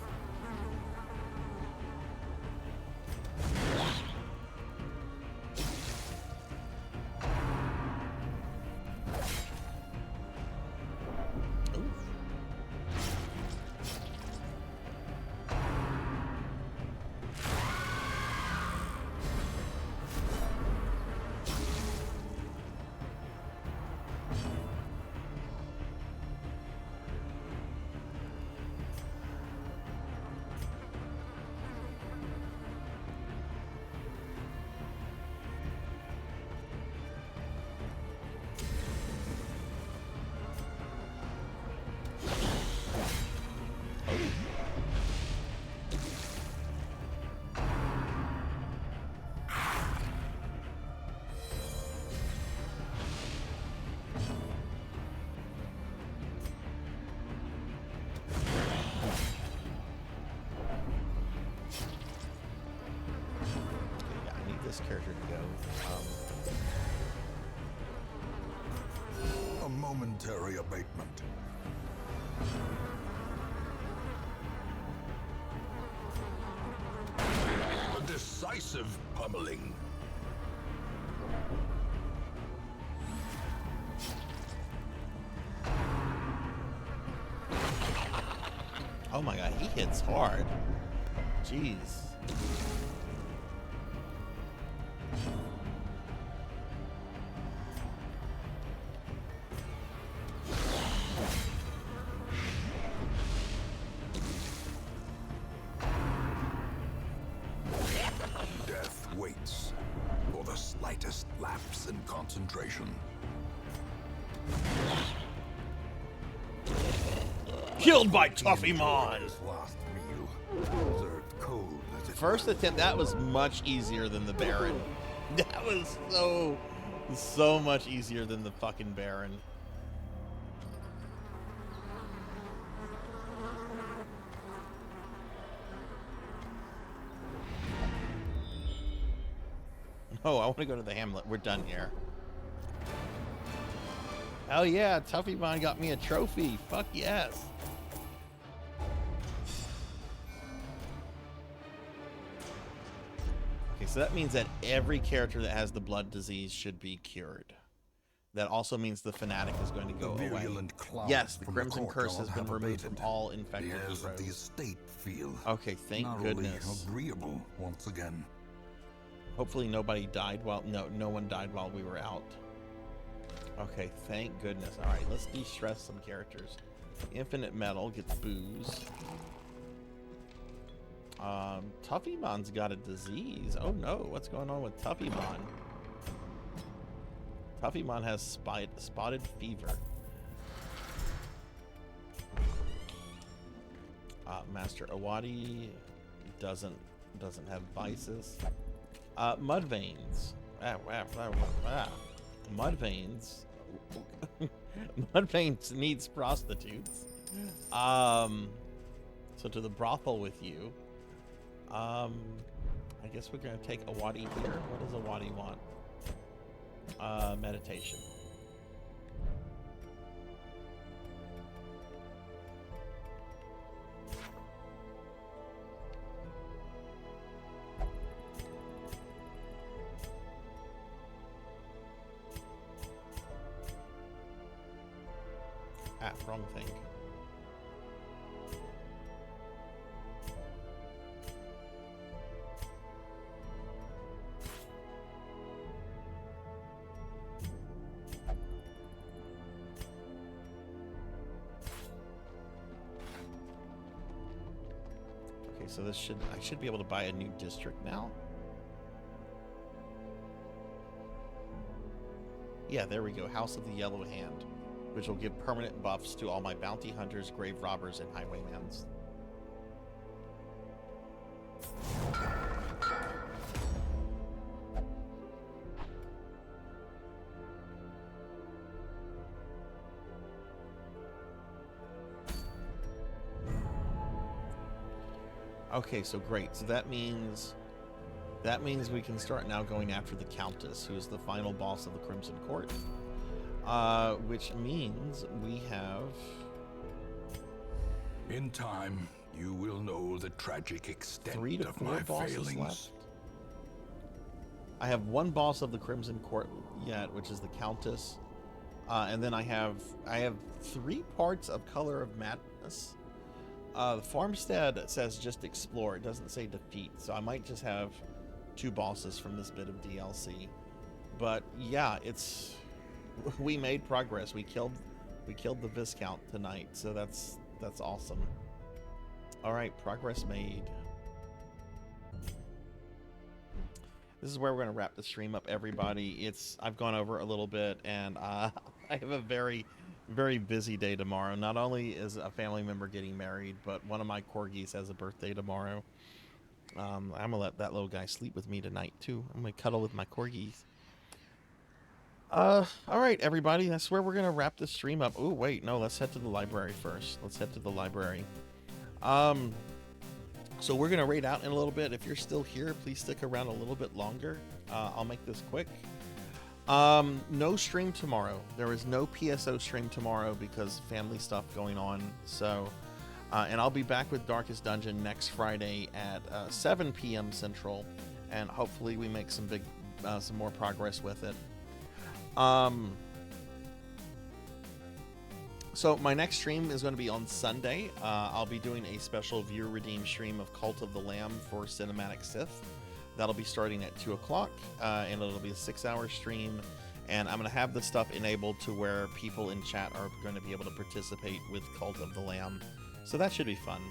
This character to go. A momentary abatement. A decisive pummeling. Oh my god, he hits hard. Jeez. slightest lapse in concentration. Killed by Tuffymon! His last meal, served cold as it First attempt, that was much easier than the Baron. That was so much easier than the fucking Baron. Oh, I want to go to the Hamlet. We're done here. Hell yeah, Tuffymon got me a trophy. Fuck yes. Okay, so that means that every character that has the blood disease should be cured. That also means the fanatic is going to go away. Yes, the Crimson Curse has been removed from all infected the heirs heroes. of the estate feel Okay, thank goodness. Narrowly agreeable once again. Hopefully nobody died while no one died while we were out. Okay, thank goodness. All right, let's de-stress some characters. Infinite Metal gets booze. Tuffymon's got a disease. Oh no, what's going on with Tuffymon? Tuffymon has spotted fever. Master Awadi doesn't have vices. Mudveins. Mudveins. Mudveins needs prostitutes. So to the brothel with you. I guess we're gonna take Awadi here. What does Awadi want? Meditation. Ah, wrong thing. Okay, so this I should be able to buy a new district now. Yeah, there we go. House of the Yellow Hand, which will give permanent buffs to all my bounty hunters, grave robbers, and highwaymans. Okay, so great. So that means we can start now going after the Countess, who is the final boss of the Crimson Court. Which means we have... In time, you will know the tragic extent 3 to of 4 my bosses failings. left. I have 1 boss of the Crimson Court yet, which is the Countess. And then I have 3 parts of Color of Madness. The Farmstead says just explore. It doesn't say defeat. So I might just have 2 bosses from this bit of DLC. But yeah, we made progress. We killed the Viscount tonight, so that's awesome. All right, progress made. This is where we're going to wrap the stream up, everybody. I've gone over a little bit, and I have a very, very busy day tomorrow. Not only is a family member getting married, but one of my corgis has a birthday tomorrow. I'm going to let that little guy sleep with me tonight, too. I'm going to cuddle with my corgis. All right, everybody. That's where we're going to wrap this stream up. Oh, wait. No, let's head to the library first. Let's head to the library. So we're going to raid out in a little bit. If you're still here, please stick around a little bit longer. I'll make this quick. No stream tomorrow. There is no PSO stream tomorrow because family stuff going on. So, and I'll be back with Darkest Dungeon next Friday at 7 p.m. Central, and hopefully we make some more progress with it. So my next stream is going to be on Sunday. I'll be doing a special viewer redeem stream of Cult of the Lamb for Cinematic Sith. That'll be starting at 2 o'clock, and it'll be a 6-hour stream. And I'm going to have the stuff enabled to where people in chat are going to be able to participate with Cult of the Lamb. So that should be fun.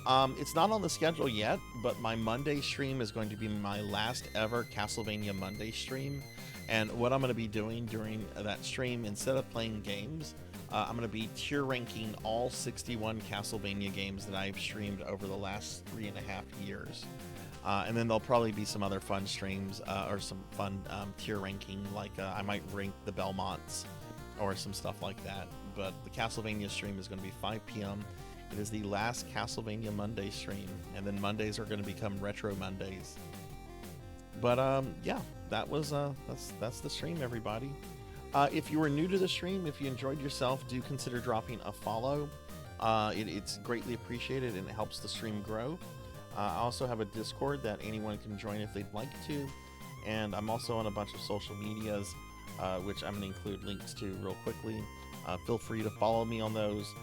It's not on the schedule yet, but my Monday stream is going to be my last ever Castlevania Monday stream. And what I'm going to be doing during that stream, instead of playing games, I'm going to be tier ranking all 61 Castlevania games that I've streamed over the last 3.5 years. And then there'll probably be some other fun streams or some fun tier ranking, like I might rank the Belmonts or some stuff like that. But the Castlevania stream is going to be 5 p.m. It is the last Castlevania Monday stream, and then Mondays are going to become Retro Mondays. But yeah, that was that's the stream, everybody. If you were new to the stream, if you enjoyed yourself, do consider dropping a follow. It's greatly appreciated and it helps the stream grow. I also have a Discord that anyone can join if they'd like to, and I'm also on a bunch of social medias, which I'm going to include links to real quickly. Feel free to follow me on those.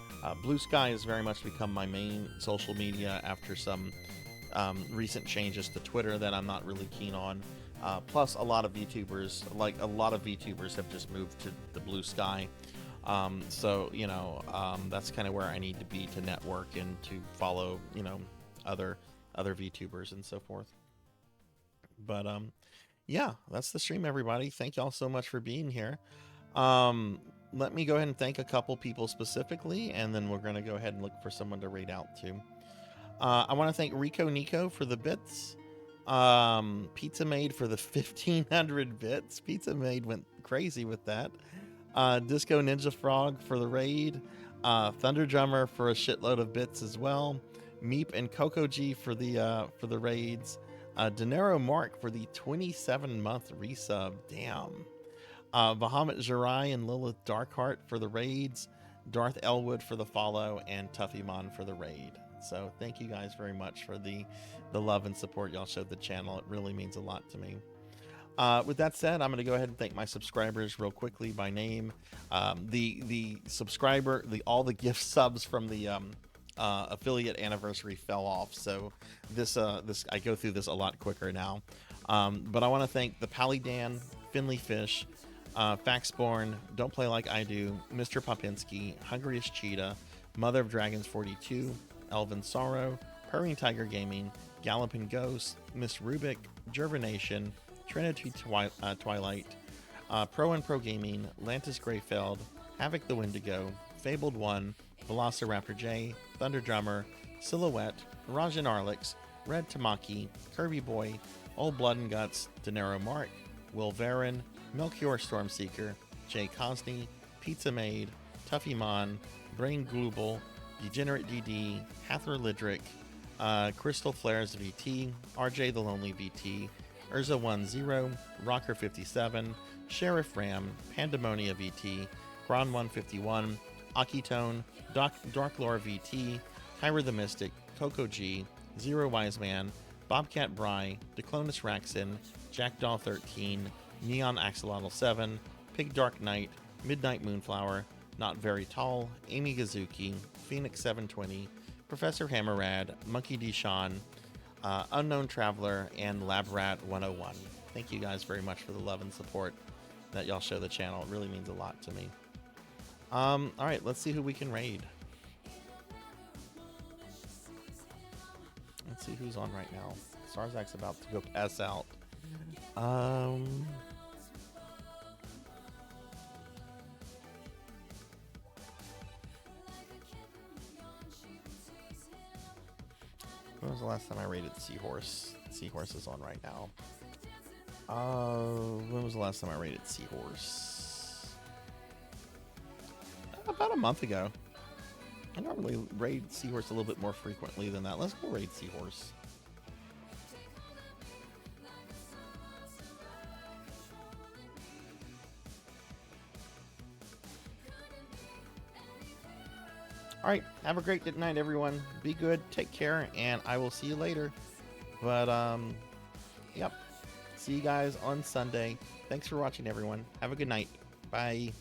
Blue Sky has very much become my main social media after some recent changes to Twitter that I'm not really keen on. Plus, a lot of VTubers, have just moved to the Blue Sky. So, you know, that's kind of where I need to be to network and to follow, you know, other VTubers and so forth. But yeah, that's the stream, everybody. Thank y'all so much for being here. Let me go ahead and thank a couple people specifically, and then we're going to go ahead and look for someone to raid out to. I want to thank Rico Nico for the bits. Pizza Maid for the 1,500 bits. Pizza Maid went crazy with that. Disco Ninja Frog for the raid. Thunder Drummer for a shitload of bits as well. Meep and Coco G for the raids. Denero Mark for the 27-month resub. Damn. Bahamut Jirai and Lilith Darkheart for the raids, Darth Elwood for the follow, and Tuffymon for the raid. So thank you guys very much for the love and support y'all showed the channel. It really means a lot to me. With that said, I'm going to go ahead and thank my subscribers real quickly by name. The subscriber, all the gift subs from the affiliate anniversary fell off, so this I go through this a lot quicker now. But I want to thank the Palidan, Finley Fish, Faxborn, Don't Play Like I Do, Mr. Popinski, Hungriest Cheetah, Mother of Dragons 42, Elvin Sorrow, Purring Tiger Gaming, Galloping Ghost, Miss Rubik, Gervination, Trinity Twilight, Pro and Pro Gaming, Lantis Greyfeld, Havoc the Wendigo, Fabled One, Velociraptor J, Thunder Drummer, Silhouette, Rajan Arlix, Red Tamaki, Kirby Boy, Old Blood and Guts, Denero Mark, Will Varon, Melchior Stormseeker, Jay Cosney, Pizza Maid, Tuffymon, Brain Global, Degenerate DD, Hathor Lidrick, Crystal Flares VT, RJ the Lonely VT, Urza10, Rocker 57, Sheriff Ram, Pandemonia VT, Kron 151, Akitone, Dark Lore VT, Kyra the Mystic, Coco G, Zero Wise Man, Bobcat Bry, Declonus Raxin, Jackdaw 13, Neon Axolotl 7, Pig Dark Knight, Midnight Moonflower, Not Very Tall, Amy Gazuki, Phoenix 720, Professor Hammerrad, Monkey D. Sean, Unknown Traveler, and Labrat 101. Thank you guys very much for the love and support that y'all show the channel. It really means a lot to me. Alright, let's see who we can raid. Let's see who's on right now. Sarzac's about to go pass out. When was the last time I raided Seahorse? Seahorse is on right now. When was the last time I raided Seahorse? About a month ago. I normally raid Seahorse a little bit more frequently than that. Let's go raid Seahorse. Alright, have a great night, everyone. Be good, take care, and I will see you later. But, yep. See you guys on Sunday. Thanks for watching, everyone. Have a good night. Bye.